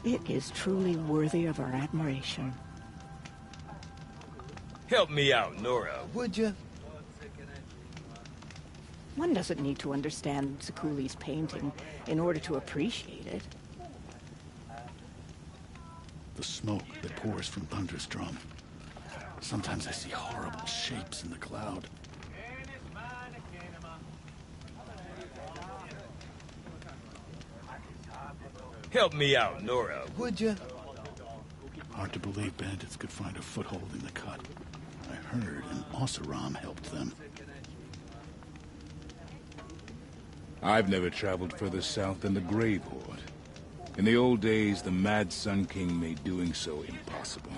It is truly worthy of our admiration. Help me out, Nora, would you? One doesn't need to understand Zakuli's painting in order to appreciate it. The smoke that pours from Thunder's drum. Sometimes I see horrible shapes in the cloud. Help me out, Nora, would you? Hard to believe bandits could find a foothold in the cut. I heard an Oseram helped them. I've never traveled further south than the Grave Horde. In the old days, the Mad Sun King made doing so impossible.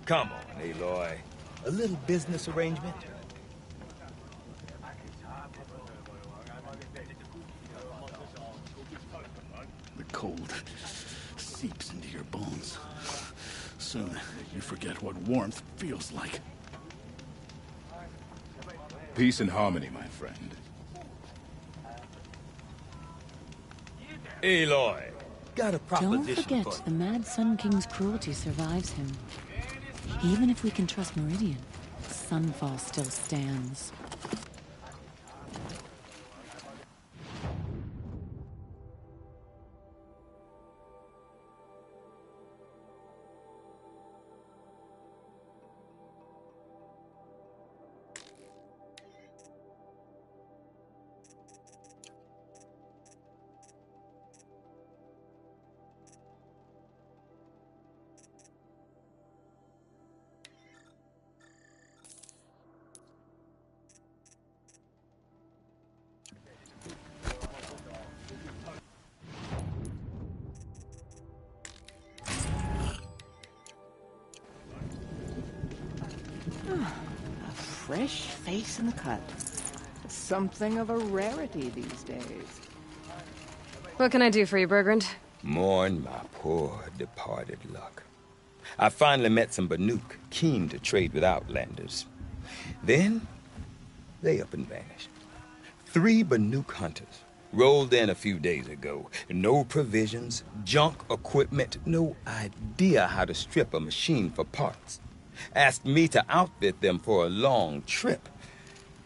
Come on, Aloy. A little business arrangement? The cold seeps into your bones. Soon, you forget what warmth feels like. Peace and harmony, my friend. Aloy, got a proposition. Don't forget, the Mad Sun King's cruelty survives him. Even if we can trust Meridian, Sunfall still stands. A fresh face in the cut. Something of a rarity these days. What can I do for you, Bergrand? Mourn my poor departed luck. I finally met some Banuk keen to trade with Outlanders. Then, they up and vanished. 3 Banuk hunters rolled in a few days ago. No provisions, junk equipment, no idea how to strip a machine for parts. Asked me to outfit them for a long trip.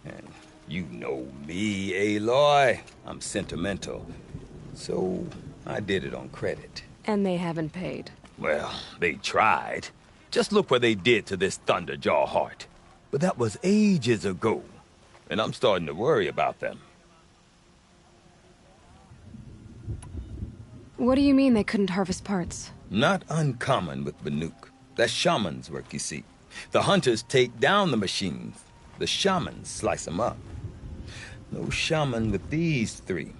And you know me, Aloy. I'm sentimental. So I did it on credit. And they haven't paid. Well, they tried. Just look what they did to this Thunderjaw heart. But that was ages ago. And I'm starting to worry about them. What do you mean they couldn't harvest parts? Not uncommon with Banuk. That's shaman's work, you see. The hunters take down the machines. The shamans slice them up. No shaman with these 3.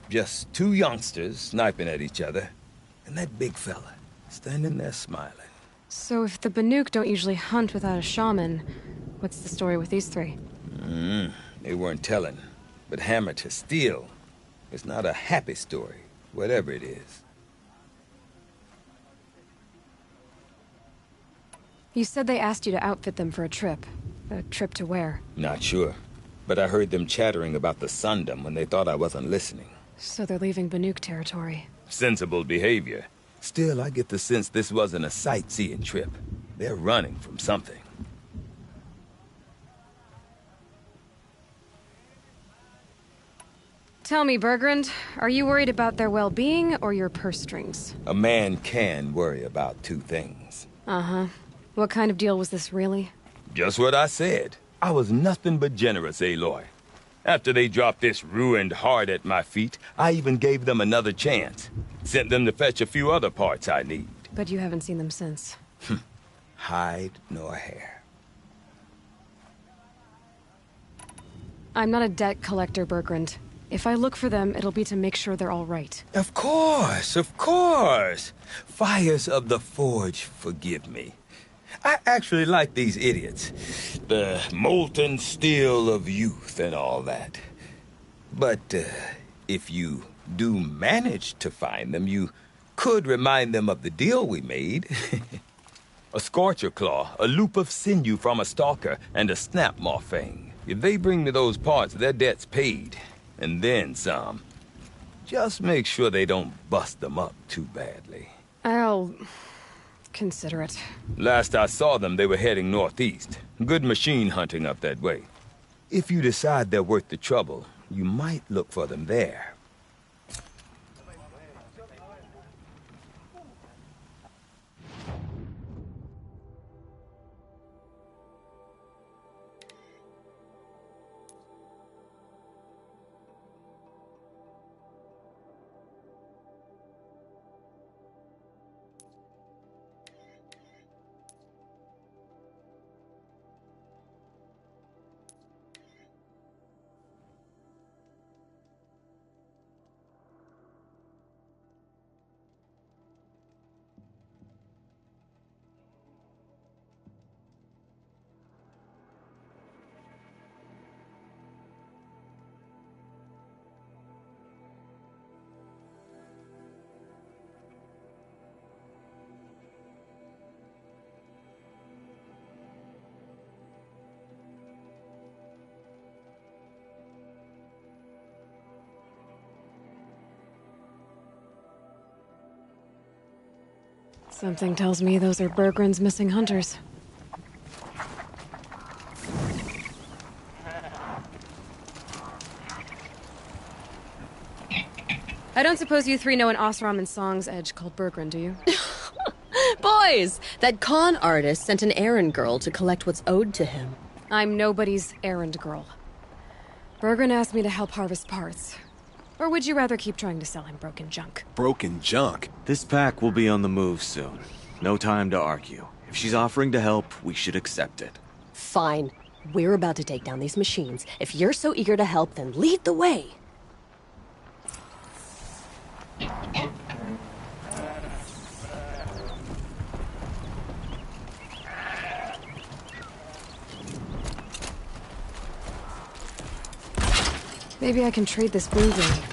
Just 2 youngsters sniping at each other. And that big fella standing there smiling. So if the Banuk don't usually hunt without a shaman, what's the story with these 3? They weren't telling. But hammer to steel. It's not a happy story, whatever it is. You said they asked you to outfit them for a trip. A trip to where? Not sure. But I heard them chattering about the Sundom when they thought I wasn't listening. So they're leaving Banuk territory. Sensible behavior. Still, I get the sense this wasn't a sightseeing trip. They're running from something. Tell me, Bergrand, are you worried about their well-being or your purse strings? A man can worry about 2 things. Uh-huh. What kind of deal was this, really? Just what I said. I was nothing but generous, Aloy. After they dropped this ruined heart at my feet, I even gave them another chance. Sent them to fetch a few other parts I need. But you haven't seen them since. Hide nor hair. I'm not a debt collector, Bergrand. If I look for them, it'll be to make sure they're all right. Of course, of course. Fires of the Forge forgive me. I actually like these idiots. The molten steel of youth and all that. But if you do manage to find them, you could remind them of the deal we made. A Scorcher Claw, a loop of sinew from a stalker, and a Snapmaw Fang. If they bring me those parts, their debt's paid. and then some. Just make sure they don't bust them up too badly. I'll consider it. Last I saw them, they were heading northeast. Good machine hunting up that way. If you decide they're worth the trouble, you might look for them there. Something tells me those are Bergren's missing hunters. I don't suppose you three know an Osram and Song's edge called Bergren, do you? Boys, that con artist sent an errand girl to collect what's owed to him. I'm nobody's errand girl. Bergren asked me to help harvest parts. Or would you rather keep trying to sell him broken junk? Broken junk? This pack will be on the move soon. No time to argue. If she's offering to help, we should accept it. Fine. We're about to take down these machines. If you're so eager to help, then lead the way. Maybe I can trade this blue ring.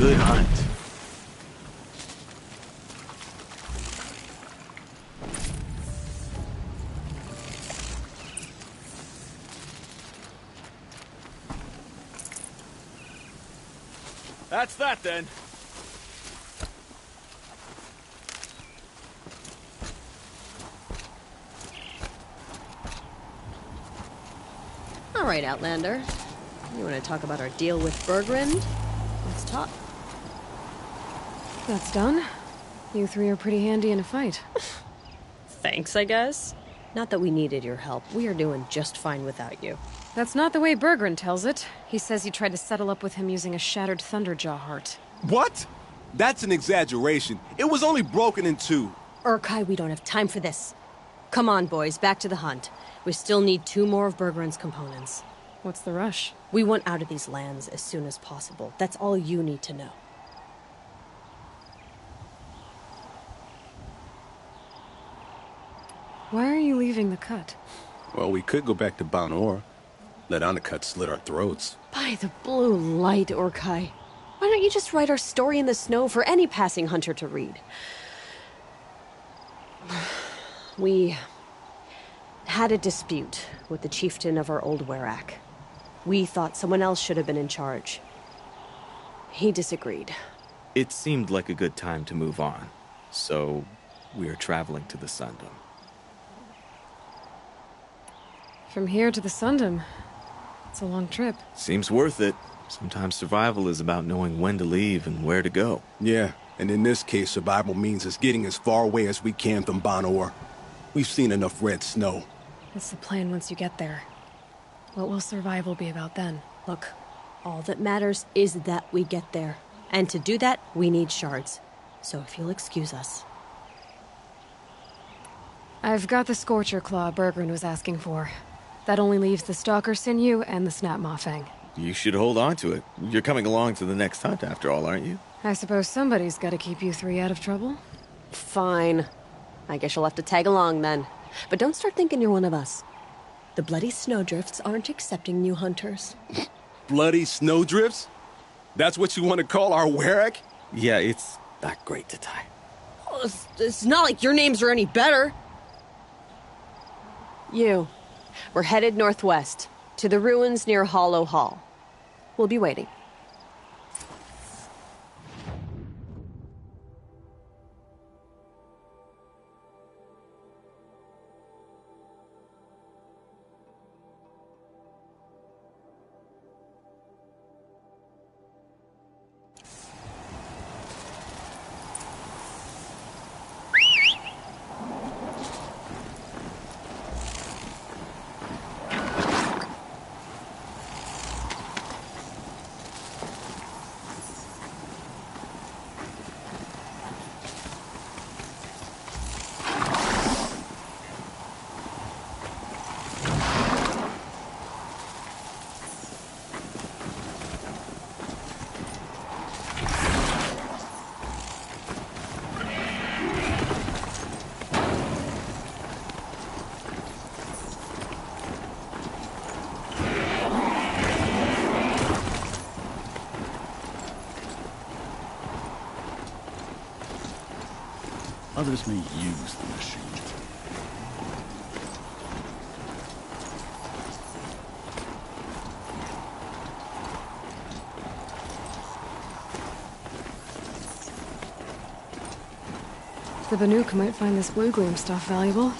good hunt. That's that, then. All right, Outlander. You want to talk about our deal with Bergrund? Let's talk. That's done. You three are pretty handy in a fight. Thanks, I guess. Not that we needed your help. We are doing just fine without you. That's not the way Bergrund tells it. He says you tried to settle up with him using a shattered Thunderjaw heart. What? That's an exaggeration. It was only broken in two. Urkai, we don't have time for this. Come on, boys, back to the hunt. We still need 2 more of Bergrund's components. What's the rush? We want out of these lands as soon as possible. That's all you need to know. Why are you leaving the cut? Well, we could go back to Banor. Let Anacut slit our throats. By the blue light, Urkai. Why don't you just write our story in the snow for any passing hunter to read? We had a dispute with the chieftain of our old Werak. We thought someone else should have been in charge. He disagreed. It seemed like a good time to move on, so we're traveling to the Sundom. From here to the Sundom. It's a long trip. Seems worth it. Sometimes survival is about knowing when to leave and where to go. Yeah, and in this case, survival means us getting as far away as we can from Banor. We've seen enough red snow. What's the plan once you get there? What will survival be about then? Look, all that matters is that we get there. And to do that, we need shards. So if you'll excuse us. I've got the Scorcher Claw Bergrund was asking for. That only leaves the Stalker Sinew and the Snap Maw Fang. You should hold on to it. You're coming along to the next hunt after all, aren't you? I suppose somebody's got to keep you three out of trouble. Fine. I guess you'll have to tag along then. But don't start thinking you're one of us. The Bloody Snowdrifts aren't accepting new hunters. Bloody snowdrifts? That's what you want to call our Werak? Yeah, it's not great to tie. Oh, it's not like your names are any better. We're headed northwest, to the ruins near Hollow Hall. We'll be waiting. Others may use the machine. The Banuk might find this blue gleam stuff valuable.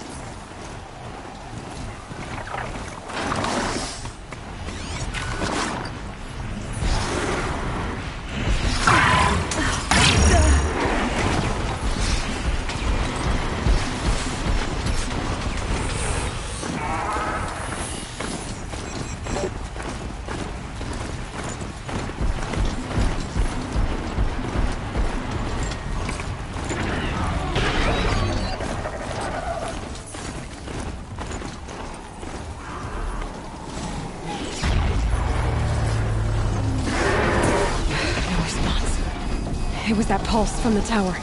It was that pulse from the tower.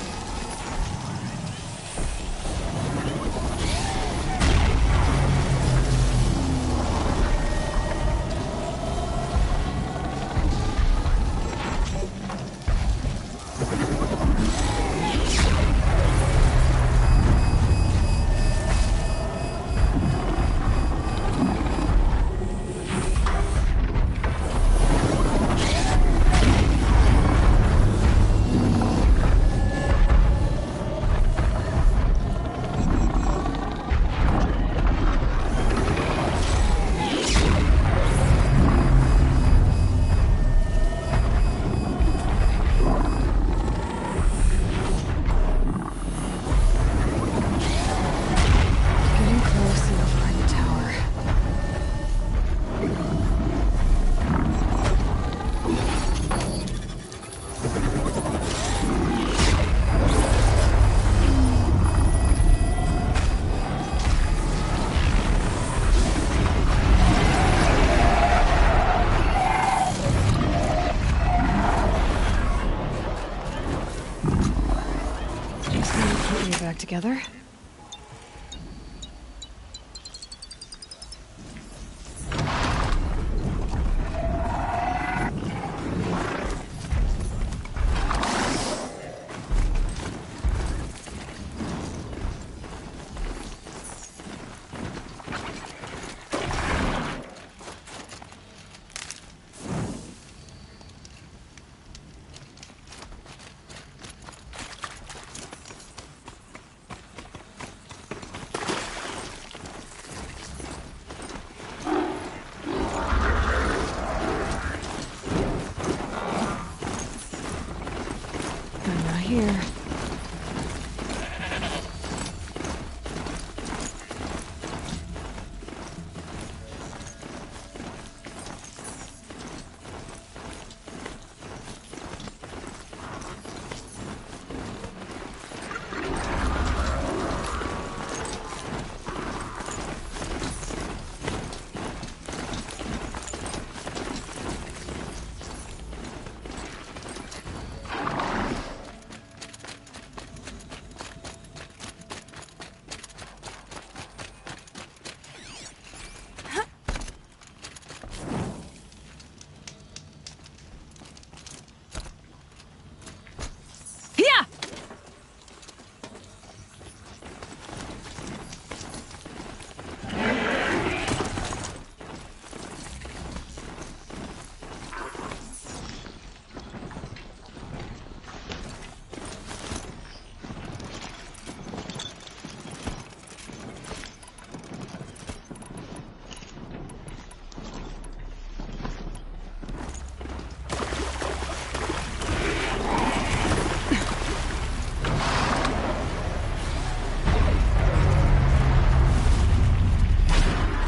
together. Here.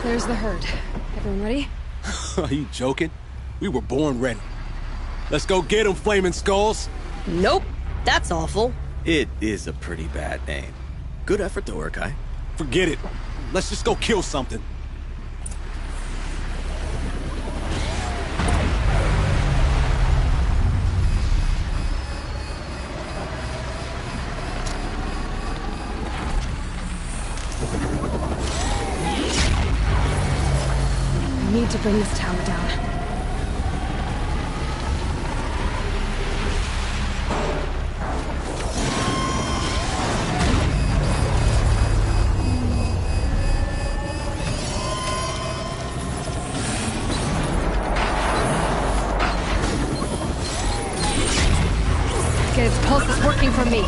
There's the herd. Everyone ready? Are you joking? We were born ready. Let's go get them, Flaming Skulls! Nope. That's awful. It is a pretty bad name. Good effort though, Urkai. Forget it. Let's just go kill something. I need to bring this tower down. Okay, its pulse is working for me.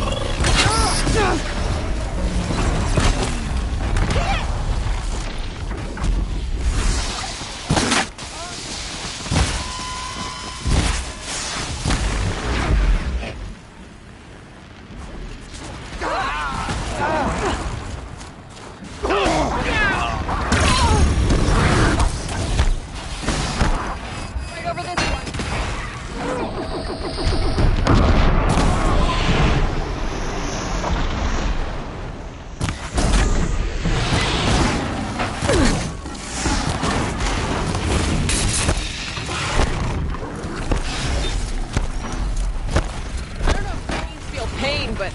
But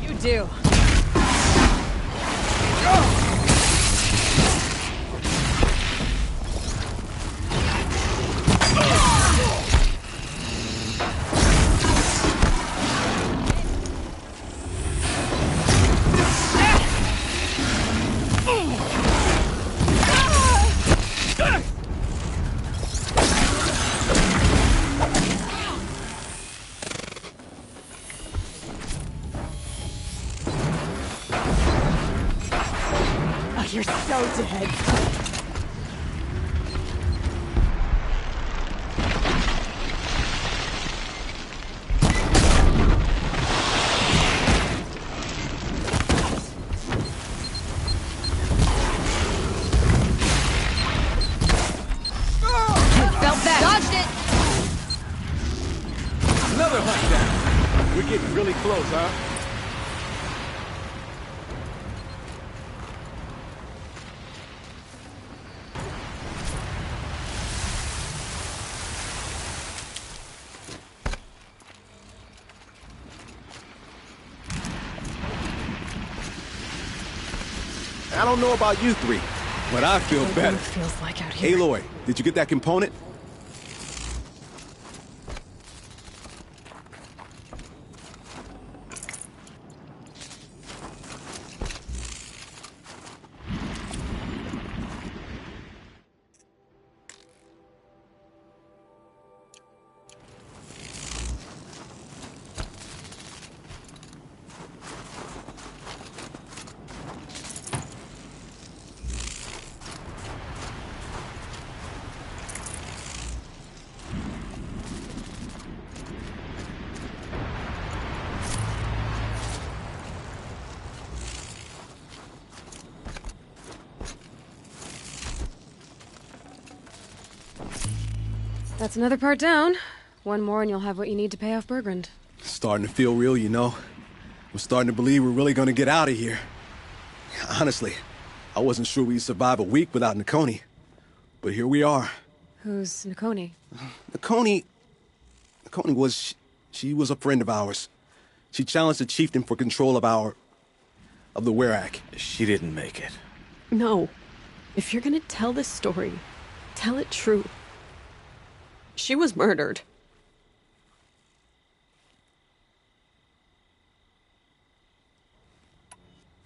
you do. You're so dead. Felt that. Dodged it. Another hunt down. We're getting really close, huh? I don't know about you three, but I feel What better. it feels like out here. Aloy, did you get that component? That's another part down. One more and you'll have what you need to pay off Bergrand. Starting to feel real, you know. I'm starting to believe we're really gonna get out of here. Honestly, I wasn't sure we'd survive a week without Nakoni. But here we are. Who's Nakoni? Nakoni was... She was a friend of ours. She challenged the chieftain for control of the Werak. She didn't make it. No. If you're gonna tell this story, tell it true. She was murdered.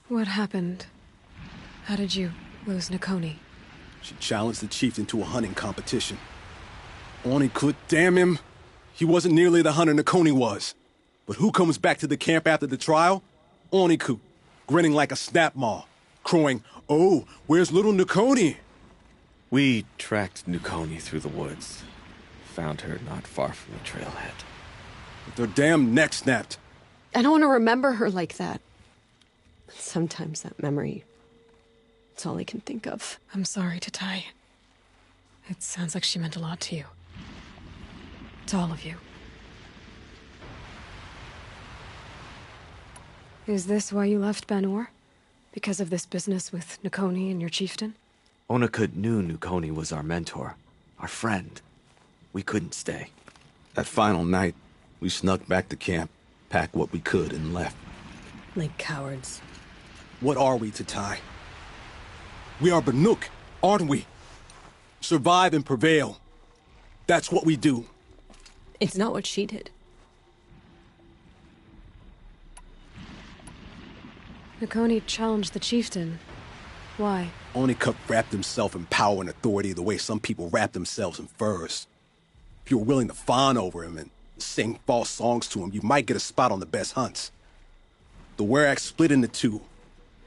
What happened? How did you lose Nakoni? She challenged the chieftain to a hunting competition. Oni could, damn him. He wasn't nearly the hunter Nakoni was. But who comes back to the camp after the trial? Oniku, grinning like a snap maw, crowing, "Oh, where's little Nakoni?" We tracked Nakoni through the woods. Found her not far from the trailhead. With their damn neck snapped. I don't want to remember her like that. Sometimes that memory, it's all I can think of. I'm sorry, Tatai. It sounds like she meant a lot to you. To all of you. Is this why you left Banor? Because of this business with Nakoni and your chieftain? Onakut knew Nakoni was our mentor, our friend. We couldn't stay. That final night, we snuck back to camp, packed what we could, and left. Like cowards. What are we, Tatai? We are Banuk, aren't we? Survive and prevail. That's what we do. It's not what she did. Nakoni challenged the chieftain. Why? Onikup wrapped himself in power and authority the way some people wrap themselves in furs. If you were willing to fawn over him and sing false songs to him, you might get a spot on the best hunts. The Werak split into two.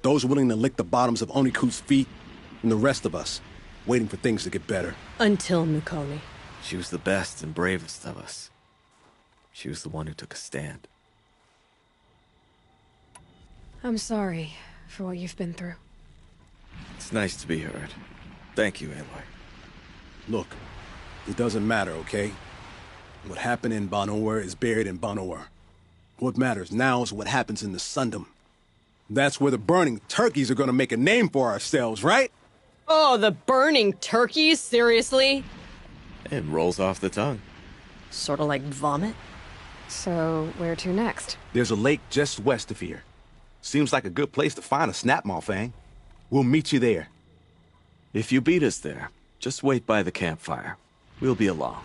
Those willing to lick the bottoms of Oniku's feet, and the rest of us, waiting for things to get better. Until Nakoni. She was the best and bravest of us. She was the one who took a stand. I'm sorry for what you've been through. It's nice to be heard. Thank you, Aloy. Look, it doesn't matter, okay? What happened in Banor is buried in Banor. What matters now is what happens in the Sundom. That's where the burning turkeys are gonna make a name for ourselves, right? Oh, the burning turkeys? Seriously? It rolls off the tongue. Sort of like vomit? So, where to next? There's a lake just west of here. Seems like a good place to find a snapmaw fang. We'll meet you there. If you beat us there, just wait by the campfire. We'll be along.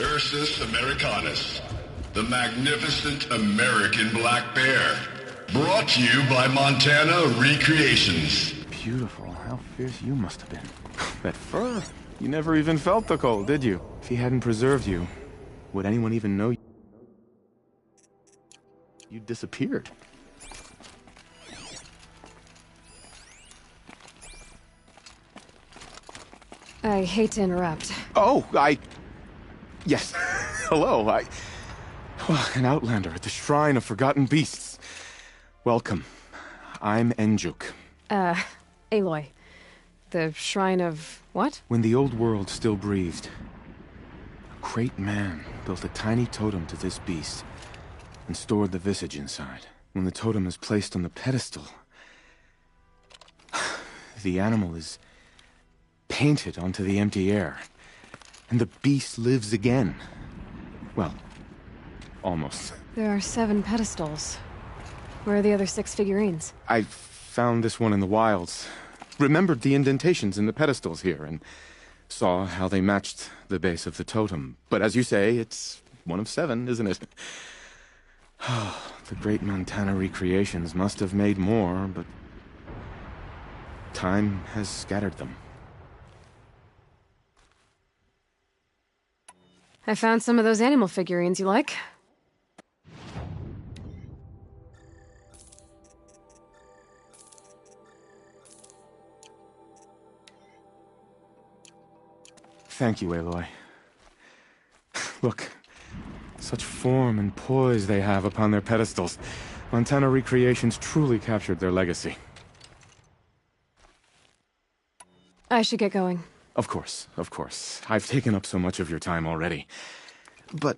Ursus Americanus, the magnificent American black bear. Brought to you by Montana Recreations. Beautiful, how fierce you must have been. That fur. You never even felt the cold, did you? If he hadn't preserved you, would anyone even know you disappeared? I hate to interrupt. Oh, Yes. Hello, Well, an outlander at the Shrine of Forgotten Beasts. Welcome. I'm Enjuk. Aloy. The Shrine of... what? When the old world still breathed, a great man built a tiny totem to this beast and stored the visage inside. When the totem is placed on the pedestal, the animal is painted onto the empty air, and the beast lives again. Well, almost. There are 7 pedestals. Where are the other 6 figurines? I found this one in the wilds. Remembered the indentations in the pedestals here, and saw how they matched the base of the totem. But as you say, it's one of 7, isn't it? The great Montana recreations must have made more, but time has scattered them. I found some of those animal figurines you like. Thank you, Aloy. Look, such form and poise they have upon their pedestals. Montana Recreations truly captured their legacy. I should get going. Of course, of course. I've taken up so much of your time already. But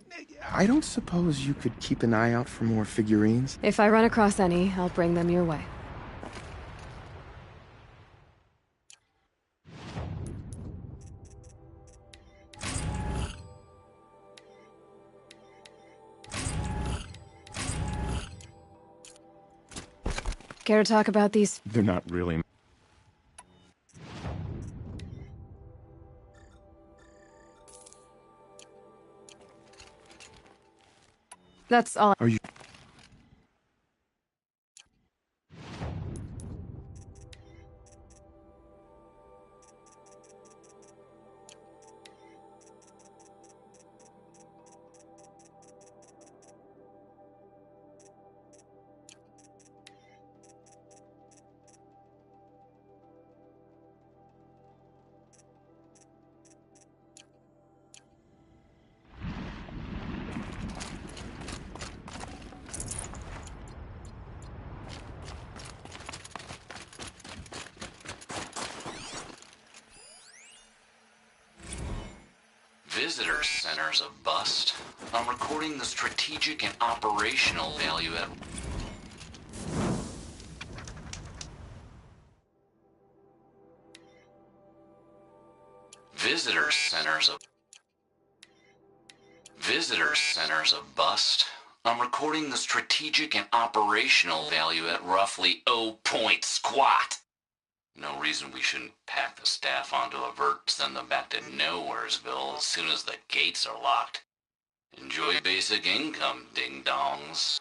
I don't suppose you could keep an eye out for more figurines? If I run across any, I'll bring them your way. Care to talk about these? They're not really... That's all. Are you... Visitor centers a bust. I'm recording the strategic and operational value at... Visitor centers a bust. I'm recording the strategic and operational value at roughly 0 point squat. No reason we shouldn't pack the staff onto a vert, send them back to Nowheresville as soon as the gates are locked. Enjoy basic income, ding-dongs.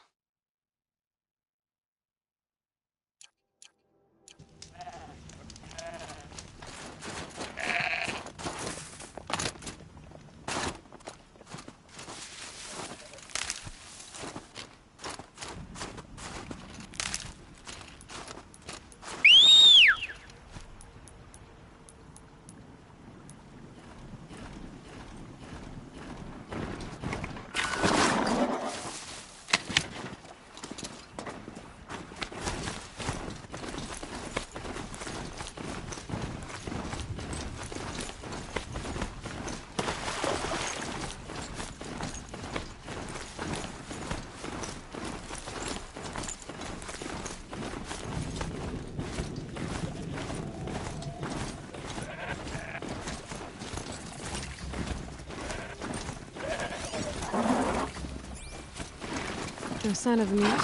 No sign of them yet.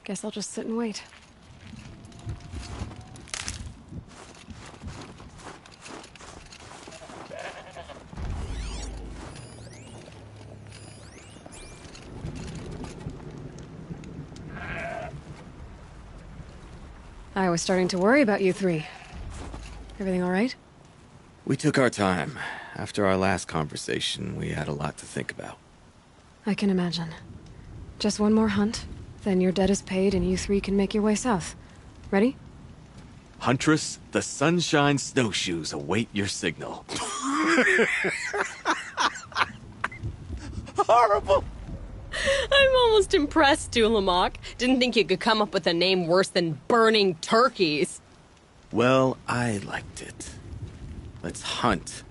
Guess I'll just sit and wait. I was starting to worry about you 3. Everything all right? We took our time. After our last conversation, we had a lot to think about. I can imagine. Just one more hunt, then your debt is paid and you three can make your way south. Ready? Huntress, the Sunshine Snowshoes await your signal. Horrible! I'm almost impressed, Dulamok. Didn't think you could come up with a name worse than Burning Turkeys. Well, I liked it. Let's hunt.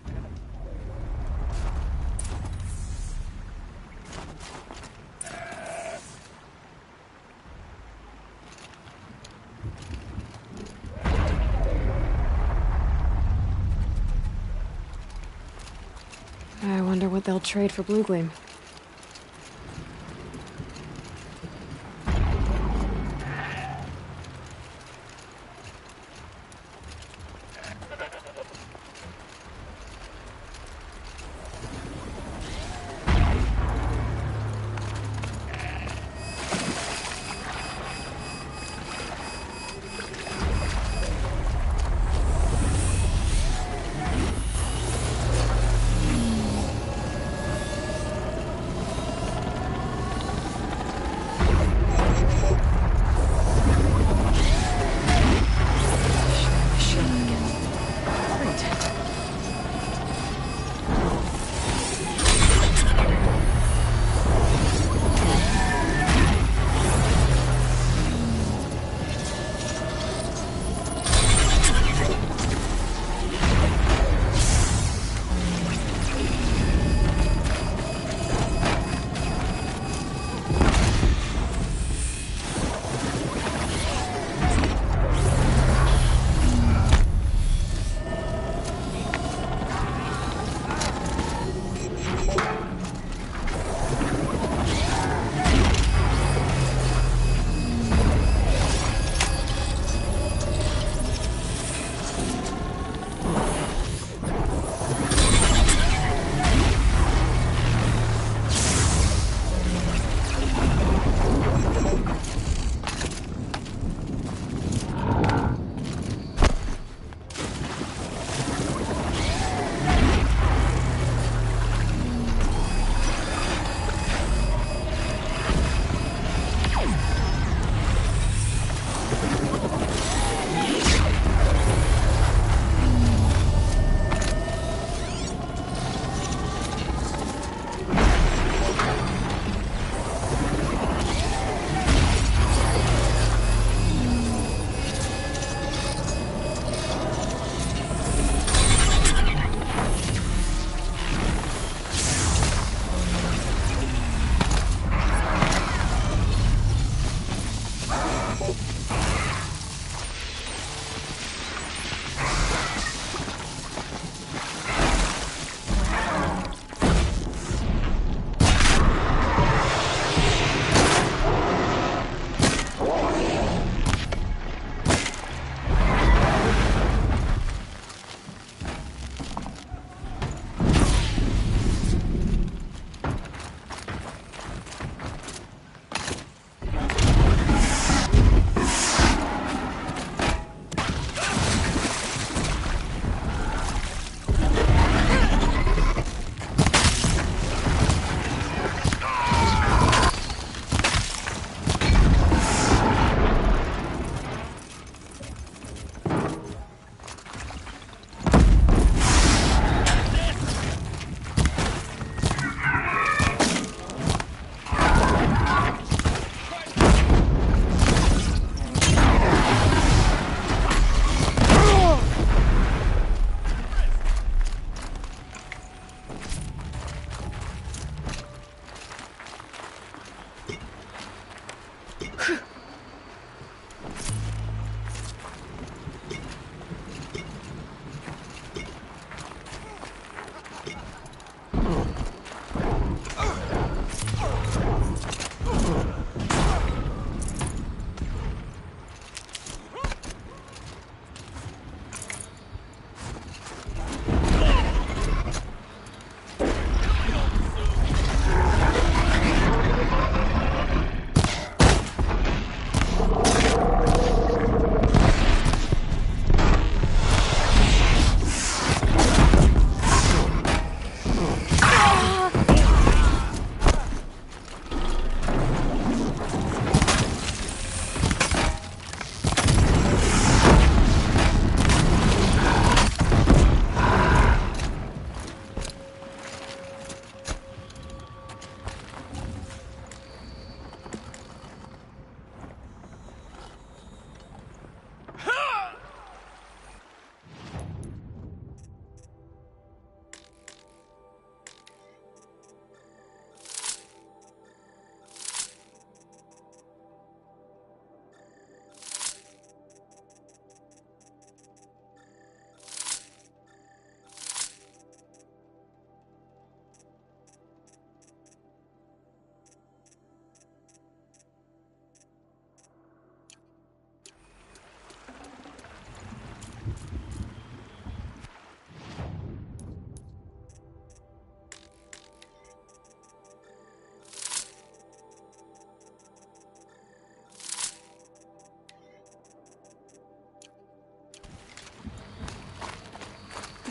I wonder what they'll trade for Blue Gleam.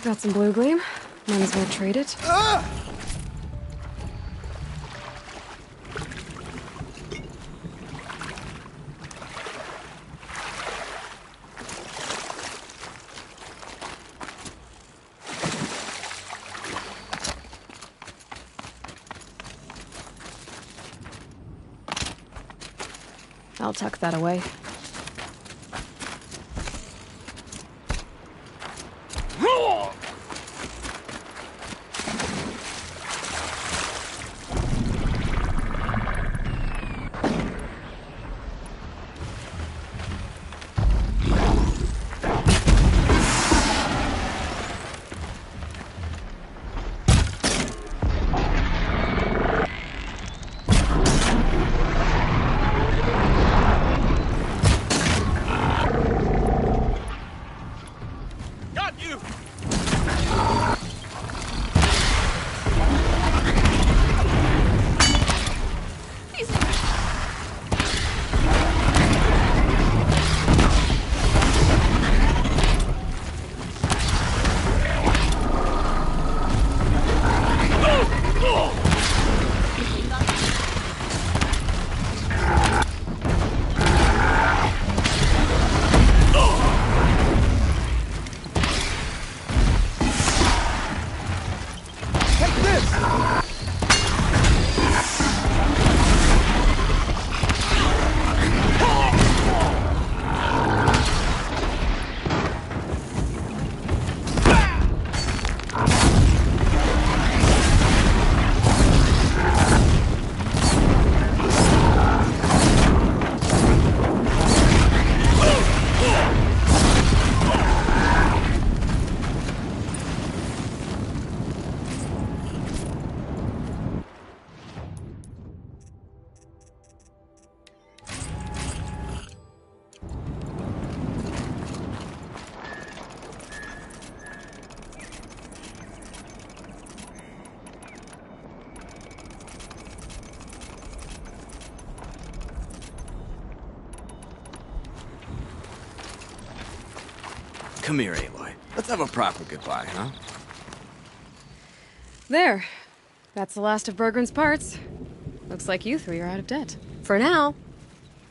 Got some blue gleam. Might as well trade it. I'll tuck that away. Come here, Aloy. Let's have a proper goodbye, huh? There. That's the last of Bergren's parts. Looks like you three are out of debt. For now.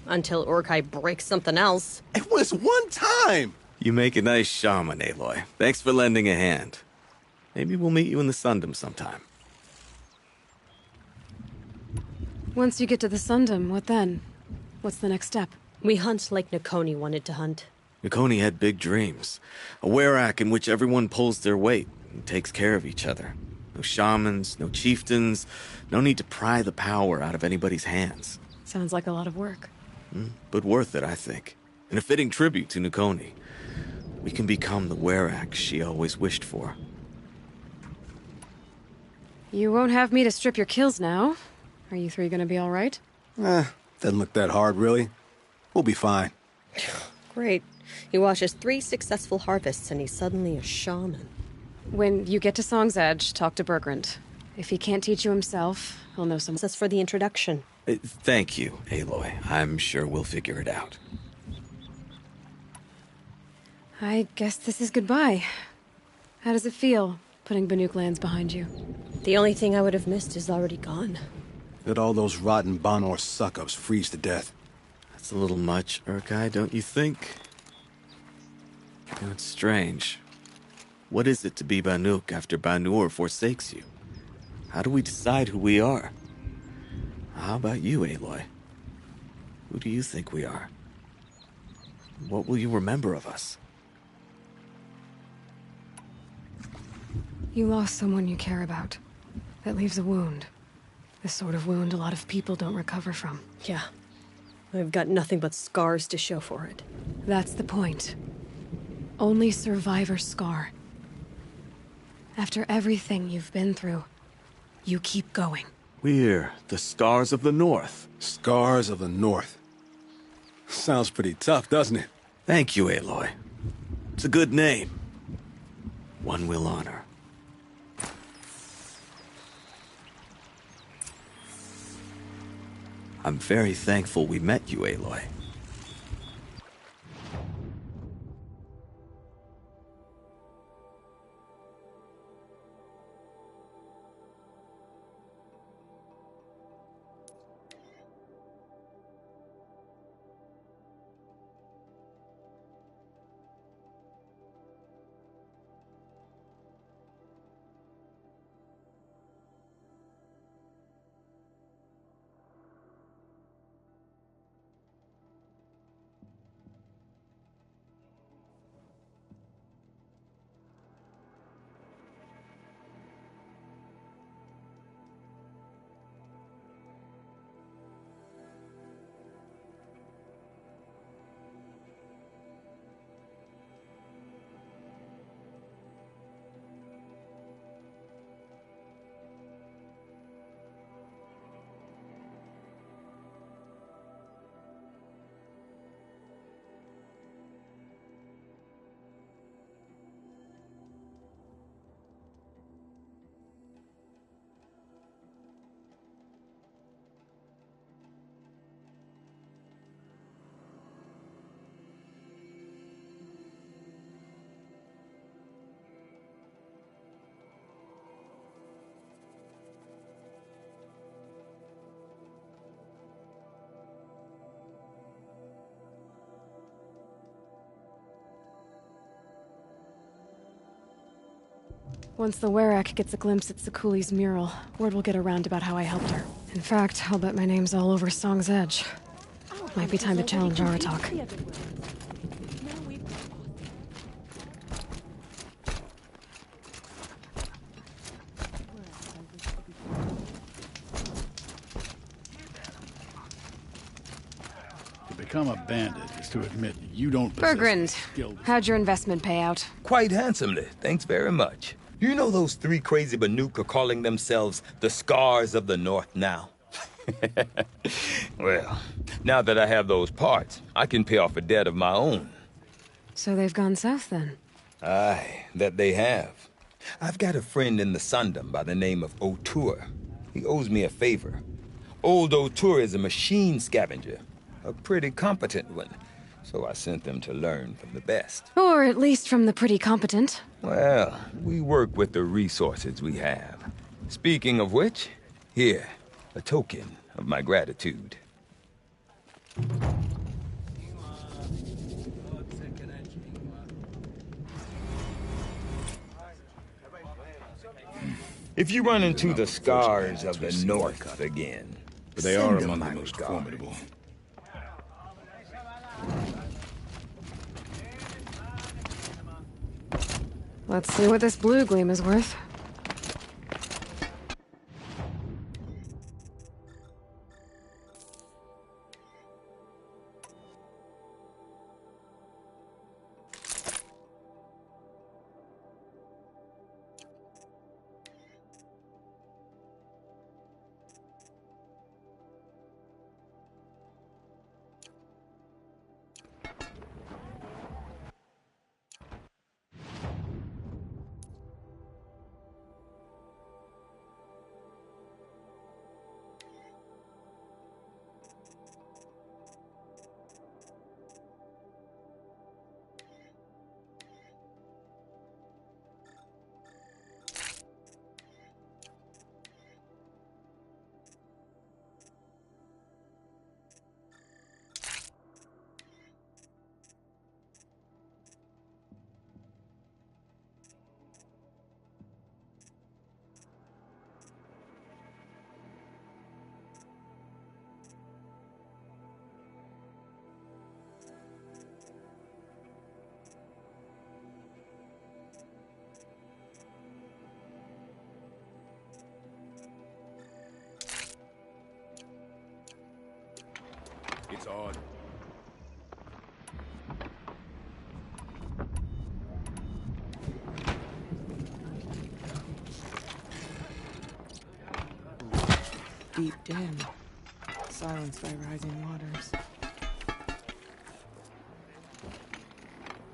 Until Urkai breaks something else. It was one time! You make a nice shaman, Aloy. Thanks for lending a hand. Maybe we'll meet you in the Sundom sometime. Once you get to the Sundom, what then? What's the next step? We hunt like Nakoni wanted to hunt. Nakoni had big dreams. A werak in which everyone pulls their weight and takes care of each other. No shamans, no chieftains, no need to pry the power out of anybody's hands. Sounds like a lot of work. But worth it, I think. And a fitting tribute to Nakoni. We can become the werak she always wished for. You won't have me to strip your kills now. Are you three gonna be alright? Doesn't look that hard, really. We'll be fine. Great. He watches 3 successful harvests and he's suddenly a shaman. When you get to Song's Edge, talk to Bergrand. If he can't teach you himself, he'll know some. That's for the introduction. Thank you, Aloy. I'm sure we'll figure it out. I guess this is goodbye. How does it feel, putting Banuk lands behind you? The only thing I would have missed is already gone. Let all those rotten Banor suck-ups freeze to death. That's a little much, Urkai, don't you think? You know, it's strange. What is it to be Banuk after Banur forsakes you? How do we decide who we are? How about you, Aloy? Who do you think we are? What will you remember of us? You lost someone you care about. That leaves a wound. The sort of wound a lot of people don't recover from. Yeah. I've got nothing but scars to show for it. That's the point. Only survivor's scar. After everything you've been through, you keep going. We're the Scars of the North. Scars of the North. Sounds pretty tough, doesn't it? Thank you, Aloy. It's a good name. One we'll honor. I'm very thankful we met you, Aloy. Once the Werak gets a glimpse at Sakuli's mural, word will get around about how I helped her. In fact, I'll bet my name's all over Song's Edge. Might be time to challenge Aratak. To become a bandit is to admit you don't possess Bergrand, skill. how'd your investment pay out? Quite handsomely, thanks very much. You know those three crazy Banuk are calling themselves the Scars of the North now? Well, now that I have those parts, I can pay off a debt of my own. So they've gone south then? Aye, that they have. I've got a friend in the Sundom by the name of O'Toole. He owes me a favor. Old O'Toole is a machine scavenger, a pretty competent one. So I sent them to learn from the best. Or at least from the pretty competent. Well, we work with the resources we have. Speaking of which, here, a token of my gratitude. If you run into the Scars of the North again, but they are send among them the my most regards. formidable. Let's see what this blue gleam is worth. It's odd. Deep den, silenced by rising waters.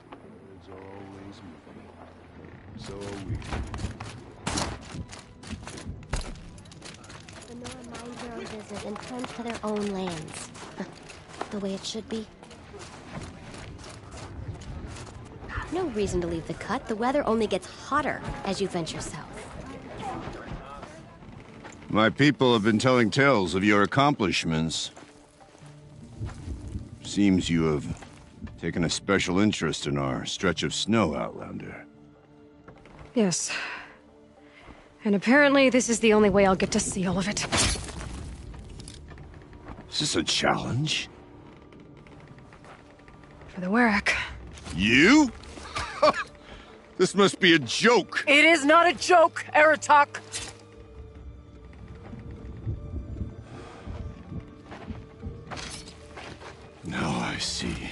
Birds are always moving. So are we. The Nora mind their own business and tend to their own lands. The way it should be. No reason to leave the cut. The weather only gets hotter as you venture south. My people have been telling tales of your accomplishments. Seems you have taken a special interest in our stretch of snow, Outlander. Yes. And apparently this is the only way I'll get to see all of it. Is this a challenge? For the Werak. You? This must be a joke. It is not a joke, Aratak. Now I see.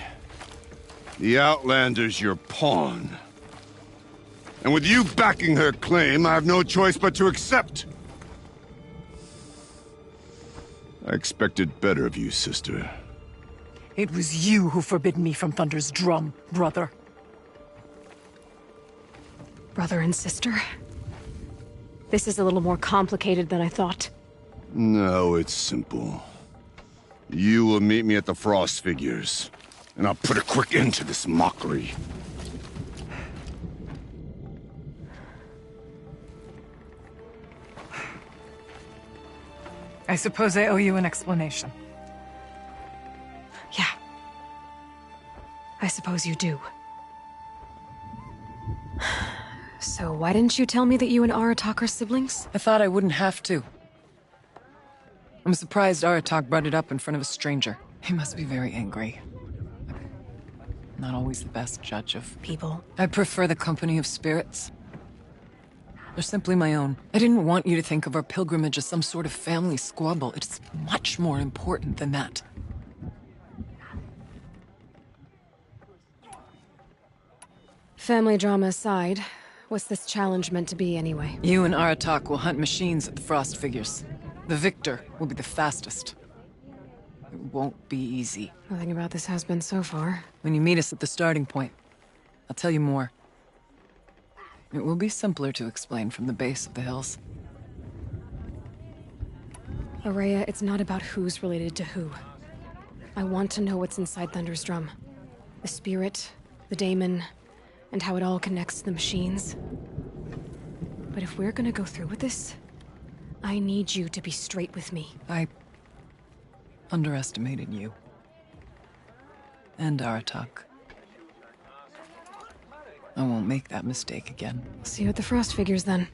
The Outlander's your pawn. And with you backing her claim, I have no choice but to accept. I expected better of you, sister. It was you who forbid me from Thunder's drum, brother. Brother and sister? This is a little more complicated than I thought. No, it's simple. You will meet me at the Frost Figures, and I'll put a quick end to this mockery. I suppose I owe you an explanation. Yeah. I suppose you do. So why didn't you tell me that you and Aratak are siblings? I thought I wouldn't have to. I'm surprised Aratak brought it up in front of a stranger. He must be very angry. I'm not always the best judge of people. I prefer the company of spirits. They're simply my own. I didn't want you to think of our pilgrimage as some sort of family squabble. It's much more important than that. Family drama aside, what's this challenge meant to be anyway? You and Aratak will hunt machines at the Frost Figures. The victor will be the fastest. It won't be easy. Nothing about this has been so far. When you meet us at the starting point, I'll tell you more. It will be simpler to explain from the base of the hills. Araya, it's not about who's related to who. I want to know what's inside Thunder's drum. The spirit, the daemon, and how it all connects to the machines. But if we're gonna go through with this, I need you to be straight with me. I underestimated you. And Aratak. I won't make that mistake again. See you at the Frost Figures, then.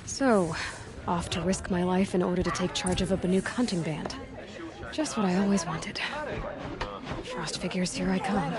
So, off to risk my life in order to take charge of a Banuk hunting band. Just what I always wanted. Frost Figures, here I come.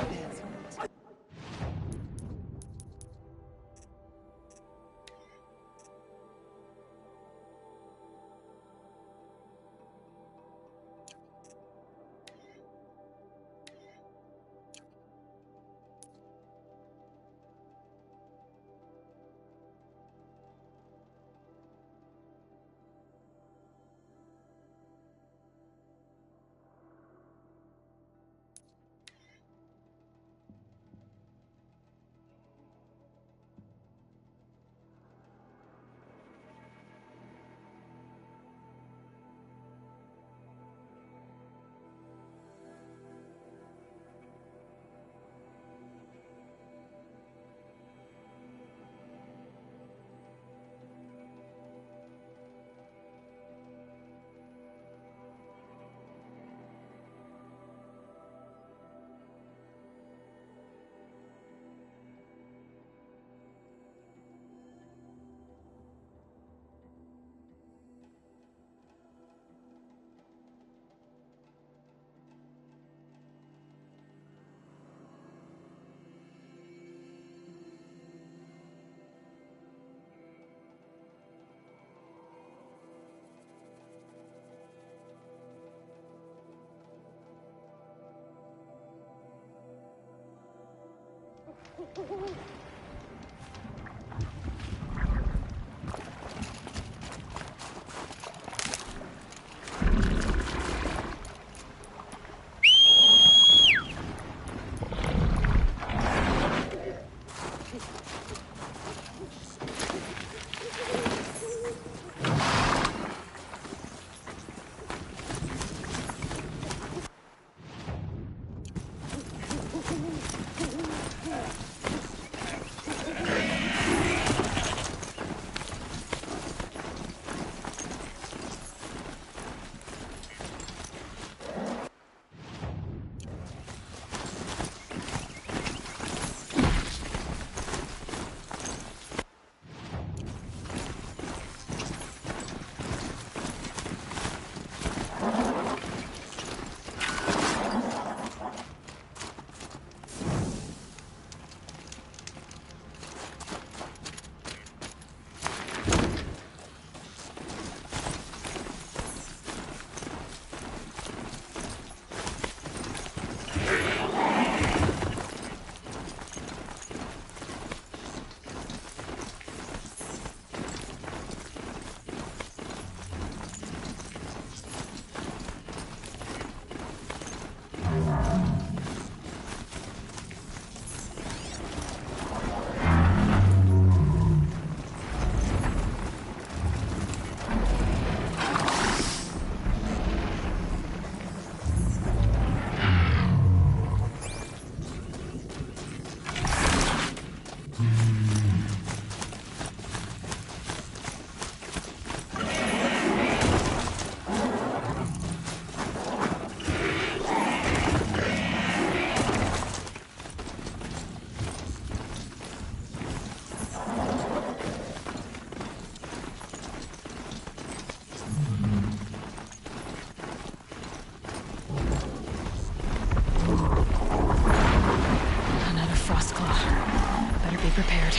Better be prepared.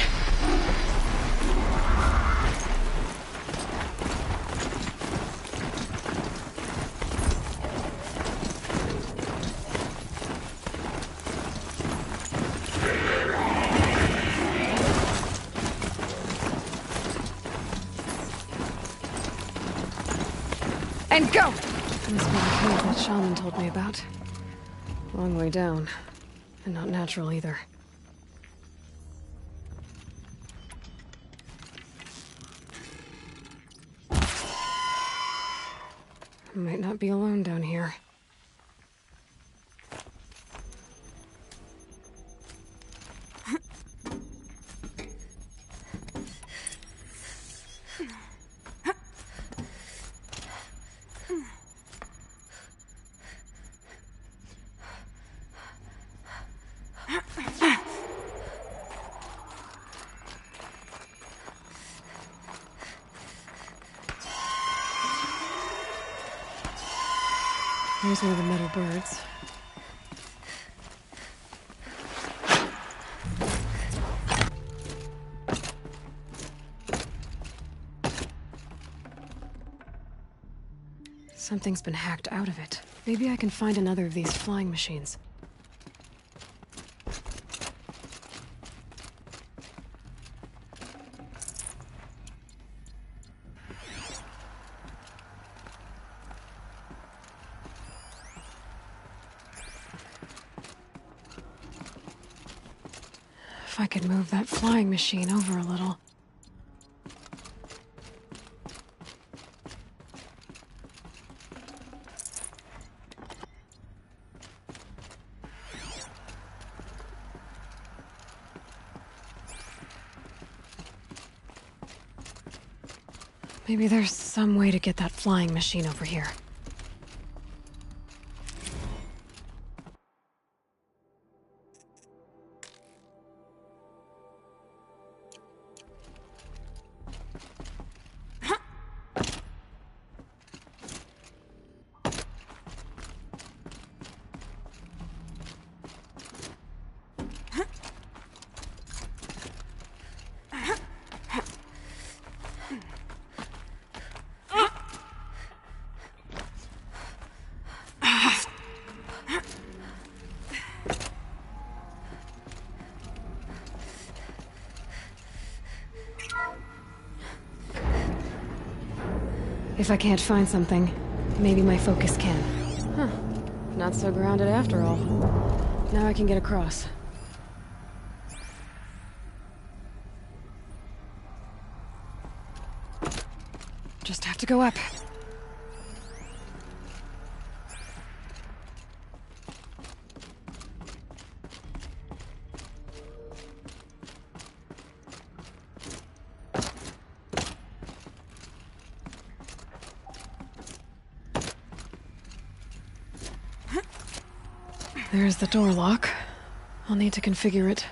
And go! Must be the cave that shaman told me about. Long way down. And not natural either. Might not be alone down here. Here's one of the metal birds. Something's been hacked out of it. Maybe I can find another of these flying machines. If I could move that flying machine over a little. Maybe there's some way to get that flying machine over here. If I can't find something, maybe my focus can. Huh. Not so grounded after all. Now I can get across. Just have to go up. There's the door lock. I'll need to configure it.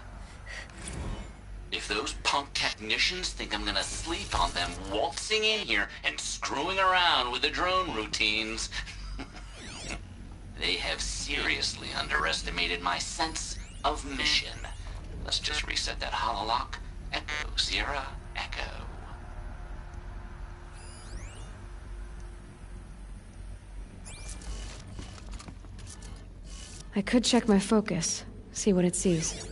If those punk technicians think I'm gonna sleep on them waltzing in here and screwing around with the drone routines, they have seriously underestimated my sense of mission. Let's just reset that hololock. Echo, Sierra, Echo. I could check my focus, see what it sees.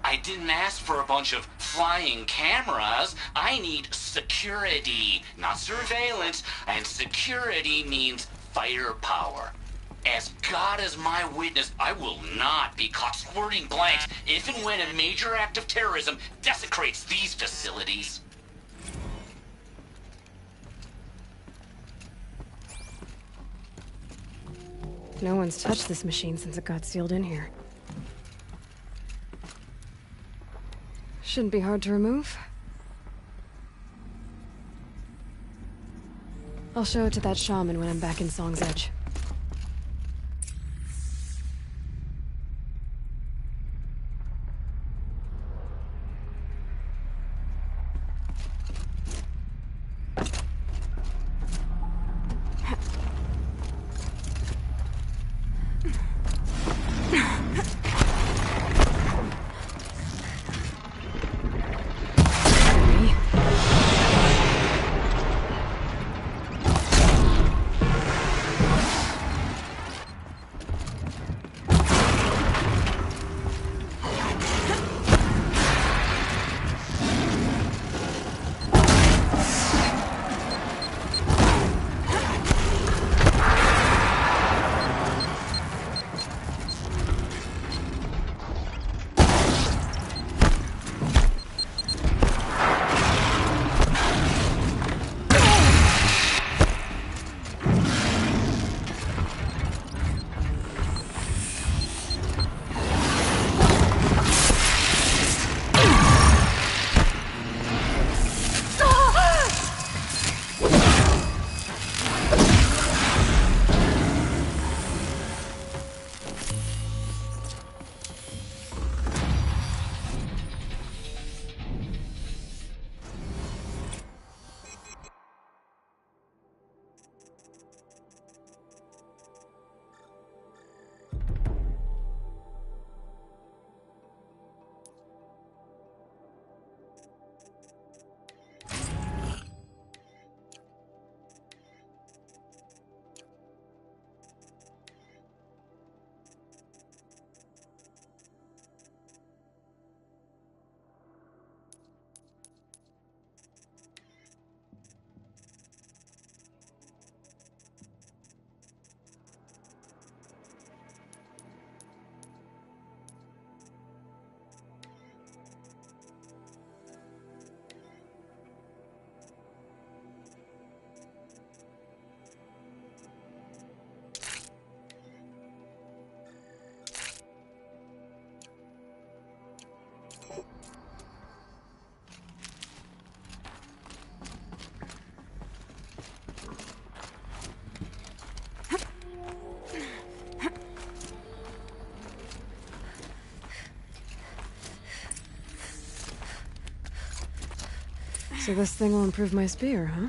I didn't ask for a bunch of flying cameras. I need security, not surveillance. And security means firepower. As God is my witness, I will not be caught squirting blanks if and when a major act of terrorism desecrates these facilities. No one's touched this machine since it got sealed in here. Shouldn't be hard to remove. I'll show it to that shaman when I'm back in Song's Edge. So this thing will improve my spear, huh?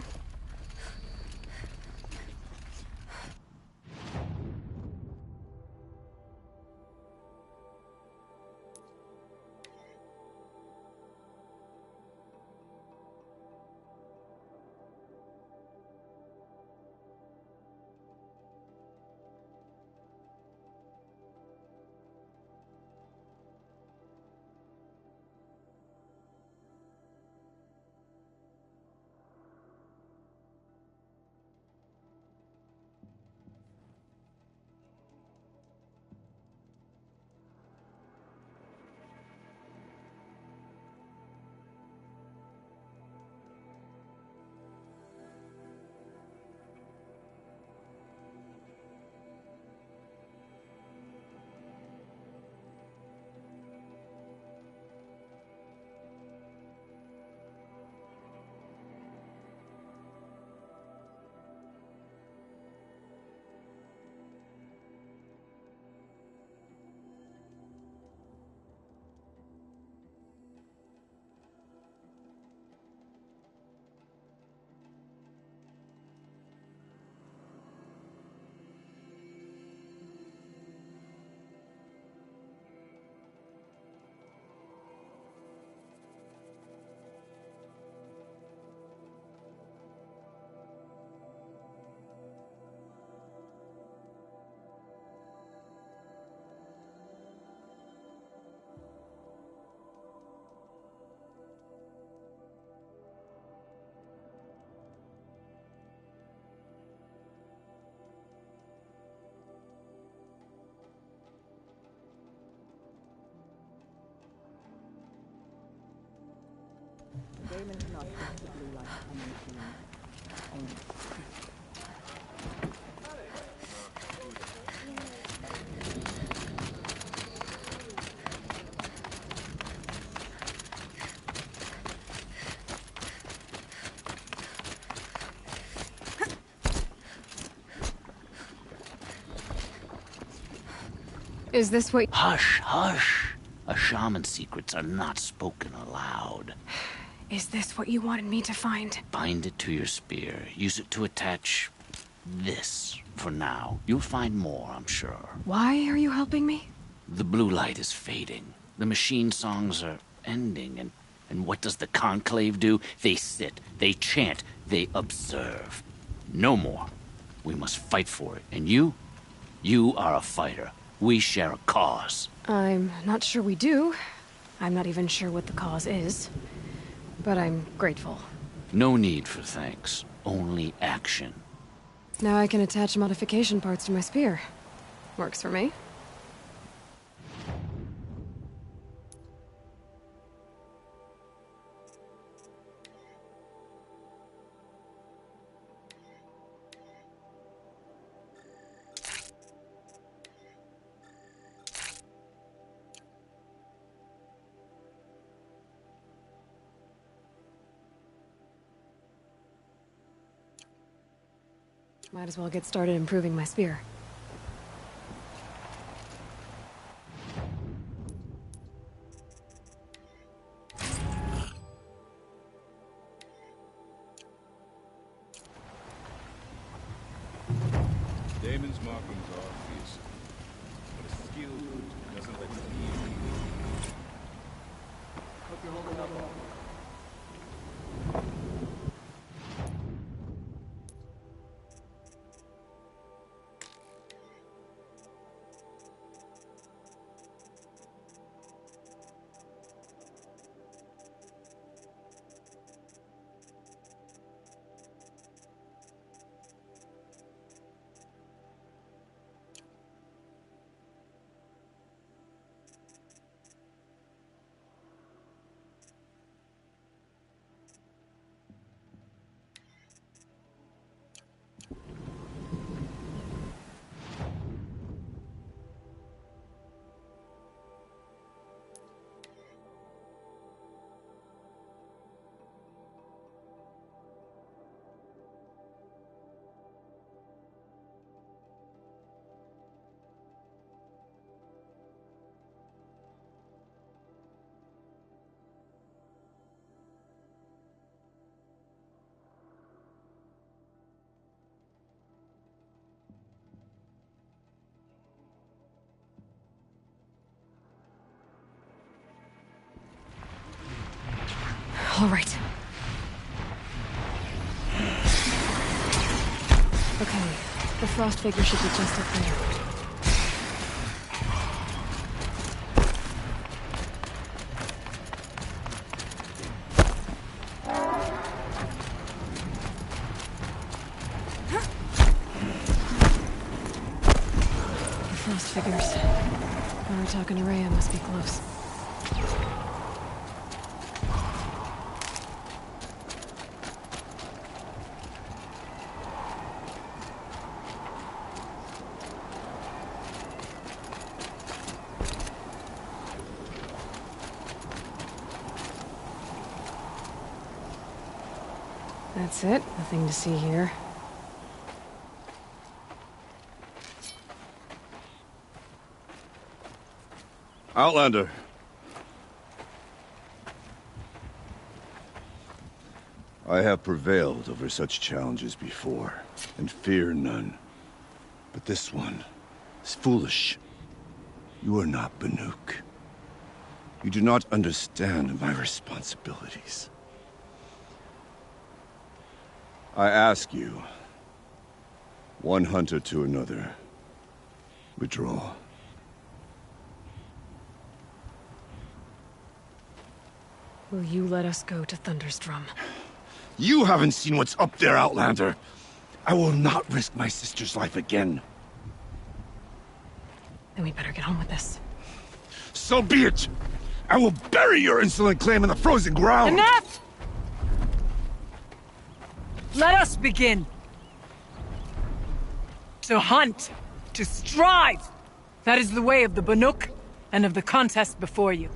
Is this what— Hush, hush. A shaman's secrets are not spoken aloud. Is this what you wanted me to find? Bind it to your spear. Use it to attach this for now. You'll find more, I'm sure. Why are you helping me? The blue light is fading. The machine songs are ending, and what does the conclave do? They sit, they chant, they observe. No more. We must fight for it. And you are a fighter. We share a cause. I'm not sure we do. I'm not even sure what the cause is. But I'm grateful. No need for thanks. Only action. Now I can attach modification parts to my spear. Works for me. Might as well get started improving my spear. Damon's markings are fearsome, but a skilled hunter doesn't let them easily. Hope you're holding up. All right. Okay, the frost figure should be just up there. The frost figures. Aratak and Araya must be close. That's it. Nothing to see here. Outlander. I have prevailed over such challenges before, and fear none. But this one is foolish. You are not Banuk. You do not understand my responsibilities. I ask you, one hunter to another, withdraw. Will you let us go to Thunderstrom? You haven't seen what's up there, Outlander. I will not risk my sister's life again. Then we better get on with this. So be it! I will bury your insolent claim in the frozen ground! Enough! Let us begin. To hunt, to strive. That is the way of the Banuk and of the contest before you.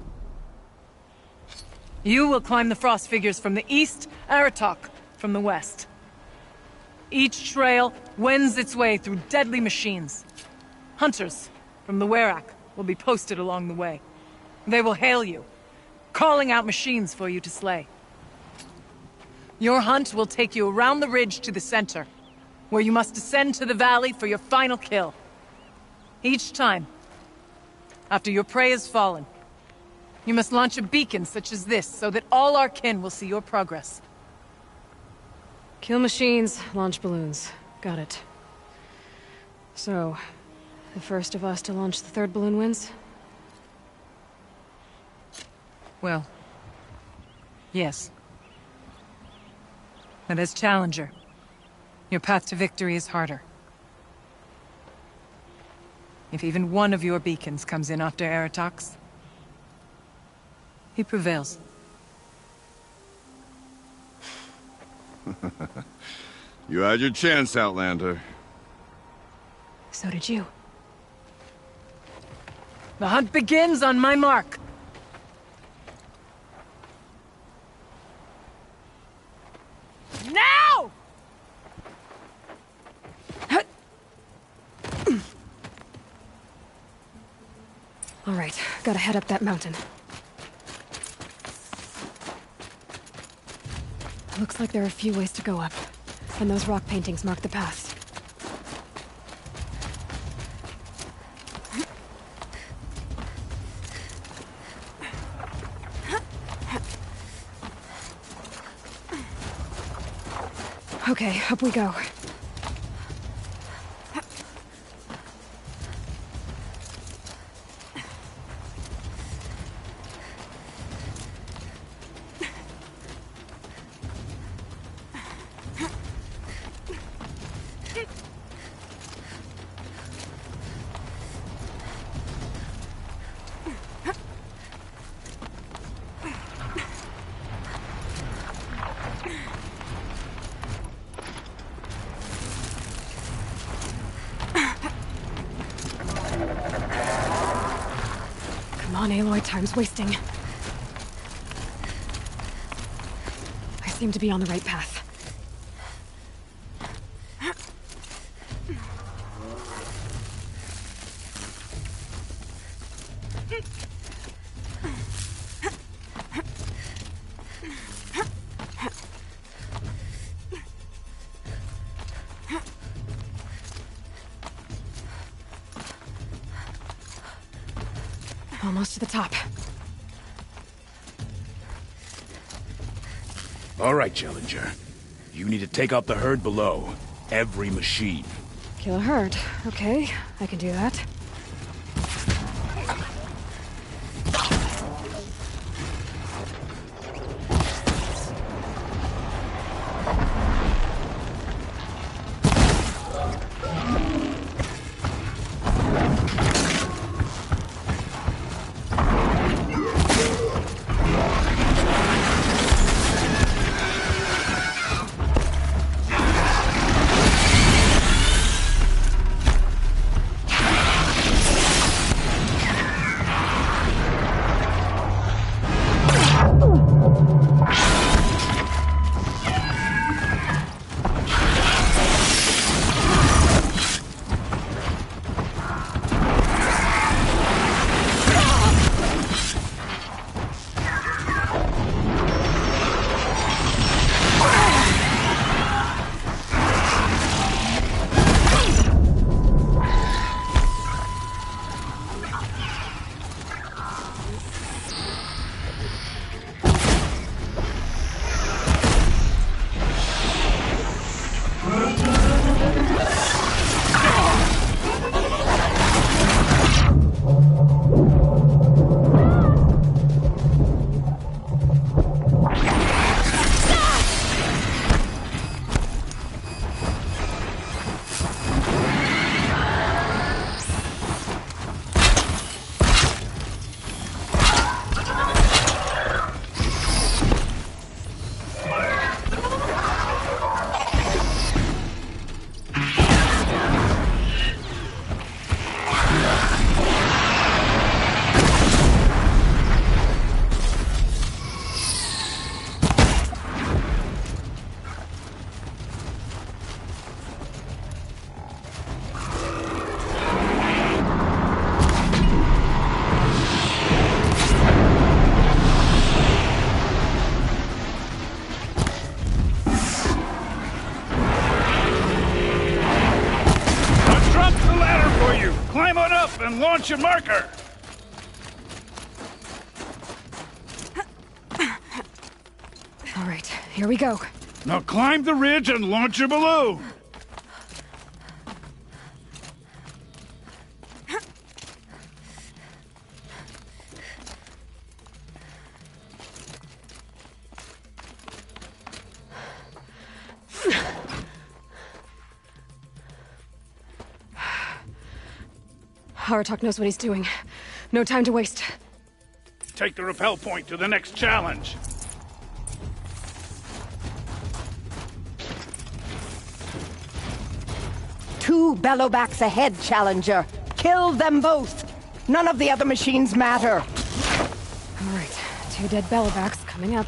You will climb the frost figures from the east, Aratok from the west. Each trail wends its way through deadly machines. Hunters from the Werak will be posted along the way. They will hail you, calling out machines for you to slay. Your hunt will take you around the ridge to the center, where you must descend to the valley for your final kill. Each time, after your prey has fallen, you must launch a beacon such as this, so that all our kin will see your progress. Kill machines, launch balloons. Got it. So, the first of us to launch the third balloon wins? Well, yes. But as Challenger, your path to victory is harder. If even one of your beacons comes in after Aratok's, he prevails. You had your chance, Outlander. So did you. The hunt begins on my mark. Now! All right, gotta head up that mountain. Looks like there are a few ways to go up, and those rock paintings mark the paths. Okay, up we go. Come on, Aloy, time's wasting. I seem to be on the right path. Almost to the top. All right, Challenger. You need to take out the herd below. Every machine. Kill a herd. Okay, I can do that. Everyone up and launch your marker! All right, here we go. Now climb the ridge and launch your balloon! Aratok knows what he's doing. No time to waste. Take the rappel point to the next challenge. Two bellowbacks ahead, Challenger. Kill them both. None of the other machines matter. All right, 2 dead bellowbacks coming up.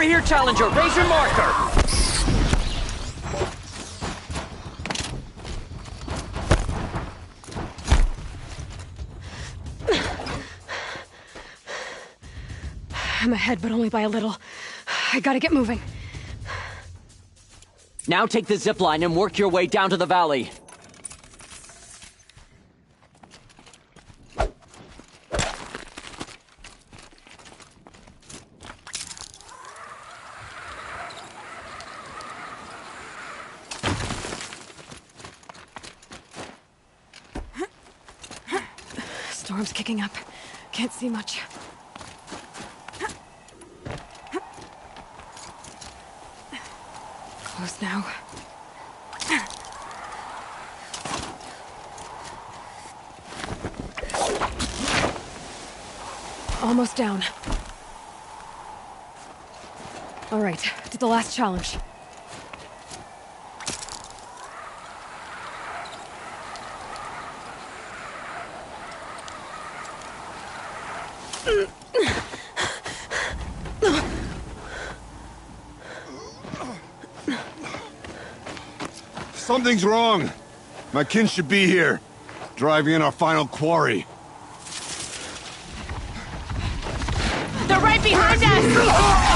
Here, Challenger, raise your marker! I'm ahead, but only by a little. I gotta get moving. Now take the zipline and work your way down to the valley. Storm's kicking up. Can't see much. Close now. Almost down. All right, to the last challenge. Something's wrong. My kin should be here, driving in our final quarry. They're right behind us!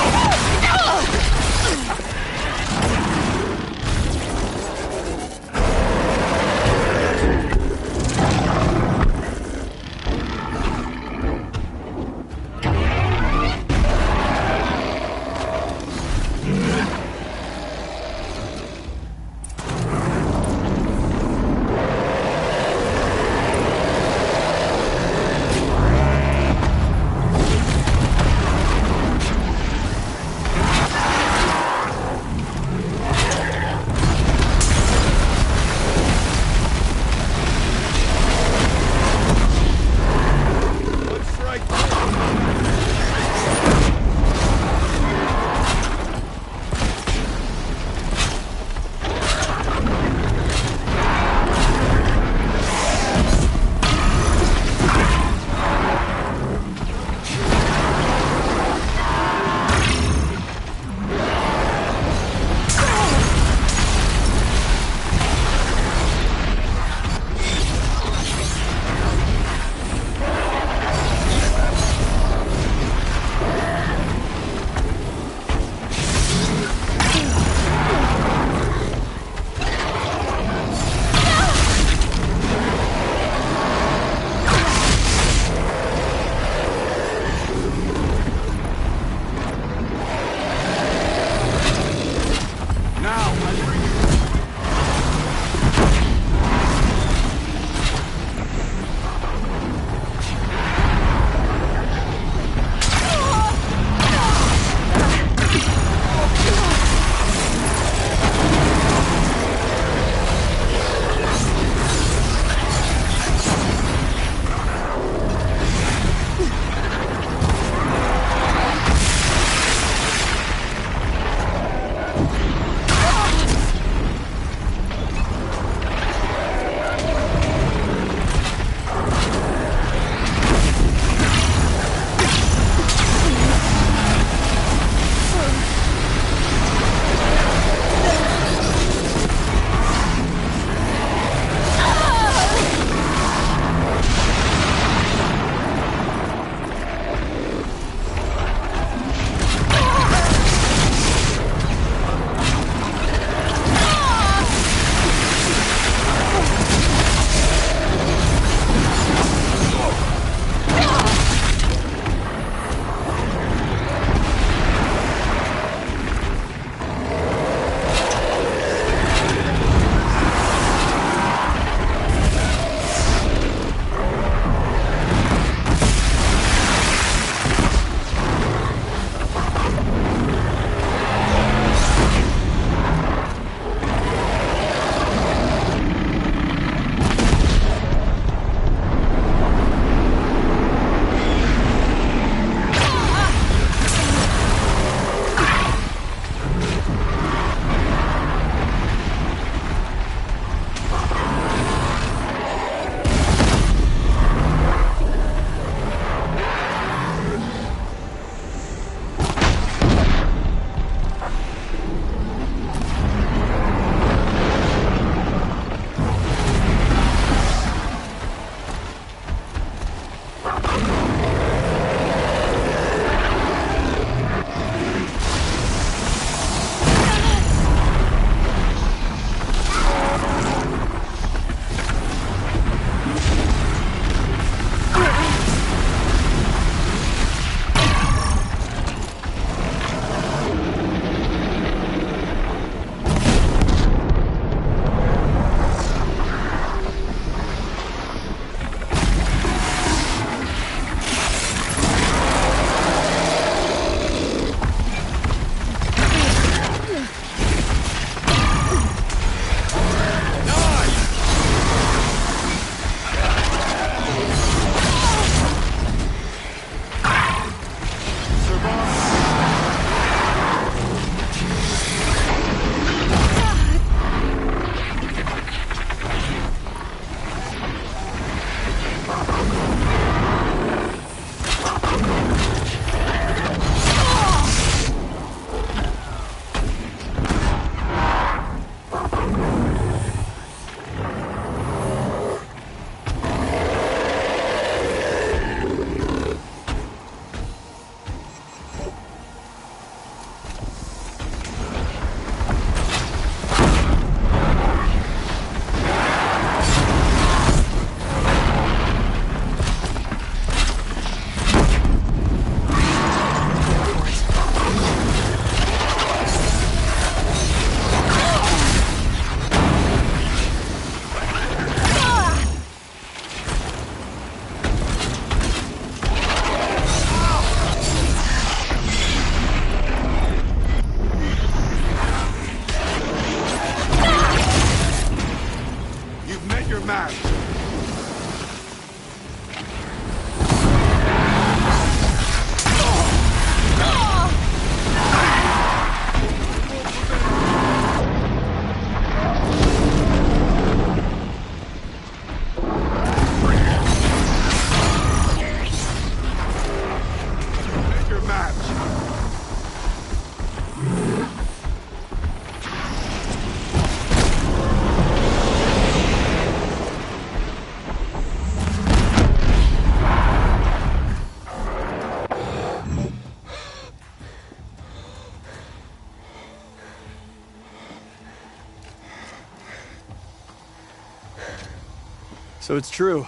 So it's true.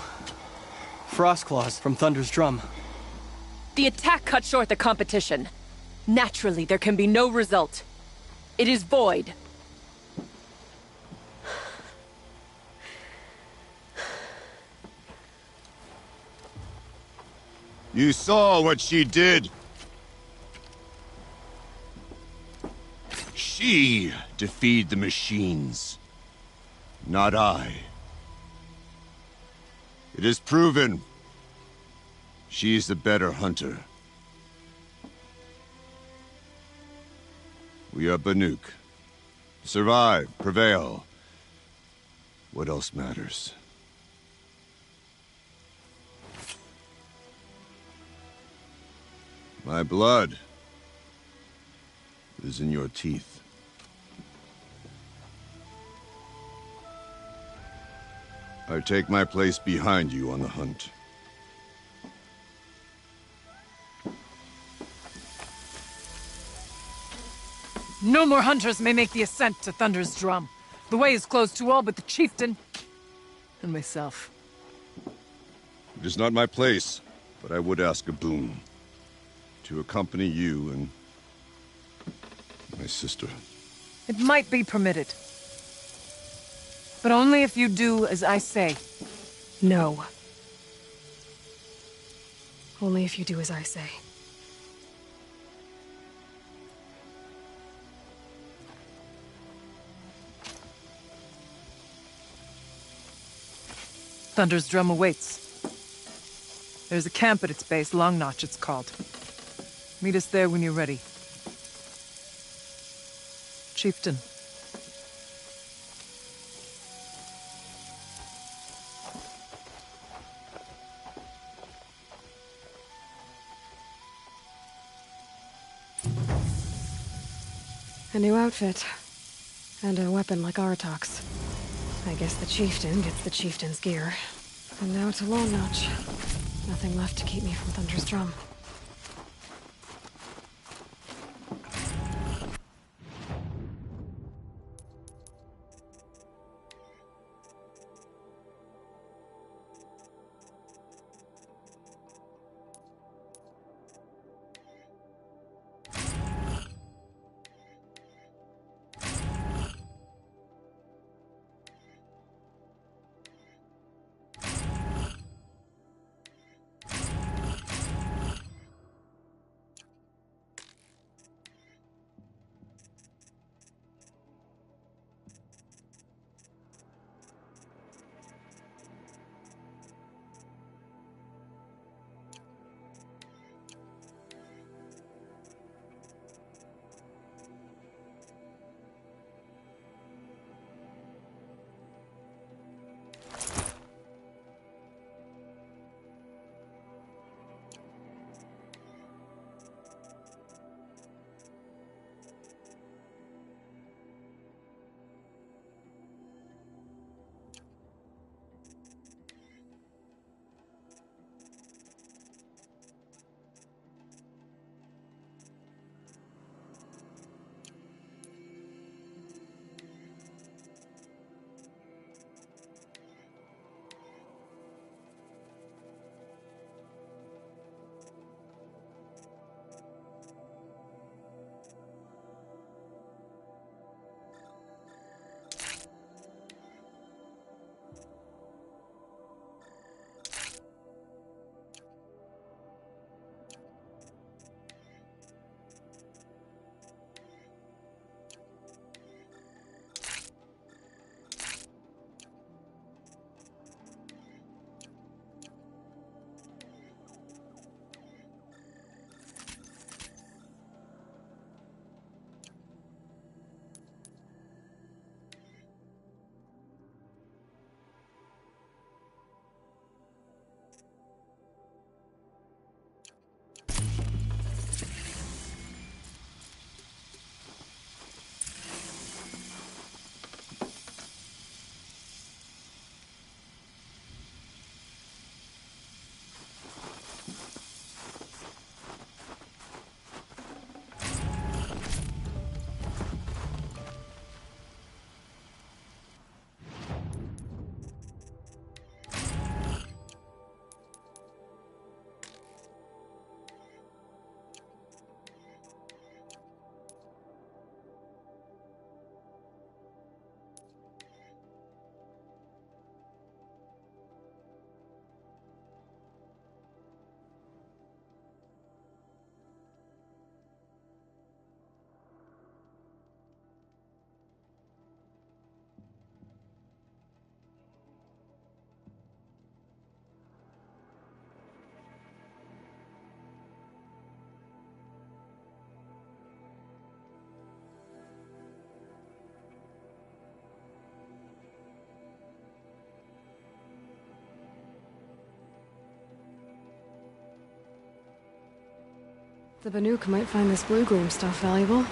Frost Claws from Thunder's Drum. The attack cut short the competition. Naturally, there can be no result. It is void. You saw what she did. She defeated the machines, not I. It is proven. She is the better hunter. We are Banuk. Survive, prevail. What else matters? My blood is in your teeth. I take my place behind you on the hunt. No more hunters may make the ascent to Thunder's Drum. The way is closed to all but the chieftain and myself. It is not my place, but I would ask a boon. To accompany you and my sister. It might be permitted. But only if you do as I say. No. Only if you do as I say. Thunder's Drum awaits. There's a camp at its base, Long Notch it's called. Meet us there when you're ready. Chieftain. A new outfit. And a weapon like Artok's. I guess the chieftain gets the chieftain's gear. And now to Long Notch. Nothing left to keep me from Thunder's Drum. The Banuk might find this blue gleam stuff valuable.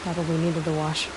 Probably needed the wash.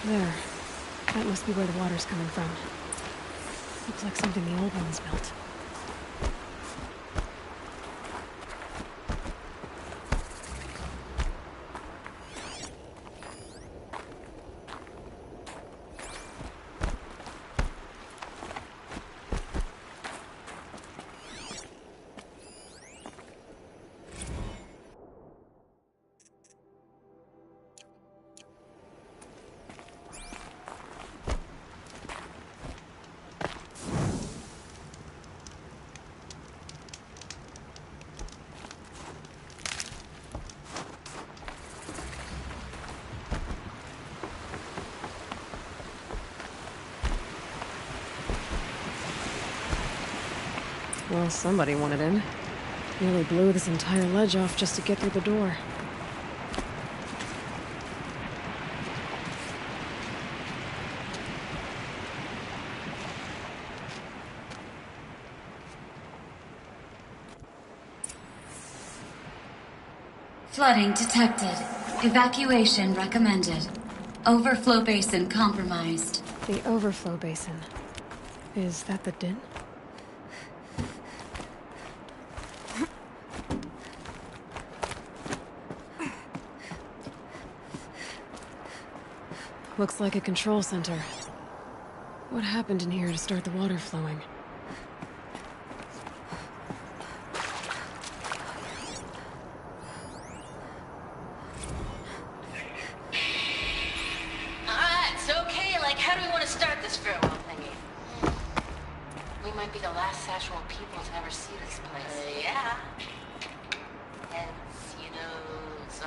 There. That must be where the water's coming from. Looks like something the old ones built. Well, somebody wanted in. Nearly blew this entire ledge off just to get through the door. Flooding detected. Evacuation recommended. Overflow basin compromised. The overflow basin. Is that the din? Looks like a control center. What happened in here to start the water flowing? Alright, it's okay. Like, how do we want to start this farewell thingy? We might be the last Sassual people to ever see this place. Yeah. Hence, you know, so...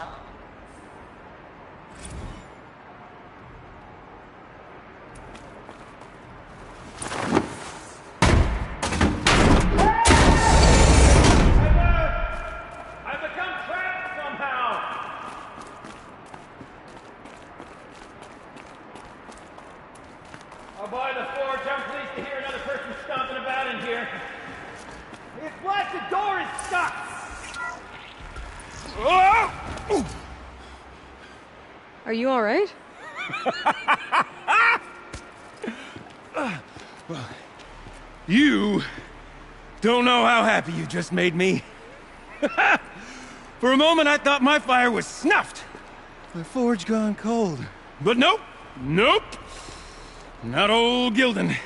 By the forge, I'm pleased to hear another person stomping about in here. This blasted door is stuck! Oh! Are you alright? Well, you don't know how happy you just made me. For a moment, I thought my fire was snuffed. My forge gone cold. But nope, nope. Not old Gildan.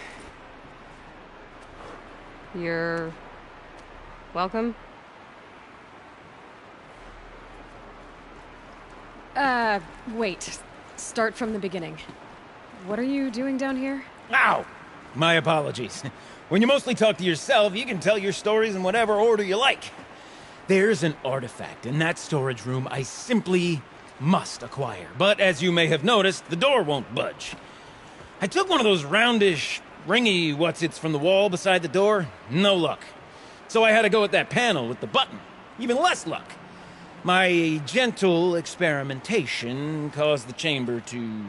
You're... welcome? Wait. Start from the beginning. What are you doing down here? Ow! My apologies. When you mostly talk to yourself, you can tell your stories in whatever order you like. There's an artifact in that storage room I simply must acquire. But as you may have noticed, the door won't budge. I took one of those roundish, ringy what's-its from the wall beside the door. No luck. So I had to go with that panel with the button. Even less luck. My gentle experimentation caused the chamber to...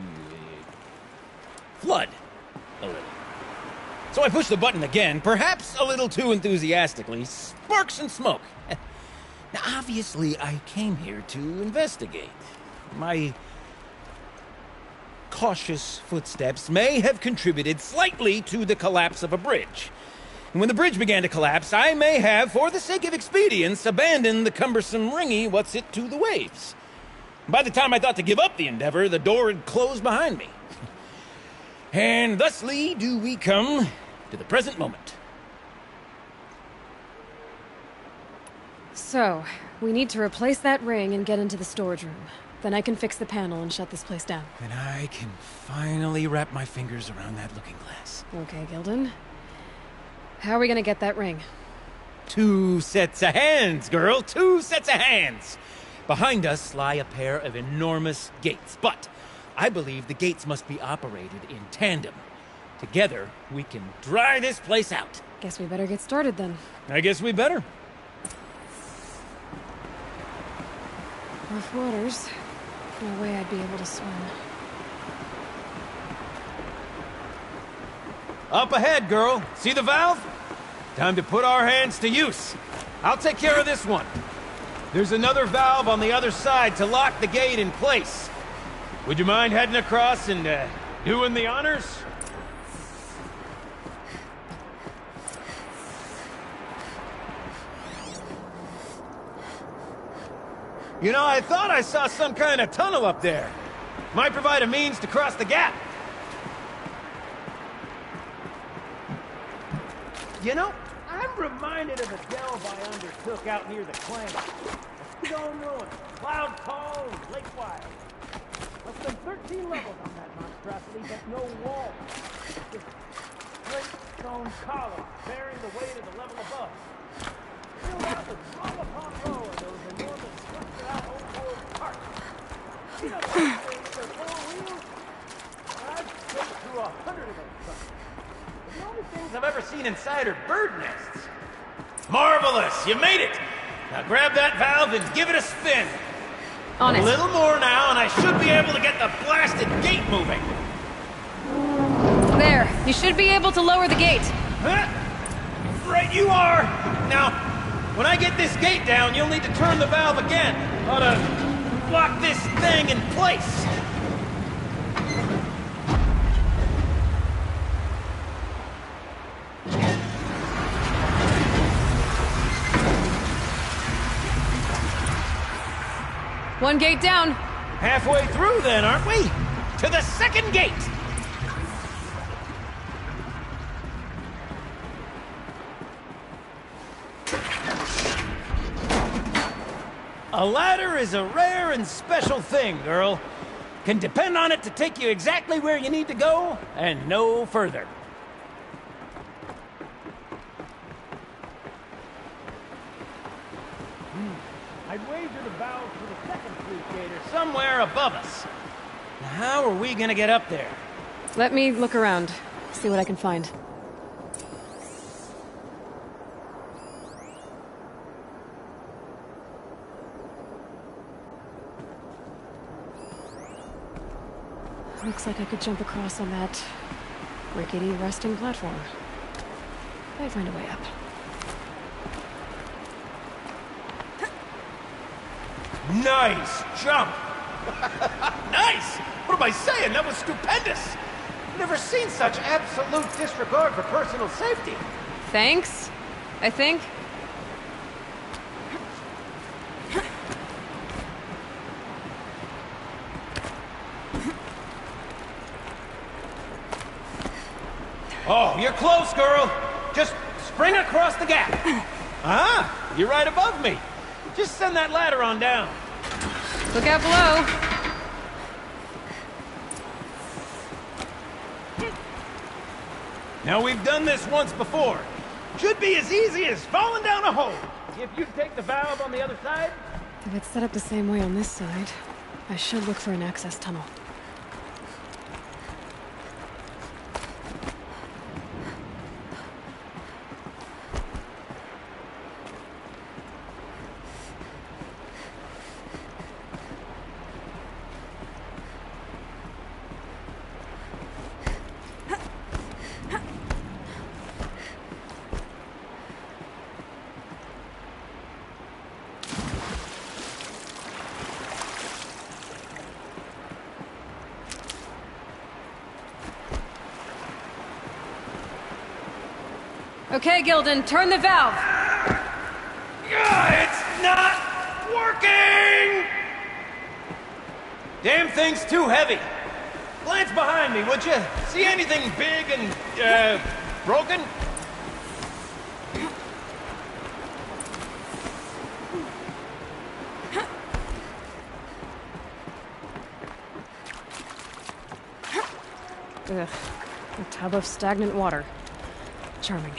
flood a little. So I pushed the button again, perhaps a little too enthusiastically. Sparks and smoke. Now, obviously, I came here to investigate. My cautious footsteps may have contributed slightly to the collapse of a bridge. And when the bridge began to collapse, I may have, for the sake of expedience, abandoned the cumbersome ringy what's-it to the waves. By the time I thought to give up the endeavor, the door had closed behind me. And thusly do we come to the present moment. So, we need to replace that ring and get into the storage room. Then I can fix the panel and shut this place down. And I can finally wrap my fingers around that looking glass. Okay, Gildan. How are we gonna get that ring? 2 sets of hands, girl. 2 sets of hands. Behind us lie a pair of enormous gates, but I believe the gates must be operated in tandem. Together, we can dry this place out. Guess we better get started then. I guess we better. Rough waters. No way I'd be able to swim. Up ahead, girl. See the valve? Time to put our hands to use. I'll take care of this one. There's another valve on the other side to lock the gate in place. Would you mind heading across and doing the honors? You know, I thought I saw some kind of tunnel up there. Might provide a means to cross the gap. You know, I'm reminded of a delve I undertook out near the Clan. Stone ruins, Cloud Call, and Lake Wild. Less than 13 levels on that monstrosity, but no walls. Just great stone columns bearing the weight of the level above. Filled out with row upon row of those enormous clustered-out old-world carts. You know, those things are 4 wheels? I've been through 100 of those trucks. The only things I've ever seen inside are bird nests. Marvelous! You made it! Now grab that valve and give it a spin. On it. A little more now, and I should be able to get the blasted gate moving. There. You should be able to lower the gate. Huh? Right you are! Now, when I get this gate down, you'll need to turn the valve again. Ought to lock this thing in place. One gate down. Halfway through then, aren't we? To the second gate! A ladder is a rare and special thing, girl. Can depend on it to take you exactly where you need to go, and no further. I'd wager the valve for the second sluice gate are somewhere above us. Now, how are we gonna get up there? Let me look around. See what I can find. Looks like I could jump across on that rickety resting platform. I'd find a way up. Nice jump! Nice! What am I saying? That was stupendous! Never seen such absolute disregard for personal safety. Thanks, I think. Oh, you're close, girl. Just spring across the gap. Ah, you're right above me. Just send that ladder on down. Look out below. Now, we've done this once before. Should be as easy as falling down a hole. If you take the valve on the other side. If it's set up the same way on this side, I should look for an access tunnel. Okay, Gildan, turn the valve. It's not working! Damn thing's too heavy. Glance behind me, would you? See anything big and, broken? Ugh, a tub of stagnant water. Charming.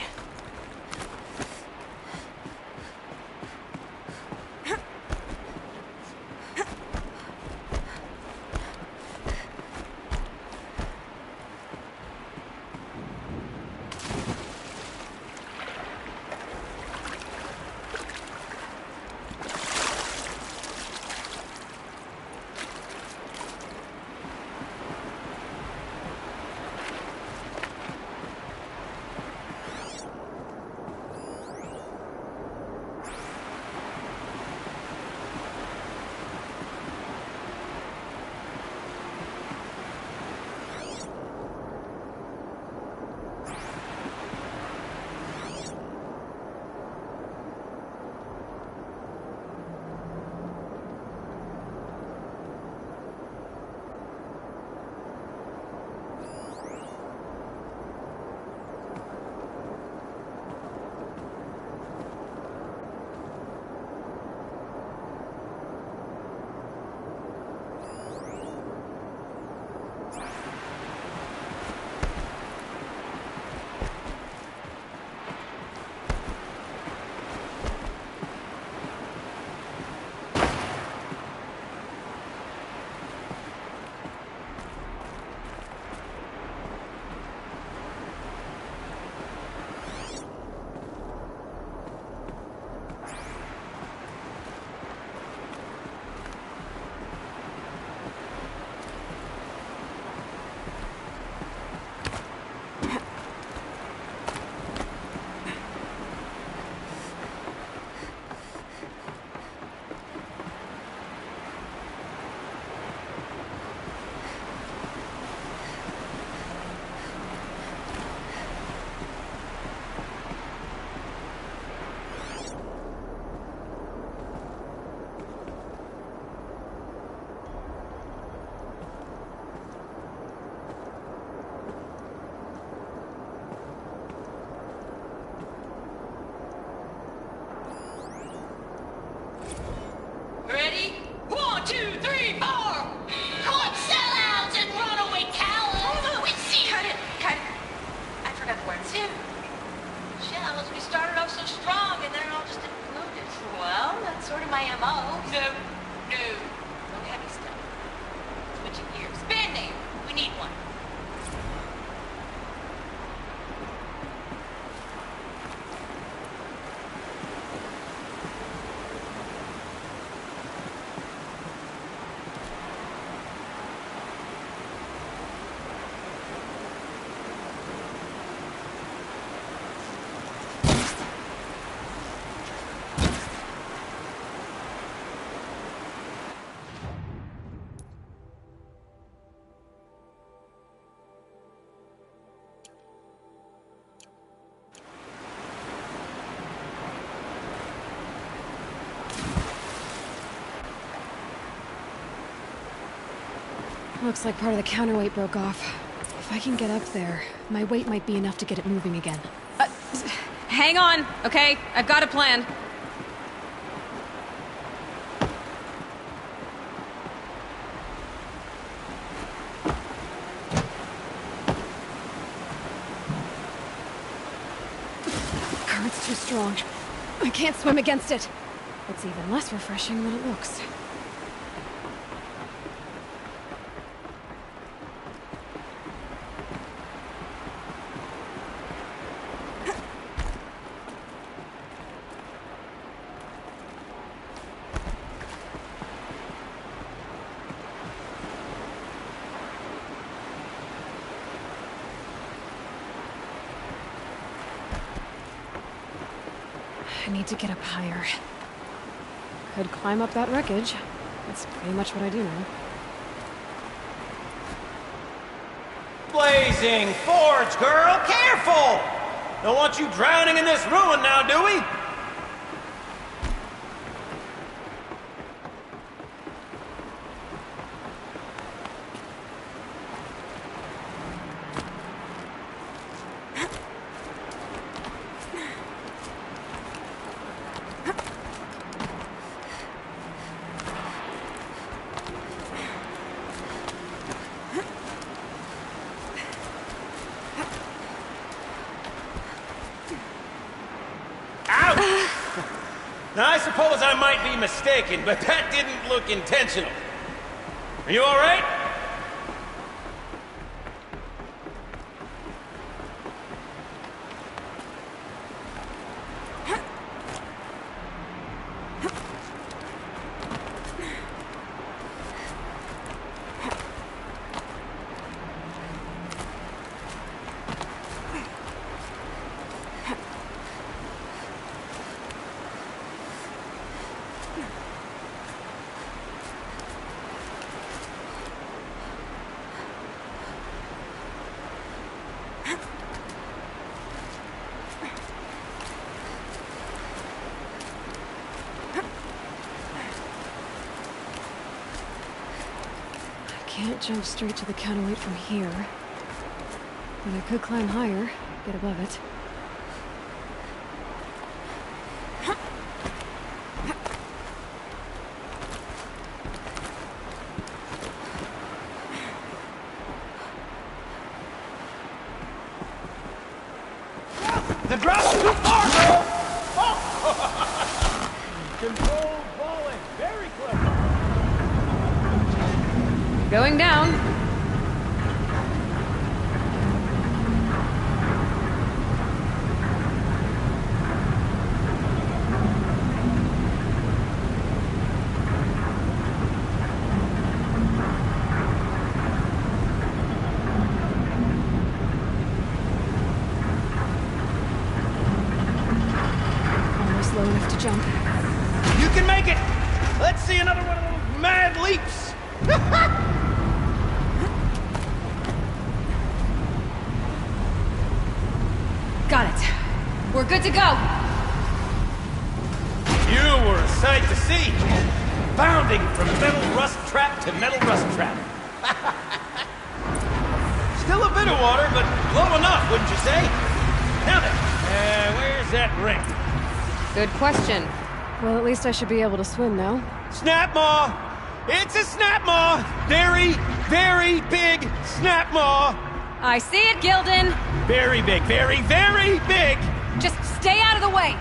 Looks like part of the counterweight broke off. If I can get up there, my weight might be enough to get it moving again. Hang on, okay? I've got a plan. The current's too strong. I can't swim against it. It's even less refreshing than it looks. I need to get up higher. Could climb up that wreckage. That's pretty much what I do now. Blazing forge, girl! Careful! Don't want you drowning in this ruin now, do we? Now, I suppose I might be mistaken, but that didn't look intentional. Are you all right? Can't jump straight to the counterweight from here. But I could climb higher, get above it. The drop's too far, girl! Oh. Controlled falling. Very clever. Going down. Almost low enough to jump. You can make it! Let's see another one of those mad leaps! Got it. We're good to go. You were a sight to see. Bounding from metal rust trap to metal rust trap. Still a bit of water, but low enough, wouldn't you say? Now then, where's that ring? Good question. Well, at least I should be able to swim now. Snap maw! It's a snap maw! Very, very big snap maw! I see it, Gildan. Very big, very, very big! Just stay out of the way.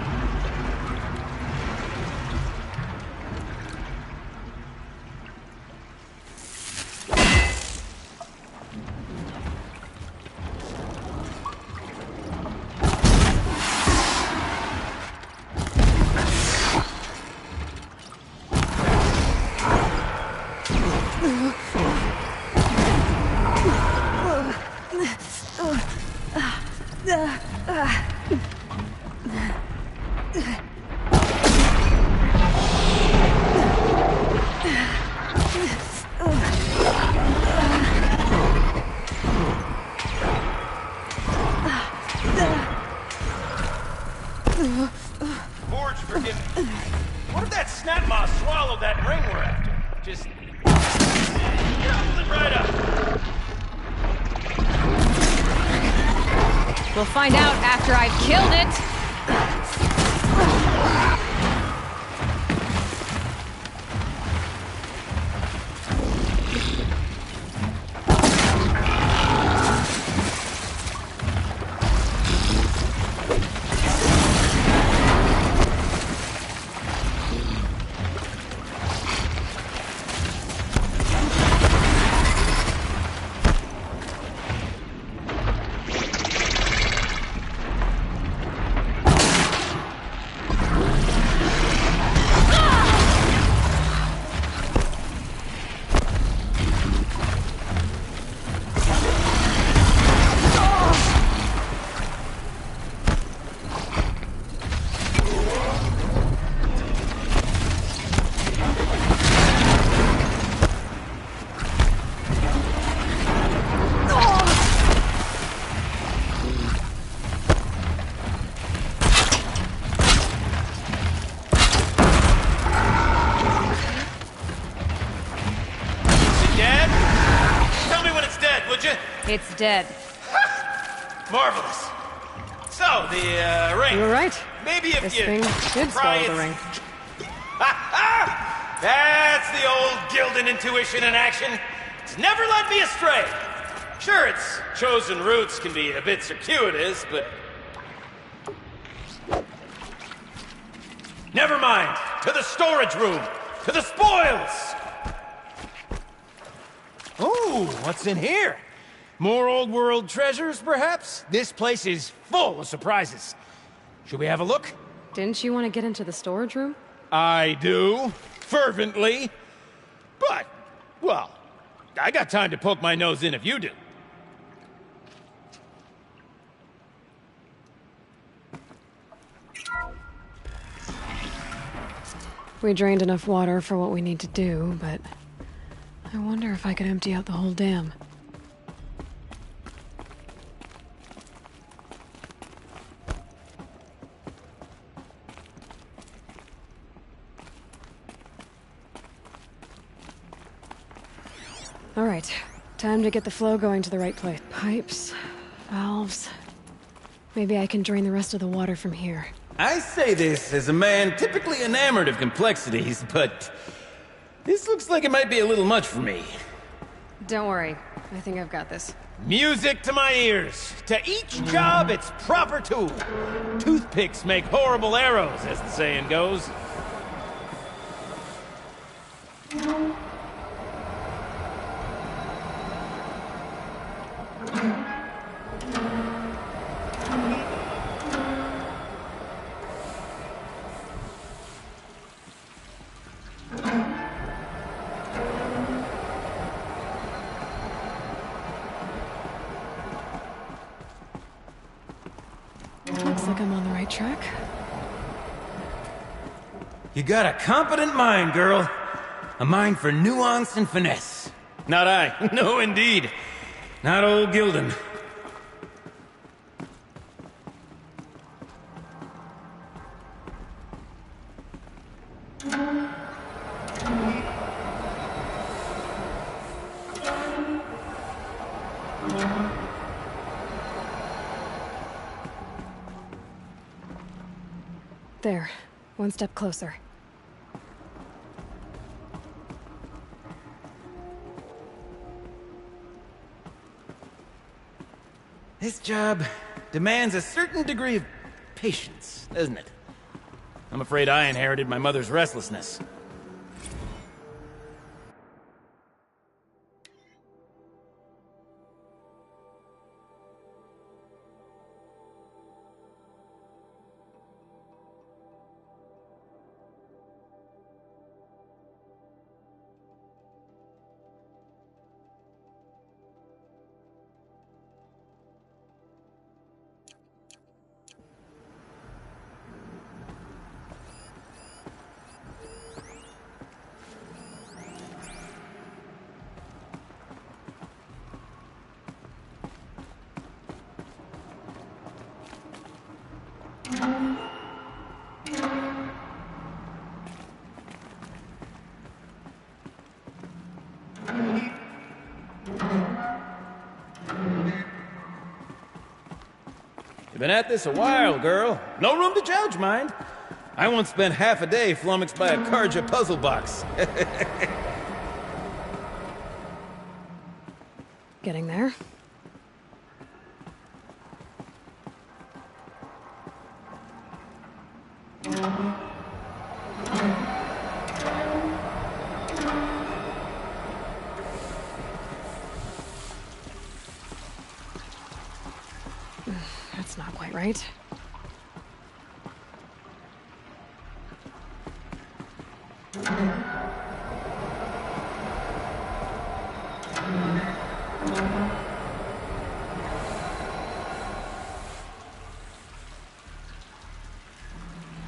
We'll find out after I've killed it. It's dead. Marvelous. So, the ring. You were right. Maybe if this you thing did pry swallow the ring. That's the old Gildan intuition in action. It's never led me astray. Sure, its chosen routes can be a bit circuitous, but... Never mind. To the storage room. To the spoils. Ooh, what's in here? More old world treasures, perhaps? This place is full of surprises. Should we have a look? Didn't you want to get into the storage room? I do. Fervently. But, well, I got time to poke my nose in if you do. We drained enough water for what we need to do, but I wonder if I could empty out the whole dam. All right, time to get the flow going to the right place. Pipes, valves. Maybe I can drain the rest of the water from here. I say this as a man typically enamored of complexities, but this looks like it might be a little much for me. Don't worry, I think I've got this. Music to my ears. To each job, its proper tool. Toothpicks make horrible arrows, as the saying goes. Looks like I'm on the right track. You got a competent mind, girl. A mind for nuance and finesse. Not I. No, indeed. Not old Gildan. There. One step closer. This job demands a certain degree of patience, doesn't it? I'm afraid I inherited my mother's restlessness. You've been at this a while, girl. No room to judge, mind. I once spent half a day flummoxed by a Karja puzzle box. Getting there. That's not quite right.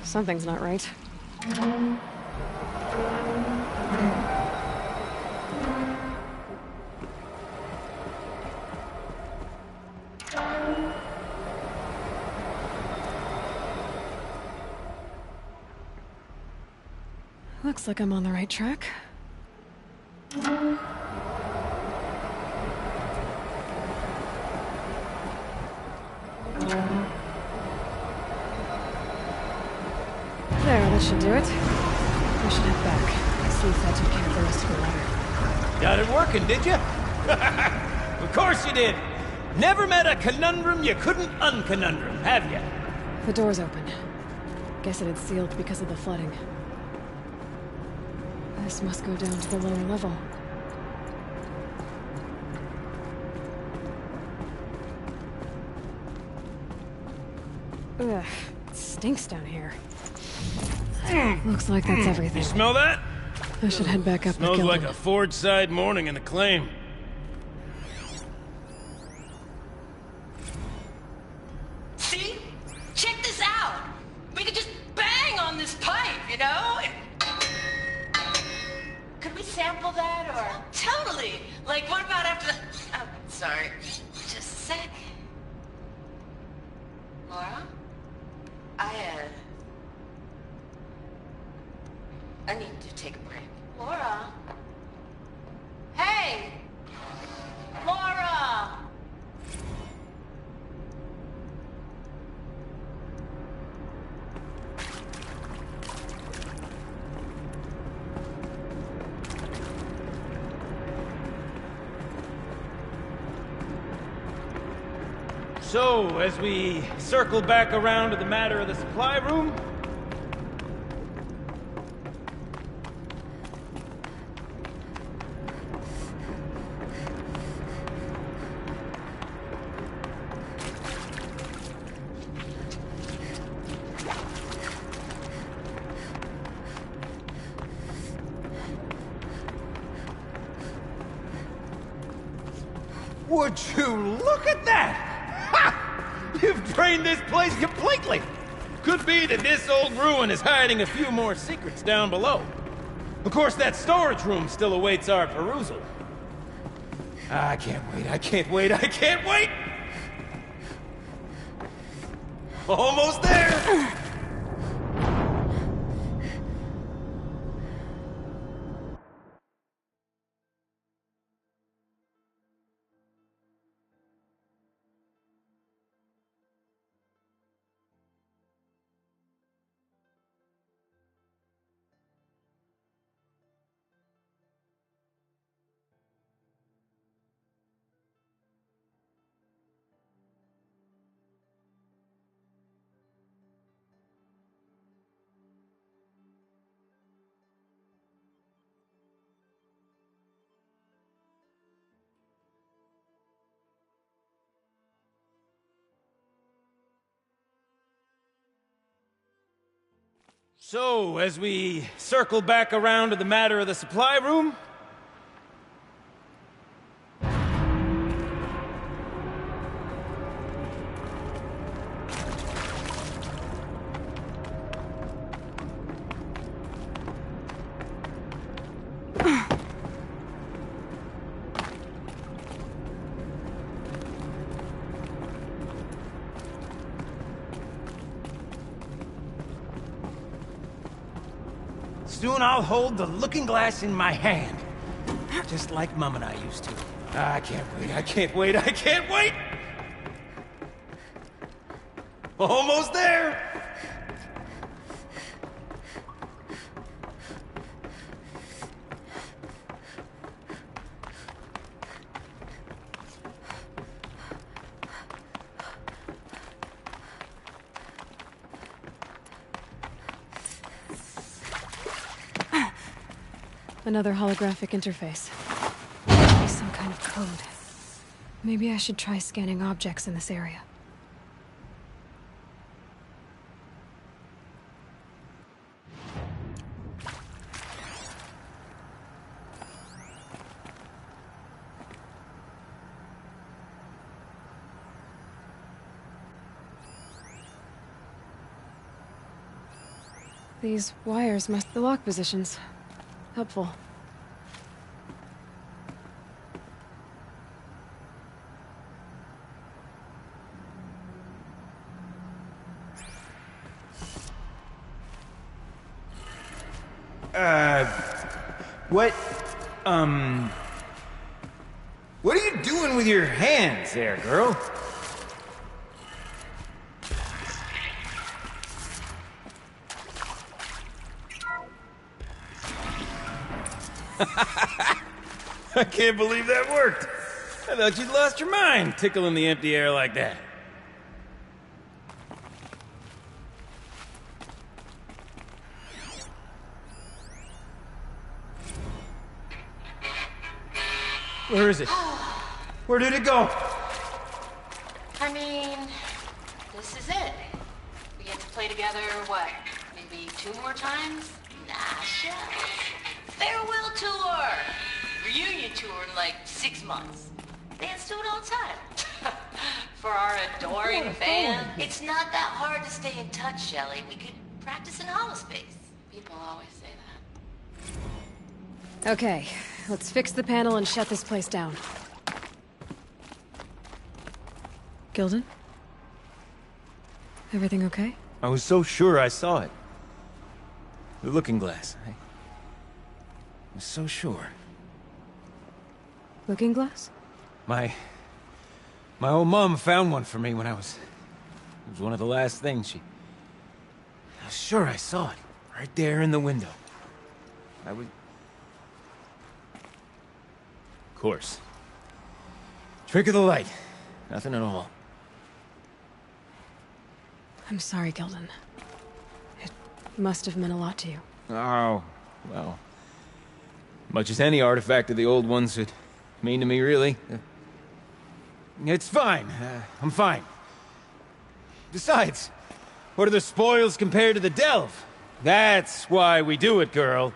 Something's not right. Looks like I'm on the right track. There, that should do it. I should head back. See if that took care of the rest of the letter. Got it working, did you? Of course you did. Never met a conundrum you couldn't unconundrum, have you? The door's open. Guess it had sealed because of the flooding. This must go down to the lower level. Ugh, it stinks down here. Looks like that's everything. You smell that? I should head back up and Smells kill like them. a Ford-side morning in the claim. See? Check this out. We could just bang on this pipe, you know? Could we sample that, or? Totally. Like, what about after the... Oh, sorry. Just a sec. Laura? I need to take a break. Laura? Hey! Laura! So, as we circle back around to the matter of the supply room... Would you look at that? Ha! You've drained this place completely. Could be that this old ruin is hiding a few more secrets down below. Of course, that storage room still awaits our perusal. I can't wait, I can't wait, I can't wait! Almost there! So, as we circle back around to the matter of the supply room... Soon I'll hold the looking glass in my hand. Just like Mum and I used to. I can't wait, I can't wait, I can't wait! Almost there! Another holographic interface. Maybe some kind of code. Maybe I should try scanning objects in this area. These wires must be lock positions. Helpful. What are you doing with your hands there, girl? I can't believe that worked. I thought you'd lost your mind, tickling the empty air like that. Where is it? Where did it go? I mean, this is it. We get to play together, what, maybe 2 more times? Nah, shucks. Farewell tour! Reunion tour in like 6 months. Bands do it all the time. For our adoring fans. It's not that hard to stay in touch, Shelley. We could practice in holospace. People always say that. Okay, let's fix the panel and shut this place down. Gilden? Everything okay? I was so sure I saw it. The looking glass. I was so sure. Looking glass? My old mom found one for me when I was... It was one of the last things she... I was sure I saw it. Right there in the window. I was... Of course. Trick of the light. Nothing at all. I'm sorry, Gilden. It must have meant a lot to you. Oh, well... Much as any artifact of the old ones would mean to me, really. It's fine. I'm fine. Besides, what are the spoils compared to the delve? That's why we do it, girl.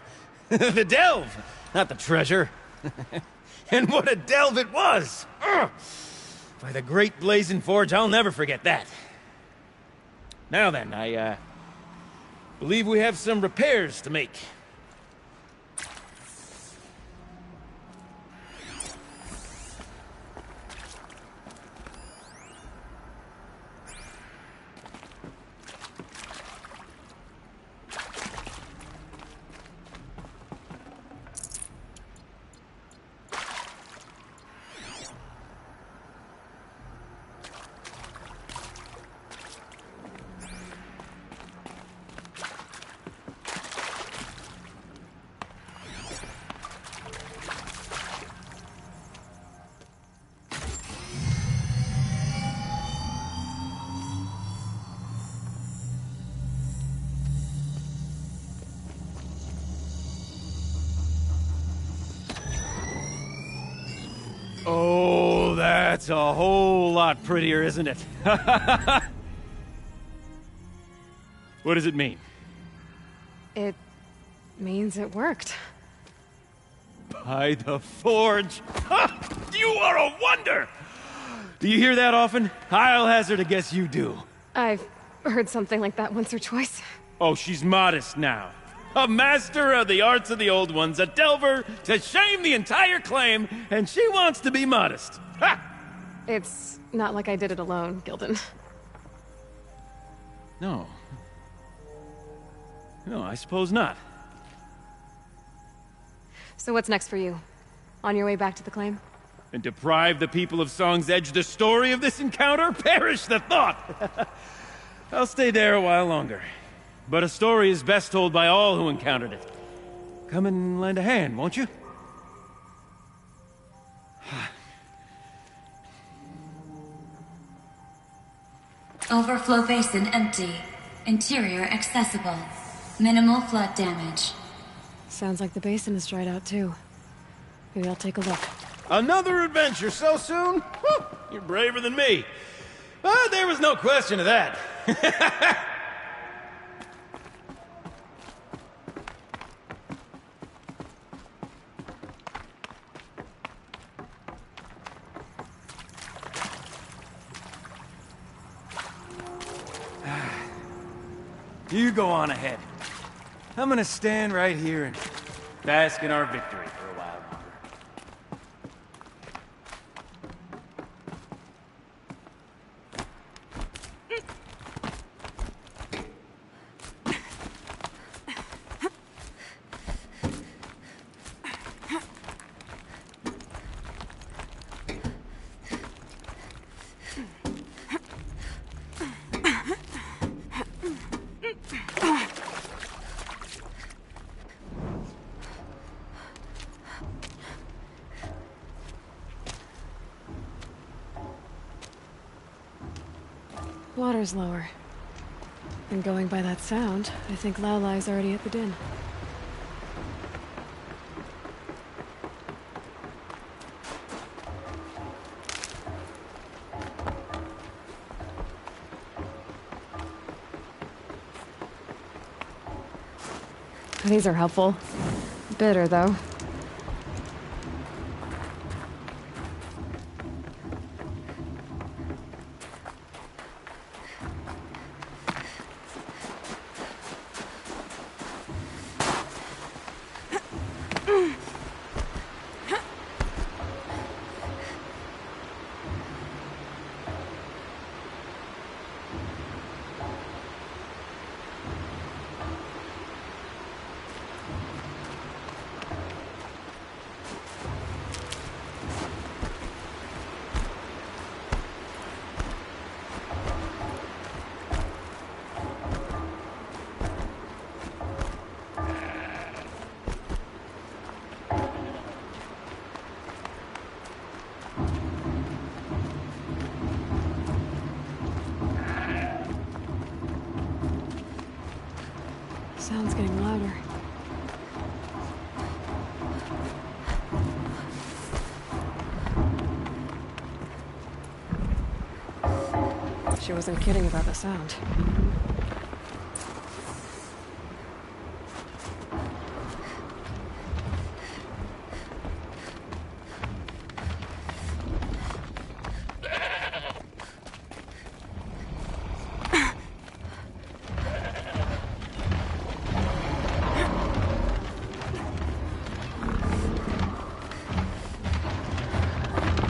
The delve, not the treasure. And what a delve it was! Ugh. By the great blazing forge, I'll never forget that. Now then, I believe we have some repairs to make. Oh, that's a whole lot prettier, isn't it? What does it mean? It means it worked. By the forge! Ha! You are a wonder! Do you hear that often? I'll hazard a guess you do. I've heard something like that once or twice. Oh, she's modest now. A master of the arts of the old ones, a delver to shame the entire claim, and she wants to be modest. Ha! It's not like I did it alone, Gilden. No. No, I suppose not. So what's next for you? On your way back to the claim? And deprive the people of Song's Edge the story of this encounter? Perish the thought! I'll stay there a while longer. But a story is best told by all who encountered it. Come and lend a hand, won't you? Overflow basin empty. Interior accessible. Minimal flood damage. Sounds like the basin is dried out too. Maybe I'll take a look. Another adventure so soon? Whew, you're braver than me. But there was no question of that. You go on ahead. I'm gonna stand right here and bask in our victory for a while longer. Water's lower. And going by that sound, I think Laolai's already at the den. These are helpful. Bitter, though. Sound's getting louder. She wasn't kidding about the sound.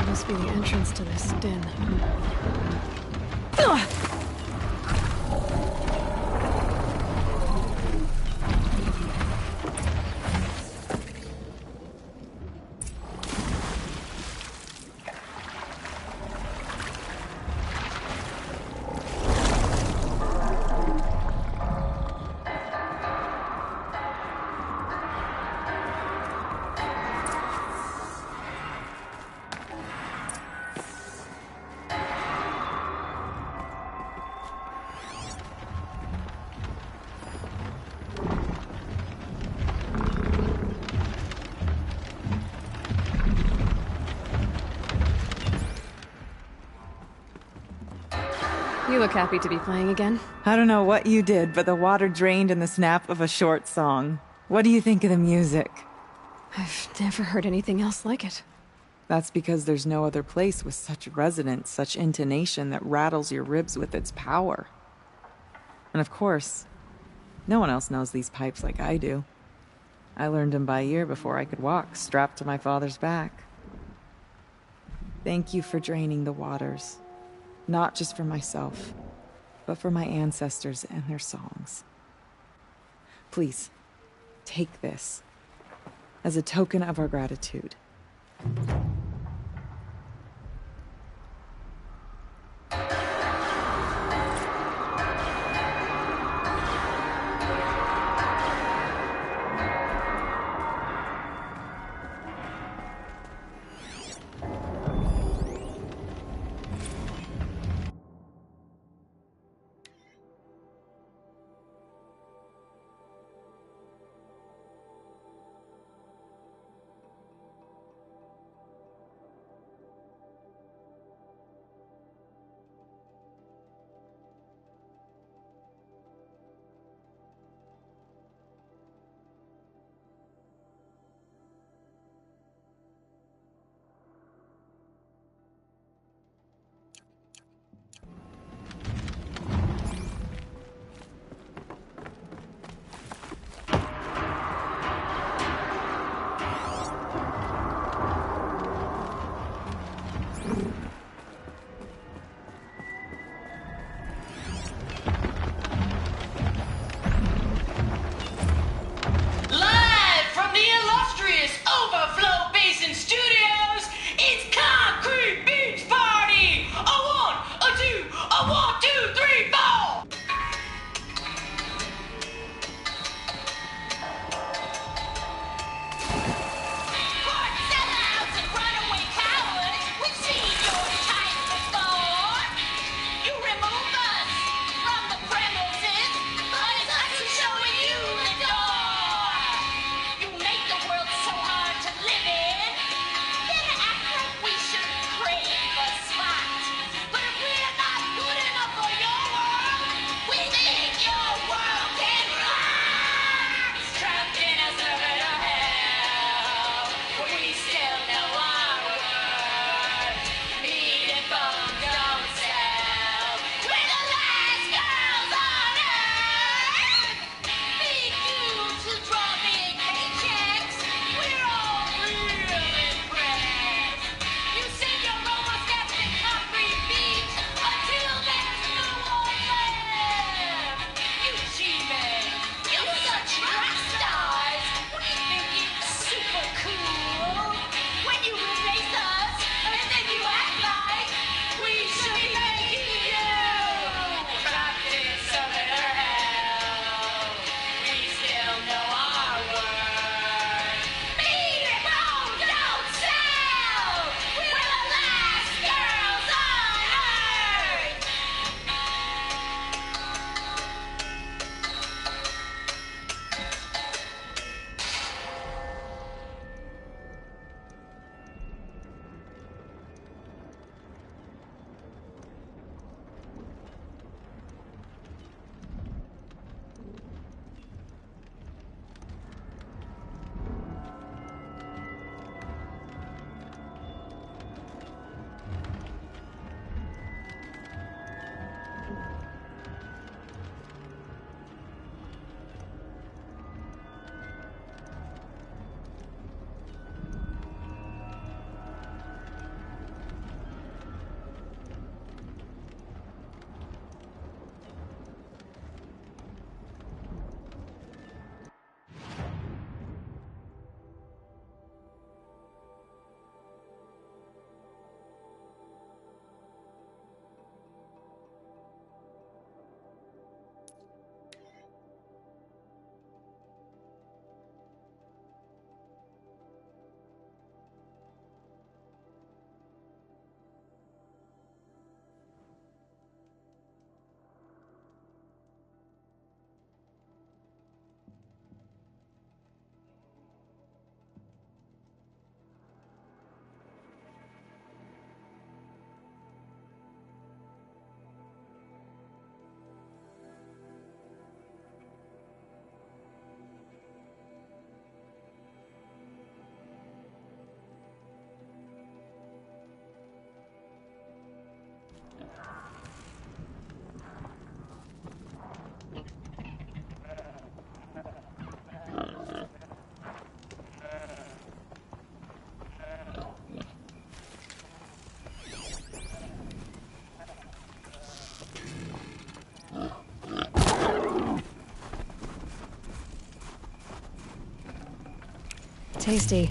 Must be the entrance to this den. You look happy to be playing again. I don't know what you did, but the water drained in the snap of a short song. What do you think of the music? I've never heard anything else like it. That's because there's no other place with such resonance, such intonation that rattles your ribs with its power. And of course, no one else knows these pipes like I do. I learned them by ear before I could walk, strapped to my father's back. Thank you for draining the waters. Not just for myself, but for my ancestors and their songs. Please, take this as a token of our gratitude. Tasty.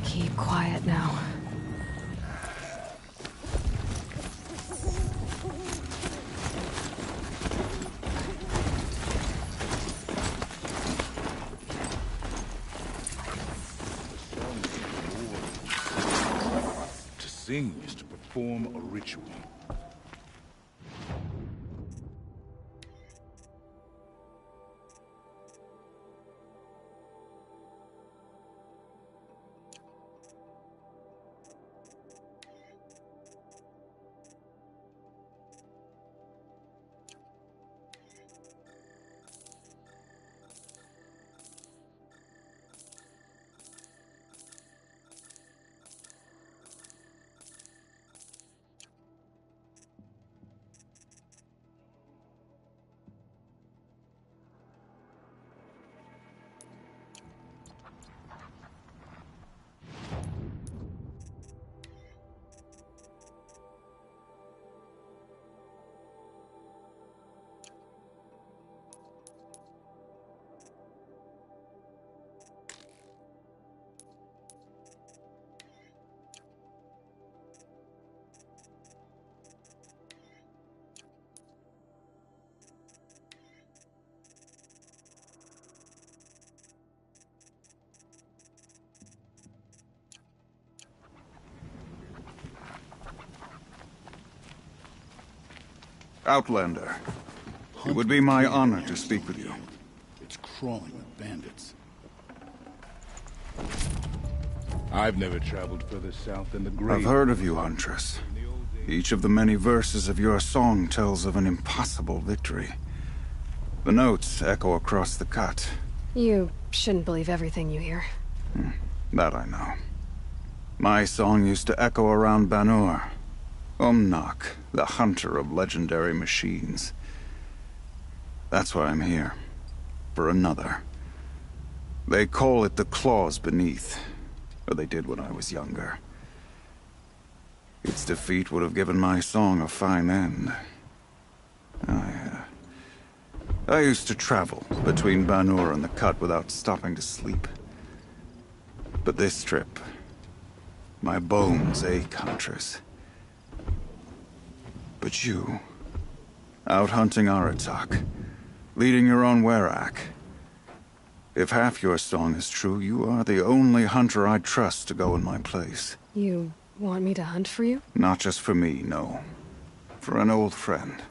Keep quiet now. To sing is to perform a ritual. Outlander, it would be my honor to speak with you. It's crawling with bandits. I've never traveled further south than the Grave. I've heard of you, Huntress. Each of the many verses of your song tells of an impossible victory. The notes echo across the cut. You shouldn't believe everything you hear. That I know. My song used to echo around Banur. Umnak, the hunter of legendary machines. That's why I'm here. For another. They call it the Claws Beneath. Or they did when I was younger. Its defeat would have given my song a fine end. I used to travel between Banur and the Cut without stopping to sleep. But this trip, my bones ache, Huntress. But you, out hunting Aratak, leading your own Werak, If half your song is true, you are the only hunter I'd trust to go in my place. You want me to hunt for you? Not just for me, no. For an old friend.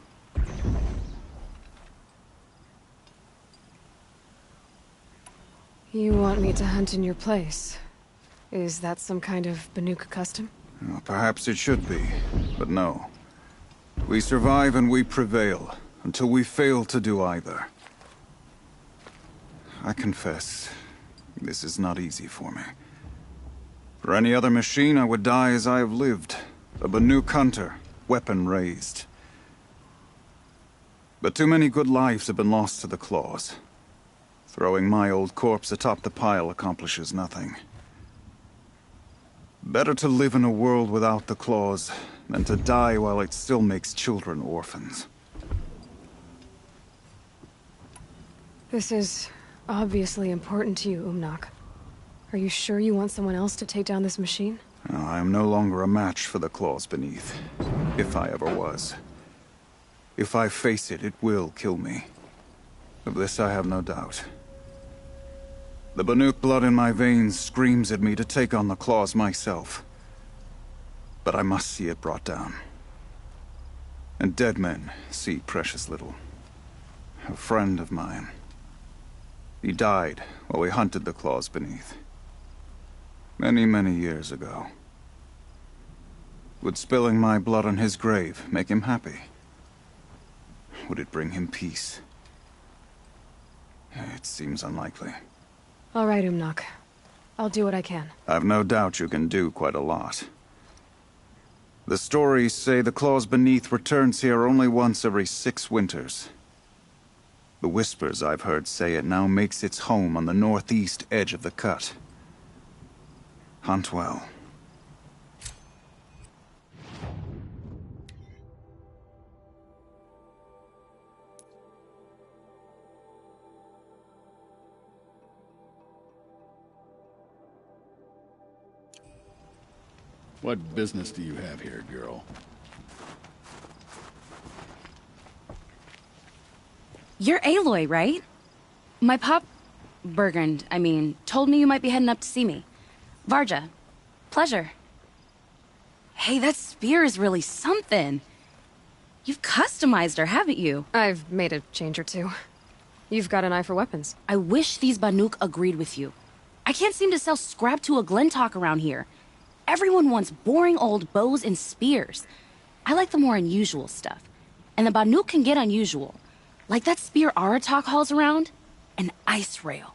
You want me to hunt in your place? Is that some kind of Banuk custom? Well, perhaps it should be, but no. We survive and we prevail, until we fail to do either. I confess, this is not easy for me. For any other machine, I would die as I have lived. A Banuk hunter, weapon raised. But too many good lives have been lost to the claws. Throwing my old corpse atop the pile accomplishes nothing. Better to live in a world without the claws than to die while it still makes children orphans. This is obviously important to you, Umnak. Are you sure you want someone else to take down this machine? I am no longer a match for the claws beneath, if I ever was. If I face it, it will kill me. Of this I have no doubt. The Banuk blood in my veins screams at me to take on the claws myself. But I must see it brought down. And dead men see precious little. A friend of mine. He died while we hunted the claws beneath. Many, many years ago. Would spilling my blood on his grave make him happy? Would it bring him peace? It seems unlikely. All right, Umnak. I'll do what I can. I've no doubt you can do quite a lot. The stories say the claws beneath returns here only once every 6 winters. The whispers I've heard say it now makes its home on the northeast edge of the cut. Hunt well. What business do you have here, girl? You're Aloy, right? My pop... Bergund, I mean, told me you might be heading up to see me. Varja. Pleasure. Hey, that spear is really something. You've customized her, haven't you? I've made a change or two. You've got an eye for weapons. I wish these Banuk agreed with you. I can't seem to sell scrap to a Glentalk around here. Everyone wants boring old bows and spears. I like the more unusual stuff. And the Banuk can get unusual. Like that spear Aratak hauls around. An ice rail.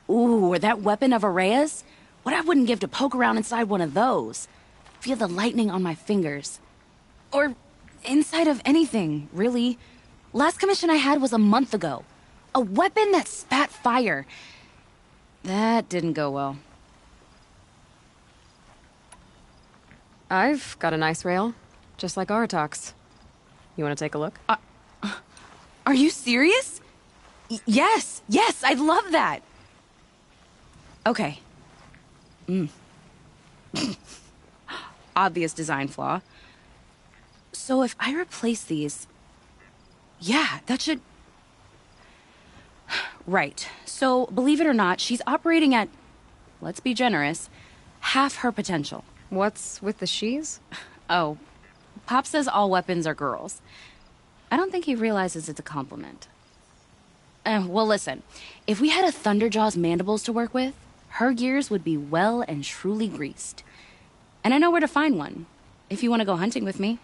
Ooh, or that weapon of Araya's. What I wouldn't give to poke around inside one of those. Feel the lightning on my fingers. Or inside of anything, really. Last commission I had was a month ago. A weapon that spat fire. That didn't go well. I've got an ice rail, just like Aratak's. You want to take a look? Are you serious? Yes, I'd love that. Okay. Obvious design flaw. So if I replace these... Yeah, that should... Right. So, believe it or not, she's operating at, let's be generous, half her potential. What's with the she's? Oh, Pop says all weapons are girls. I don't think he realizes it's a compliment. Well, listen. If we had a Thunderjaw's mandibles to work with, her gears would be well and truly greased. And I know where to find one, if you want to go hunting with me.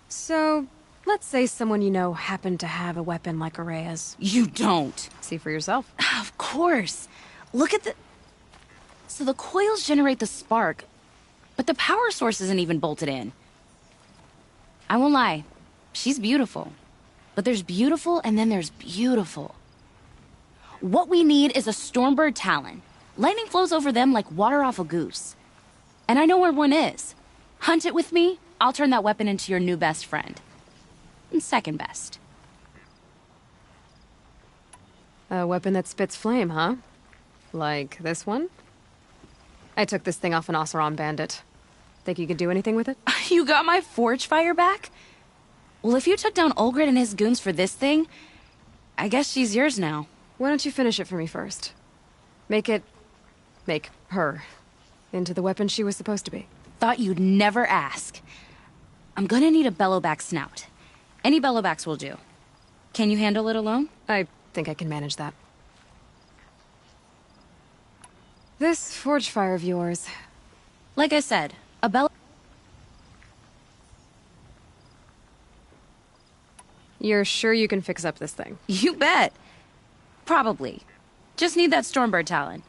So, let's say someone you know happened to have a weapon like Araya's. You don't. See for yourself. Of course. Look at the... So the coils generate the spark, but the power source isn't even bolted in. I won't lie. She's beautiful. But there's beautiful and then there's beautiful. What we need is a Stormbird Talon. Lightning flows over them like water off a goose. And I know where one is. Hunt it with me, I'll turn that weapon into your new best friend. And second best. A weapon that spits flame, huh? Like this one? I took this thing off an Oseram bandit. Think you could do anything with it? You got my forge fire back? Well, if you took down Olgrid and his goons for this thing, I guess she's yours now. Why don't you finish it for me first? Make her into the weapon she was supposed to be. Thought you'd never ask. I'm gonna need a bellowback snout. Any bellowbacks will do. Can you handle it alone? I think I can manage that. This forge fire of yours. Like I said, a bellow... You're sure you can fix up this thing? You bet. Probably. Just need that Stormbird talent.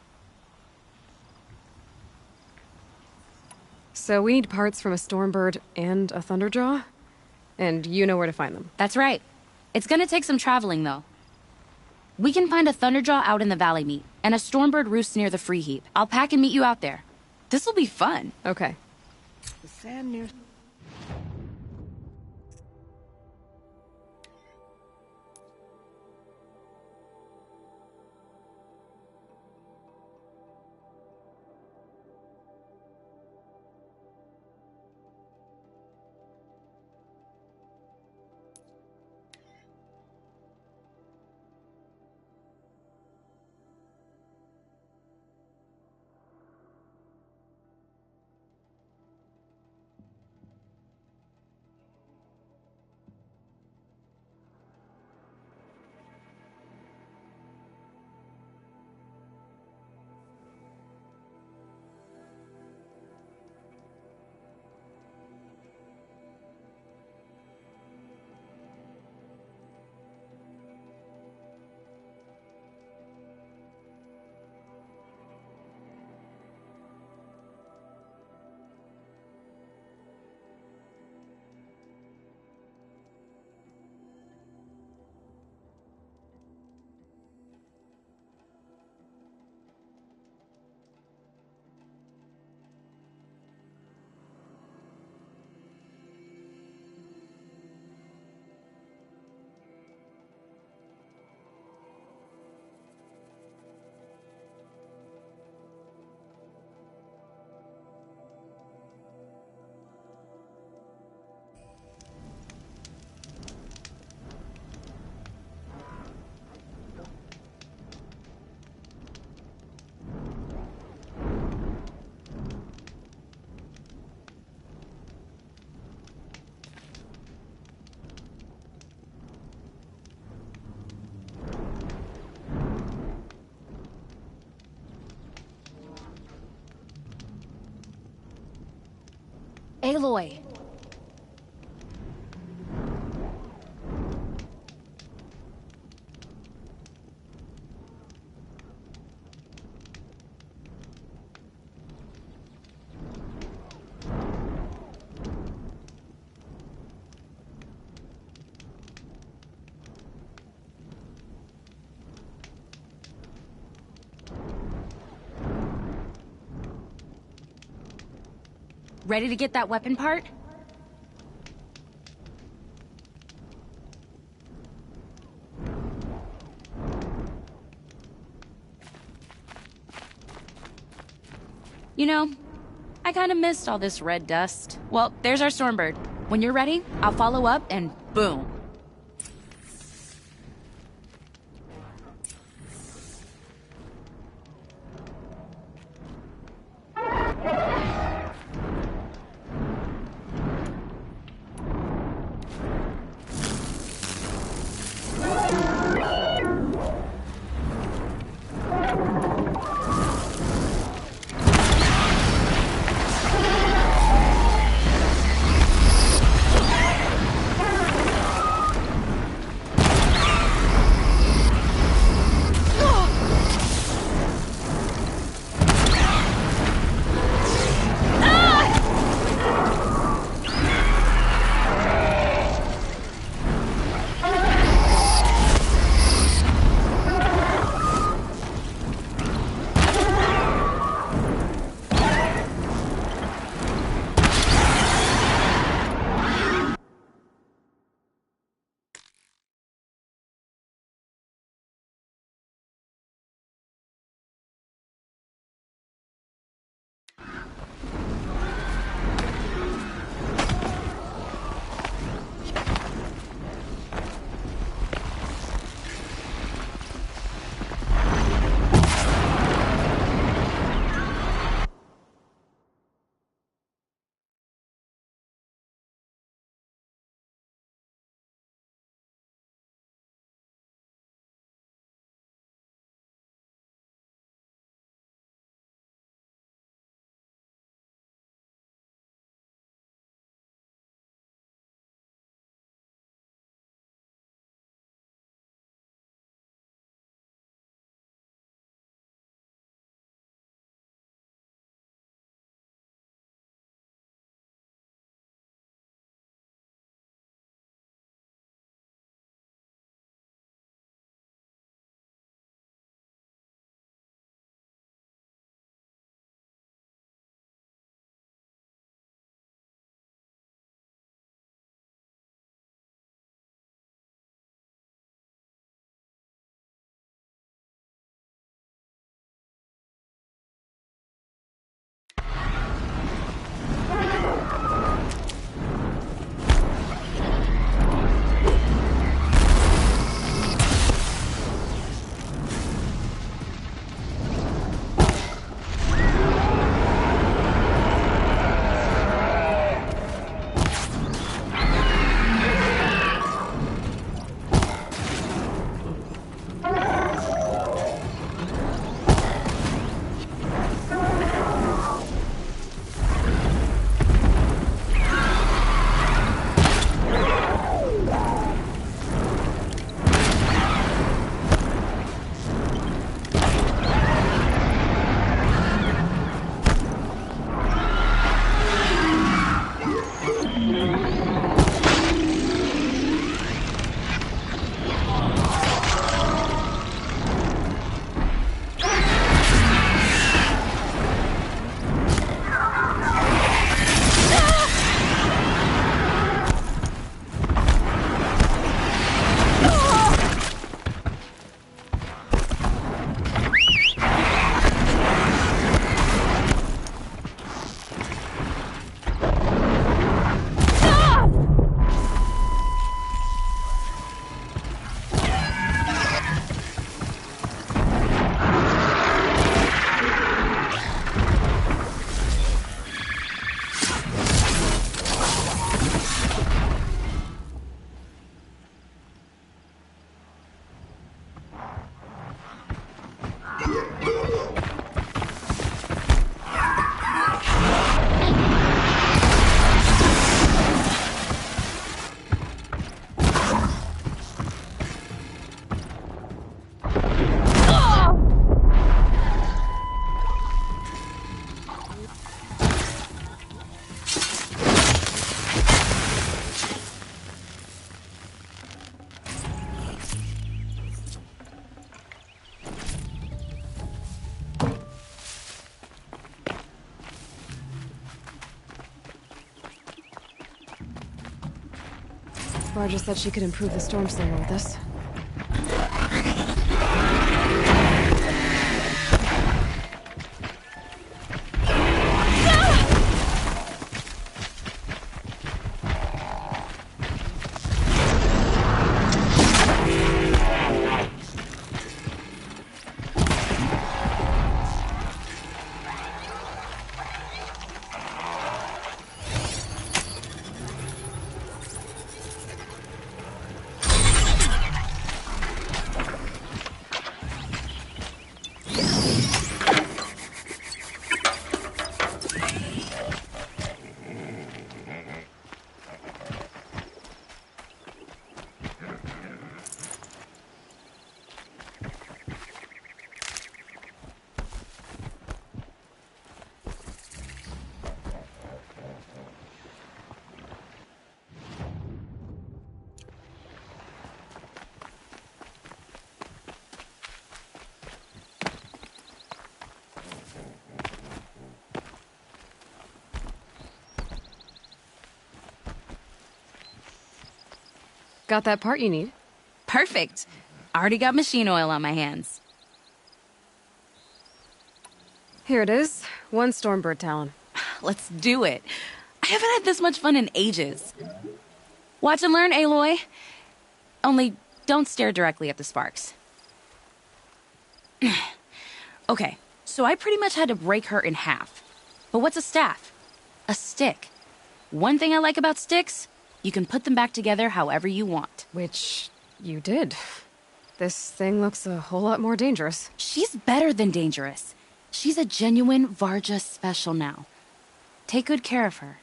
So we need parts from a Stormbird and a Thunderjaw? And you know where to find them? That's right. It's gonna take some traveling, though. We can find a Thunderjaw out in the Valley Meet, and a Stormbird roost near the Free Heap. I'll pack and meet you out there. This'll be fun. Okay. The sand near... Aloy. Ready to get that weapon part? You know, I kind of missed all this red dust. Well, there's our Stormbird. When you're ready, I'll follow up and boom. Varja said she could improve the storm slinger with us. Got that part you need? Perfect. Already got machine oil on my hands. Here it is. 1 Stormbird talon. Let's do it. I haven't had this much fun in ages. Watch and learn, Aloy. Only don't stare directly at the sparks. Okay, so I pretty much had to break her in half. But what's a staff? A stick. One thing I like about sticks, you can put them back together however you want. Which you did. This thing looks a whole lot more dangerous. She's better than dangerous. She's a genuine Varja special now. Take good care of her.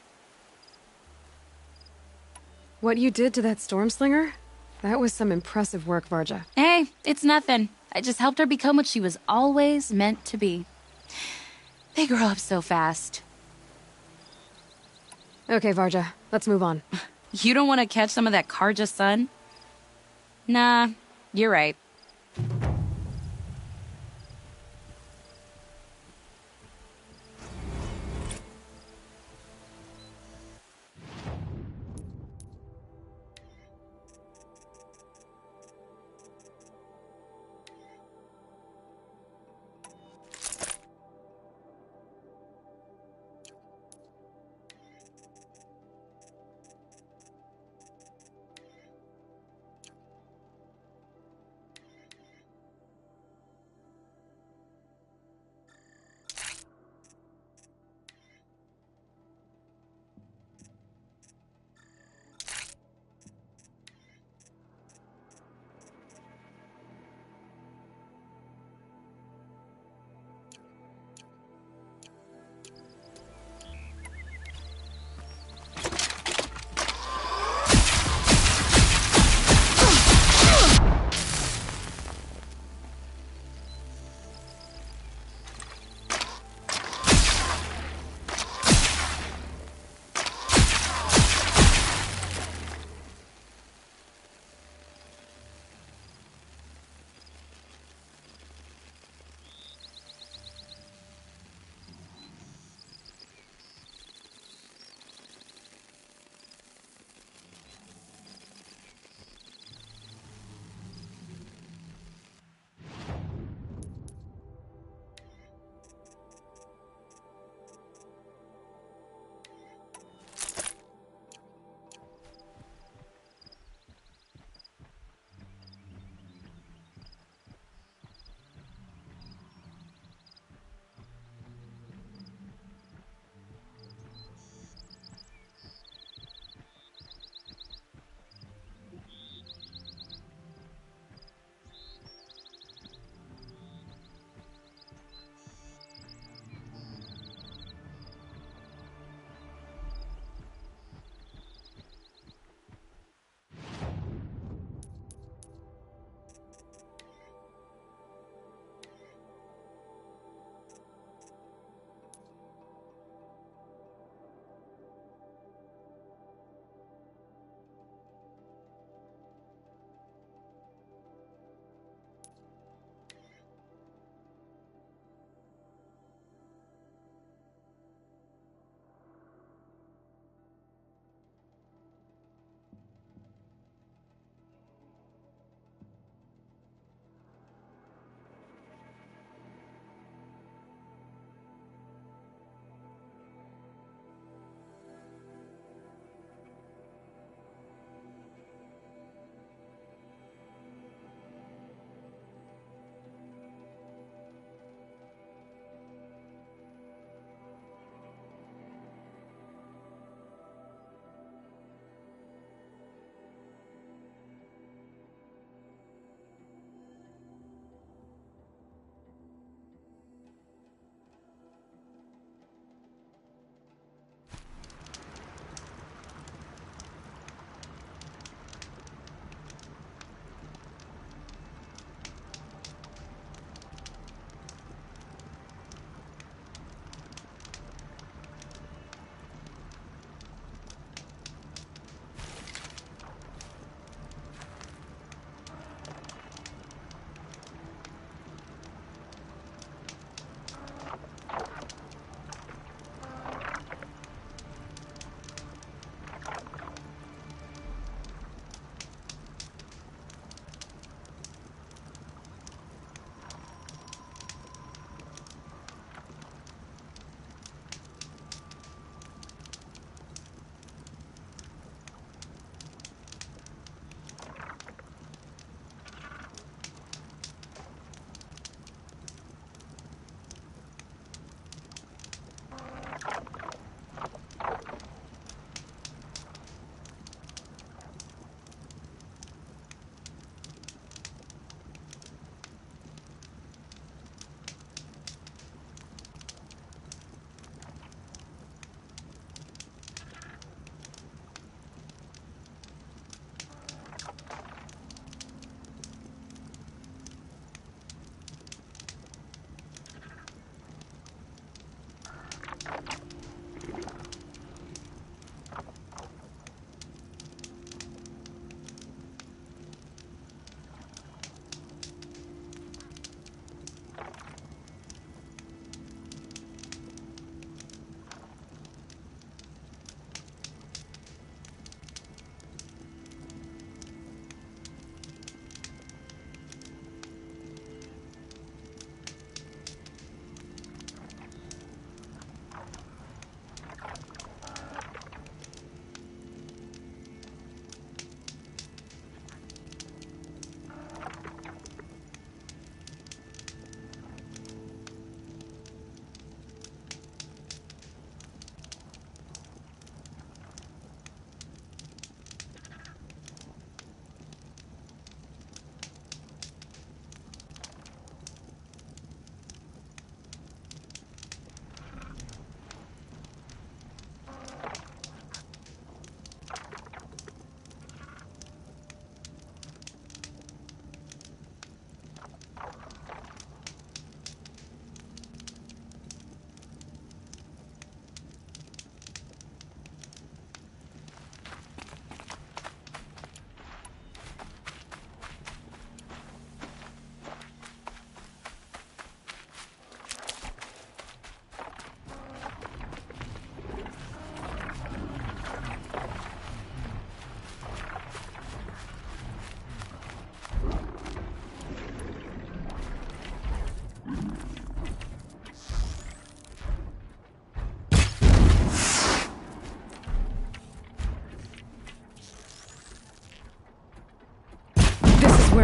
What you did to that storm slinger? That was some impressive work, Varja. Hey, it's nothing. I just helped her become what she was always meant to be. They grow up so fast. Okay, Varja, let's move on. You don't want to catch some of that Karja sun? Nah, you're right.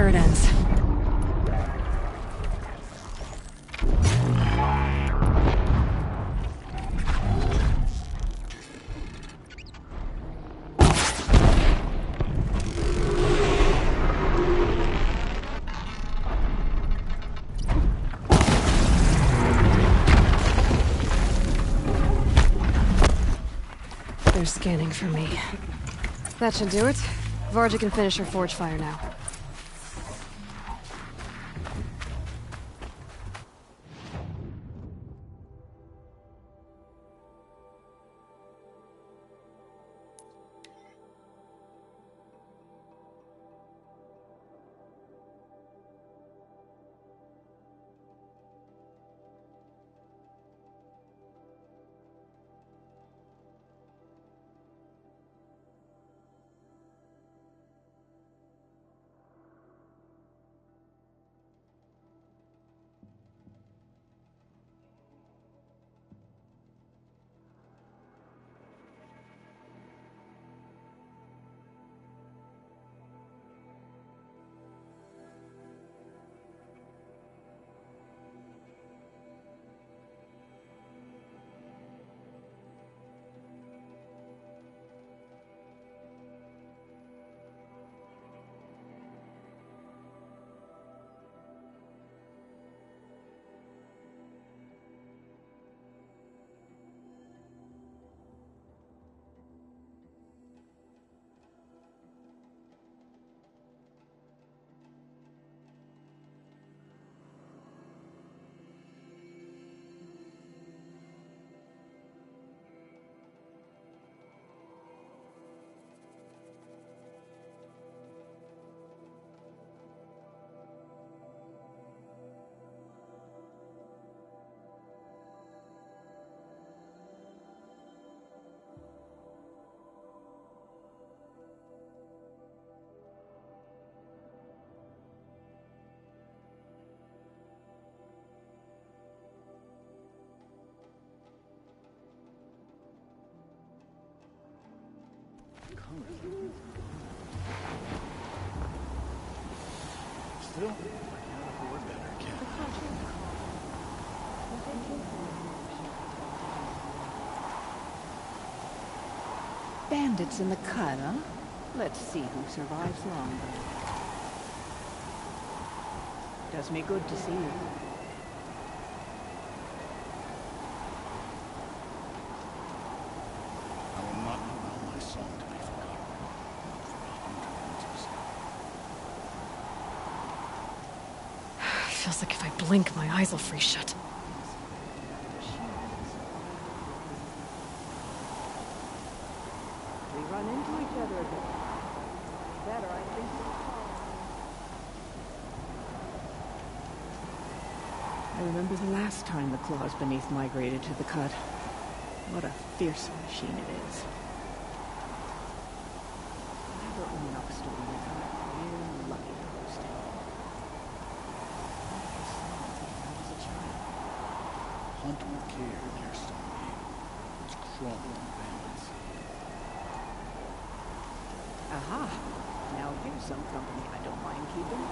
where it ends. They're scanning for me. That should do it. Varja can finish her forge fire now. Still, I can't afford better, can Bandits in the cut, huh? Let's see who survives longer. Does me good to see you. I will not allow my song to be forgotten. Feels like if I blink, my eyes will freeze shut. We run into each other again. Better, I think. I remember the last time the claws beneath migrated to the cut. What a fearsome machine it is. Whatever Umnok story is, we're lucky to host it. Hunt with care, dear Stone. It's crawling on bandits. Aha! Now here's some company I don't mind keeping.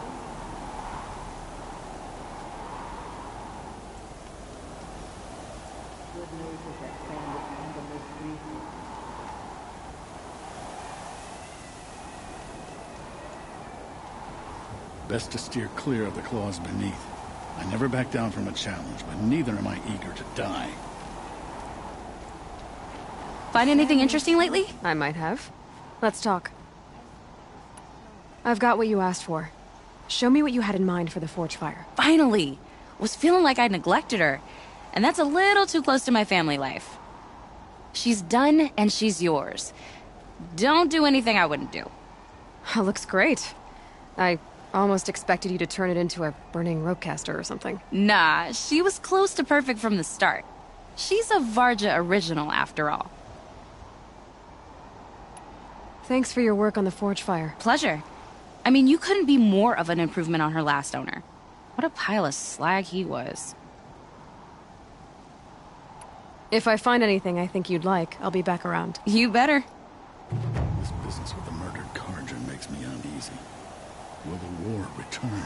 Good news is that bandit kingdom is free. Best to steer clear of the claws beneath. I never back down from a challenge, but neither am I eager to die. Find anything interesting lately? I might have. Let's talk. I've got what you asked for. Show me what you had in mind for the forge fire. Finally! Was feeling like I neglected her. And that's a little too close to my family life. She's done, and she's yours. Don't do anything I wouldn't do. Looks great. I almost expected you to turn it into a burning ropecaster or something. Nah, she was close to perfect from the start. She's a Varja original, after all. Thanks for your work on the forge fire. Pleasure. I mean, you couldn't be more of an improvement on her last owner. What a pile of slag he was. If I find anything I think you'd like, I'll be back around. You better. This business with the murdered Kharja makes me uneasy. Will the war never return.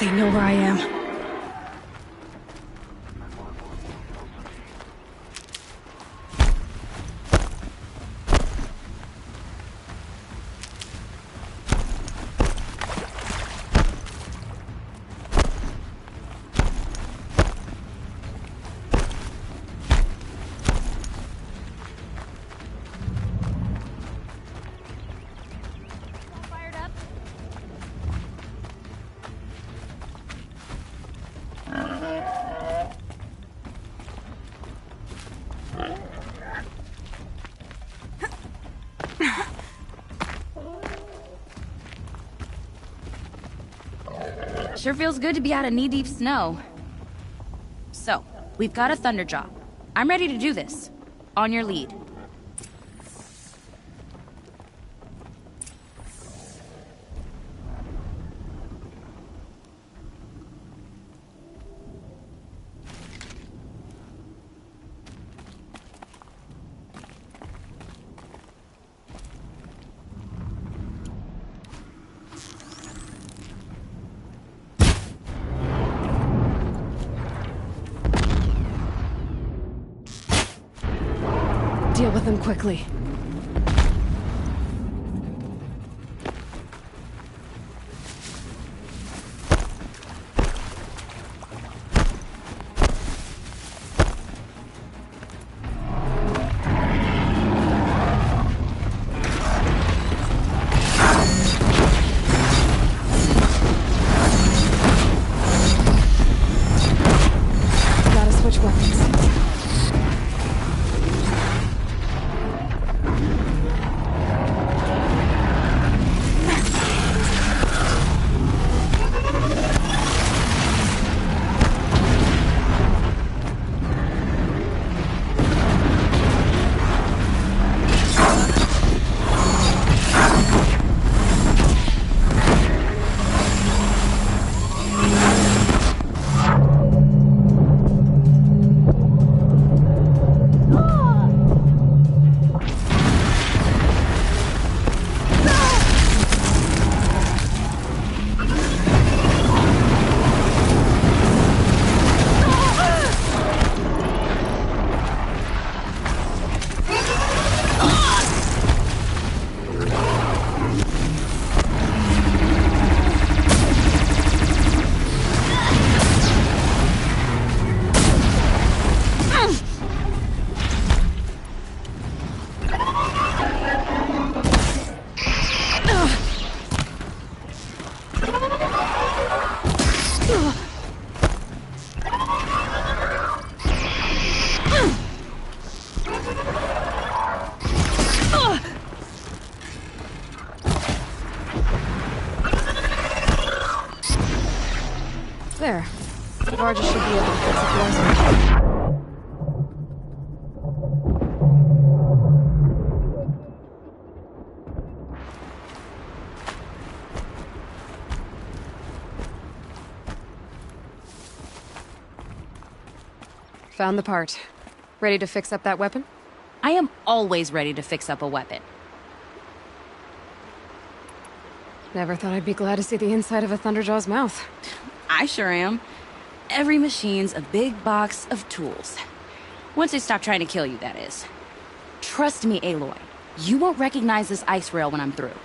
They know where I am. Sure feels good to be out of knee-deep snow. So, we've got a Thunderjaw. I'm ready to do this. On your lead. Deal with them quickly. Gotta switch weapons. There. Varga should be able to fix it for us. Found the part. Ready to fix up that weapon? I am always ready to fix up a weapon. Never thought I'd be glad to see the inside of a Thunderjaw's mouth. I sure am. Every machine's a big box of tools. Once they stop trying to kill you, that is. Trust me, Aloy. You won't recognize this ice rail when I'm through.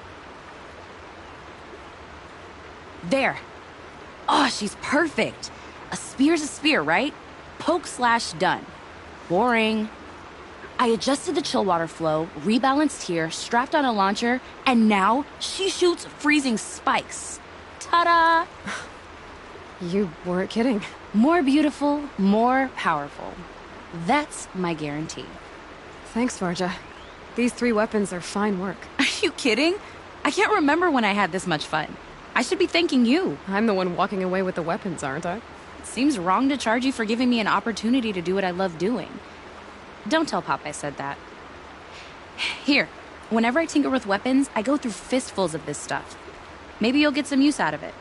There. Oh, she's perfect. A spear's a spear, right? Poke slash done. Boring. I adjusted the chill water flow, rebalanced here, strapped on a launcher, and now she shoots freezing spikes. Ta-da! You weren't kidding. More beautiful, more powerful. That's my guarantee. Thanks, Varga. These 3 weapons are fine work. Are you kidding? I can't remember when I had this much fun. I should be thanking you. I'm the one walking away with the weapons, aren't I? It seems wrong to charge you for giving me an opportunity to do what I love doing. Don't tell Pop I said that. Here, whenever I tinker with weapons, I go through fistfuls of this stuff. Maybe you'll get some use out of it.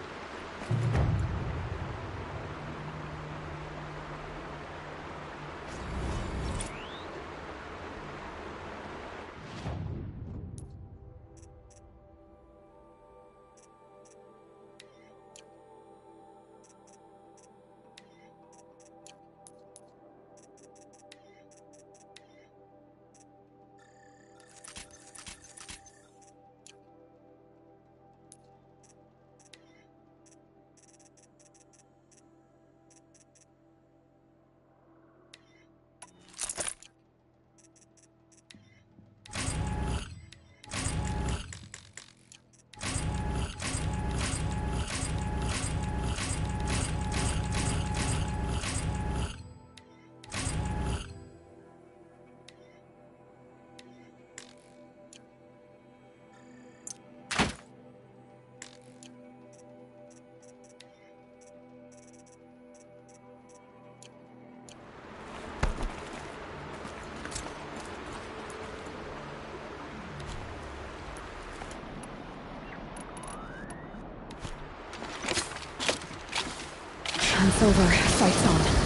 over. Fight's on.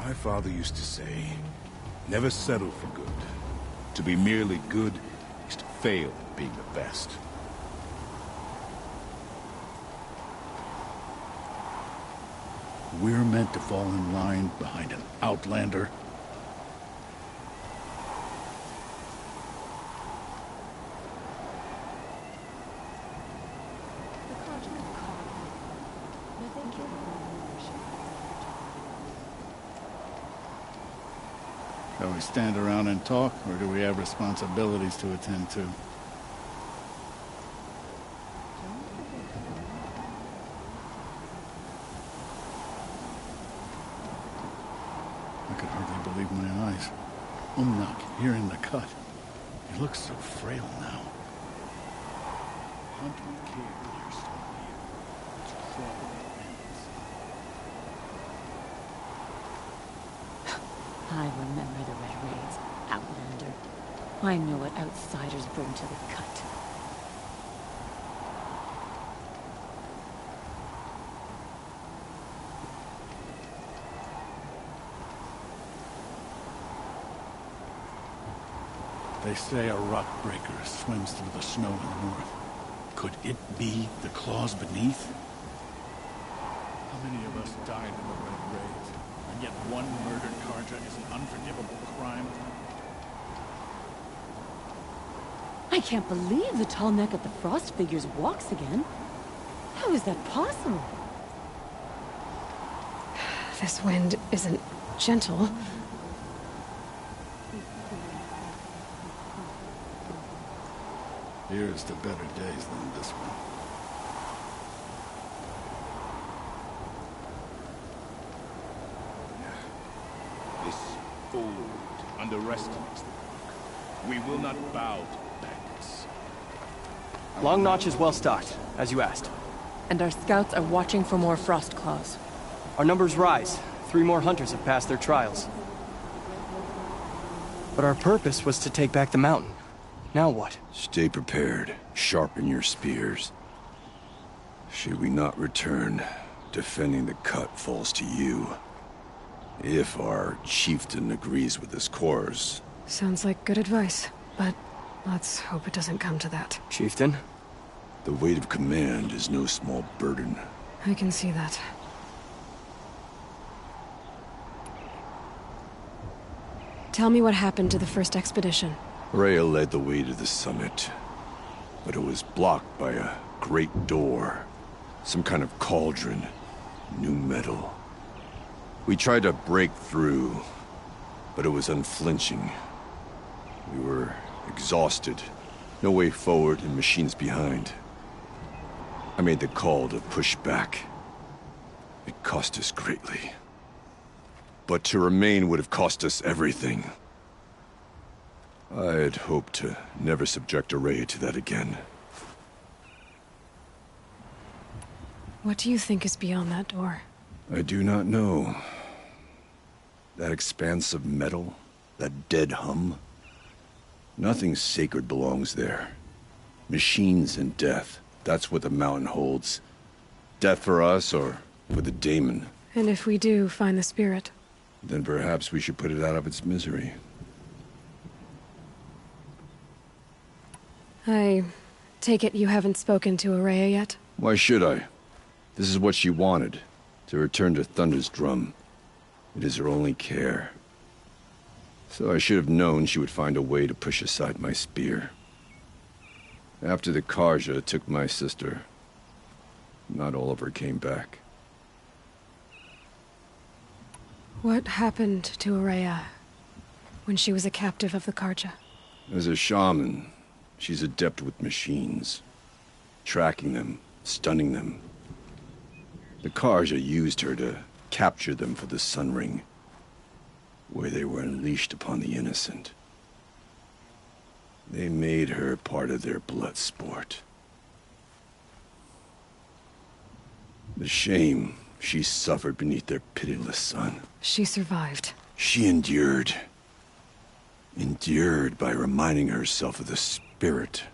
My father used to say, never settle for good. To be merely good is to fail at being the best. We're meant to fall in line behind an outlander. Shall we stand around and talk, or do we have responsibilities to attend to? I could hardly believe my eyes. Umnak, here in the cut. He looks so frail now. Hunt with care when you're still here. It's crawling I remember the Red Raids, Outlander. I know what outsiders bring to the cut. They say a rock breaker swims through the snow in the north. Could it be the claws beneath? How many of us died in the Red Raids? And yet one murdered Karja is an unforgivable crime? I can't believe the tall neck at the Frost figures walks again. How is that possible? This wind isn't gentle. Here's to better days than this one. This fool underestimates the Rook. We will not bow to bandits. Long Notch is well stocked, as you asked. And our scouts are watching for more frost claws. Our numbers rise. 3 more hunters have passed their trials. But our purpose was to take back the mountain. Now what? Stay prepared. Sharpen your spears. Should we not return, defending the cut falls to you. If our chieftain agrees with this course. Sounds like good advice, but let's hope it doesn't come to that. Chieftain? The weight of command is no small burden. I can see that. Tell me what happened to the first expedition. Rhea led the way to the summit, but it was blocked by a great door. Some kind of cauldron. New metal. We tried to break through, but it was unflinching. We were exhausted. No way forward and machines behind. I made the call to push back. It cost us greatly. But to remain would have cost us everything. I had hoped to never subject Araya to that again. What do you think is beyond that door? I do not know. That expanse of metal, that dead hum. Nothing sacred belongs there. Machines and death, that's what the mountain holds. Death for us or for the daemon. And if we do find the spirit? Then perhaps we should put it out of its misery. I take it you haven't spoken to Araya yet? Why should I? This is what she wanted, to return to Thunder's Drum. It is her only care. So I should have known she would find a way to push aside my spear. After the Karja took my sister, not all of her came back. What happened to Araya when she was a captive of the Karja? As a shaman, she's adept with machines. Tracking them, stunning them. The Karja used her to capture them for the Sun Ring, where they were unleashed upon the innocent. They made her part of their blood sport. The shame she suffered beneath their pitiless sun. She survived. She endured. Endured by reminding herself of the spirit,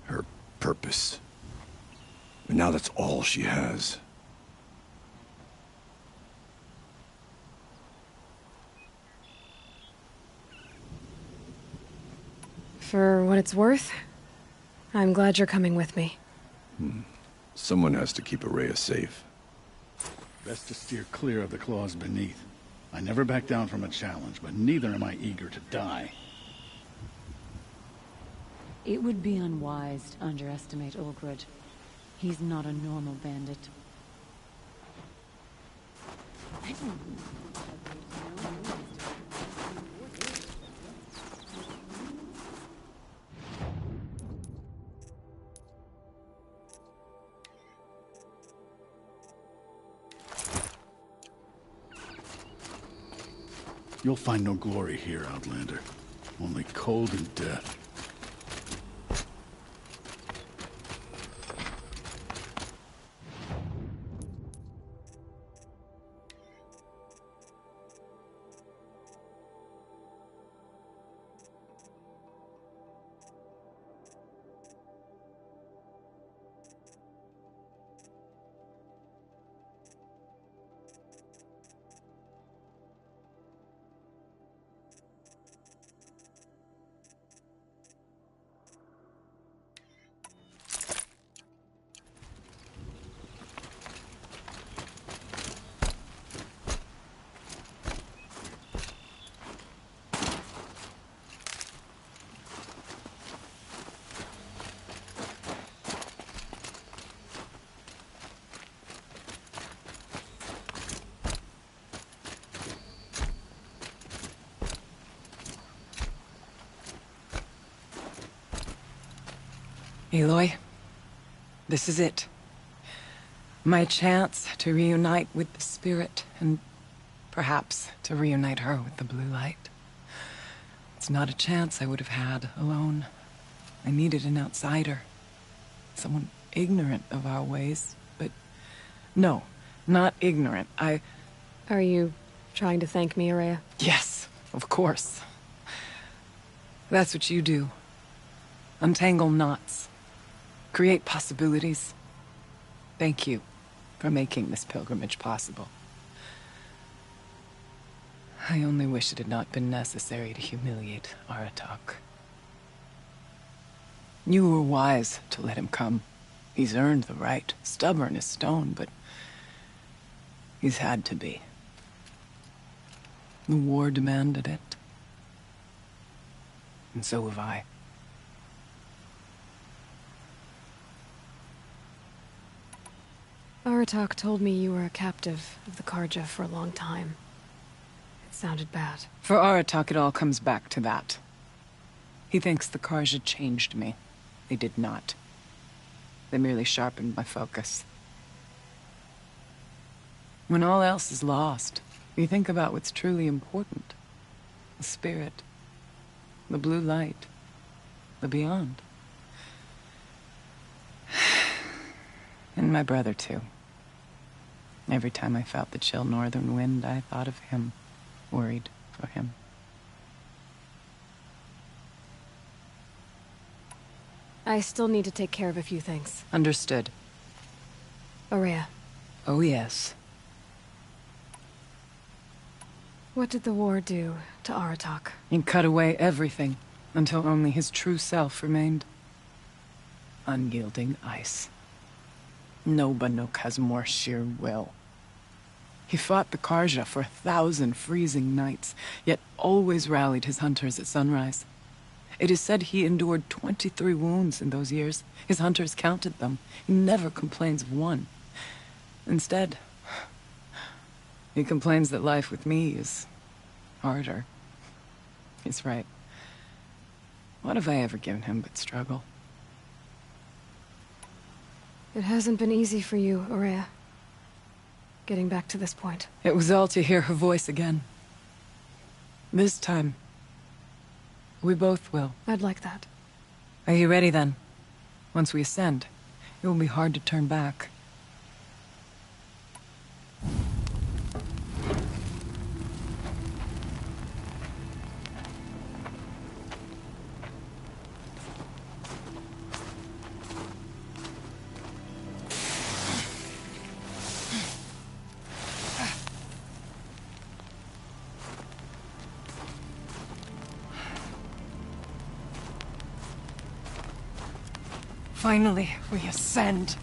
her purpose. And now that's all she has. For what it's worth, I'm glad you're coming with me. Someone has to keep Araya safe. Best to steer clear of the claws beneath. I never back down from a challenge, but neither am I eager to die. It would be unwise to underestimate Ulgrud. He's not a normal bandit. You'll find no glory here, Outlander. Only cold and death. Aloy, this is it. My chance to reunite with the spirit, and perhaps to reunite her with the blue light. It's not a chance I would have had alone. I needed an outsider. Someone ignorant of our ways, but... No, not ignorant. Are you trying to thank me, Araya? Yes, of course. That's what you do. Untangle knots. Create possibilities. Thank you for making this pilgrimage possible. I only wish it had not been necessary to humiliate Aratak. You were wise to let him come. He's earned the right. Stubborn as stone, but he's had to be. The war demanded it. And so have I. Aratak told me you were a captive of the Karja for a long time. It sounded bad. For Aratak, it all comes back to that. He thinks the Karja changed me. They did not. They merely sharpened my focus. When all else is lost, you think about what's truly important. The spirit. The blue light. The beyond. And my brother, too. Every time I felt the chill northern wind, I thought of him, worried for him. I still need to take care of a few things. Understood. Araya. Oh, yes. What did the war do to Aratak? It cut away everything, until only his true self remained. Unyielding ice. No Banuk has more sheer will. He fought the Karja for 1,000 freezing nights, yet always rallied his hunters at sunrise. It is said he endured 23 wounds in those years. His hunters counted them. He never complains of one. Instead, he complains that life with me is harder. He's right. What have I ever given him but struggle? It hasn't been easy for you, Araya. Getting back to this point. It was all to hear her voice again. This time, we both will. I'd like that. Are you ready then? Once we ascend, it will be hard to turn back. Finally, we ascend.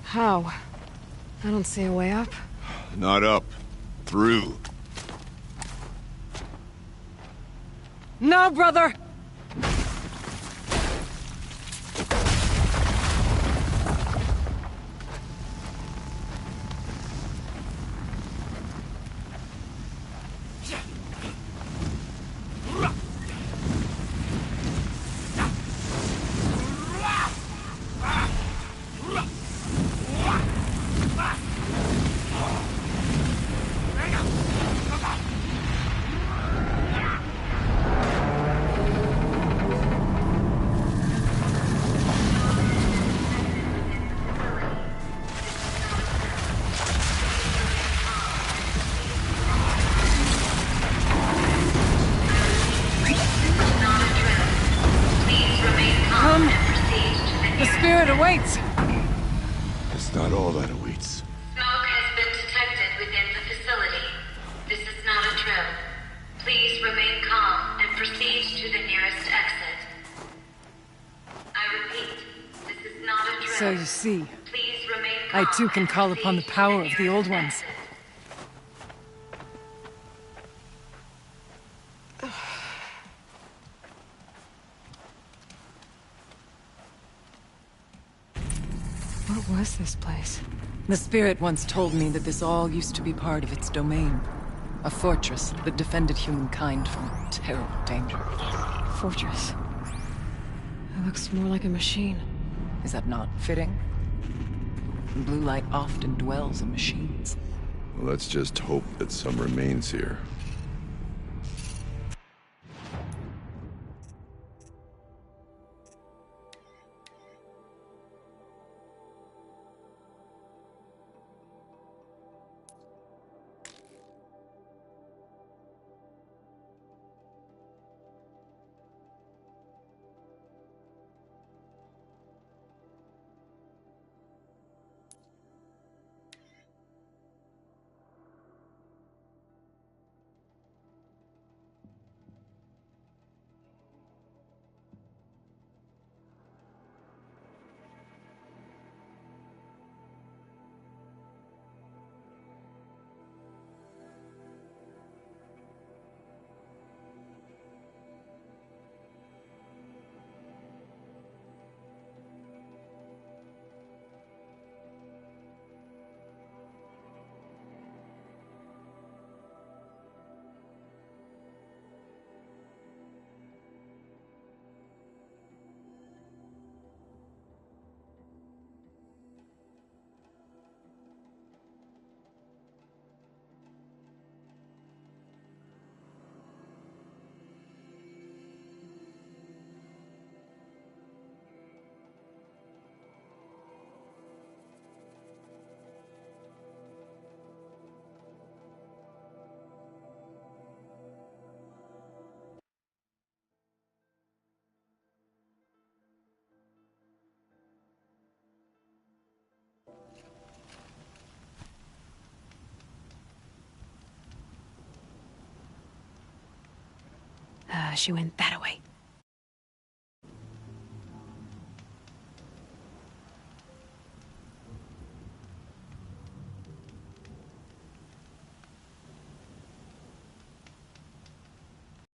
How? I don't see a way up. Not up. Through. No, brother! Awaits. It's not all that awaits. Smoke has been detected within the facility. This is not a drill. Please remain calm and proceed to the nearest exit. I repeat, this is not a drill. So you see, Please remain calm I too can call upon the power of the old ones. What was this place? The spirit once told me that this all used to be part of its domain. A fortress that defended humankind from terrible danger. Fortress? Looks more like a machine. Is that not fitting? Blue light often dwells in machines. Well, let's just hope that some remains here. She went that way.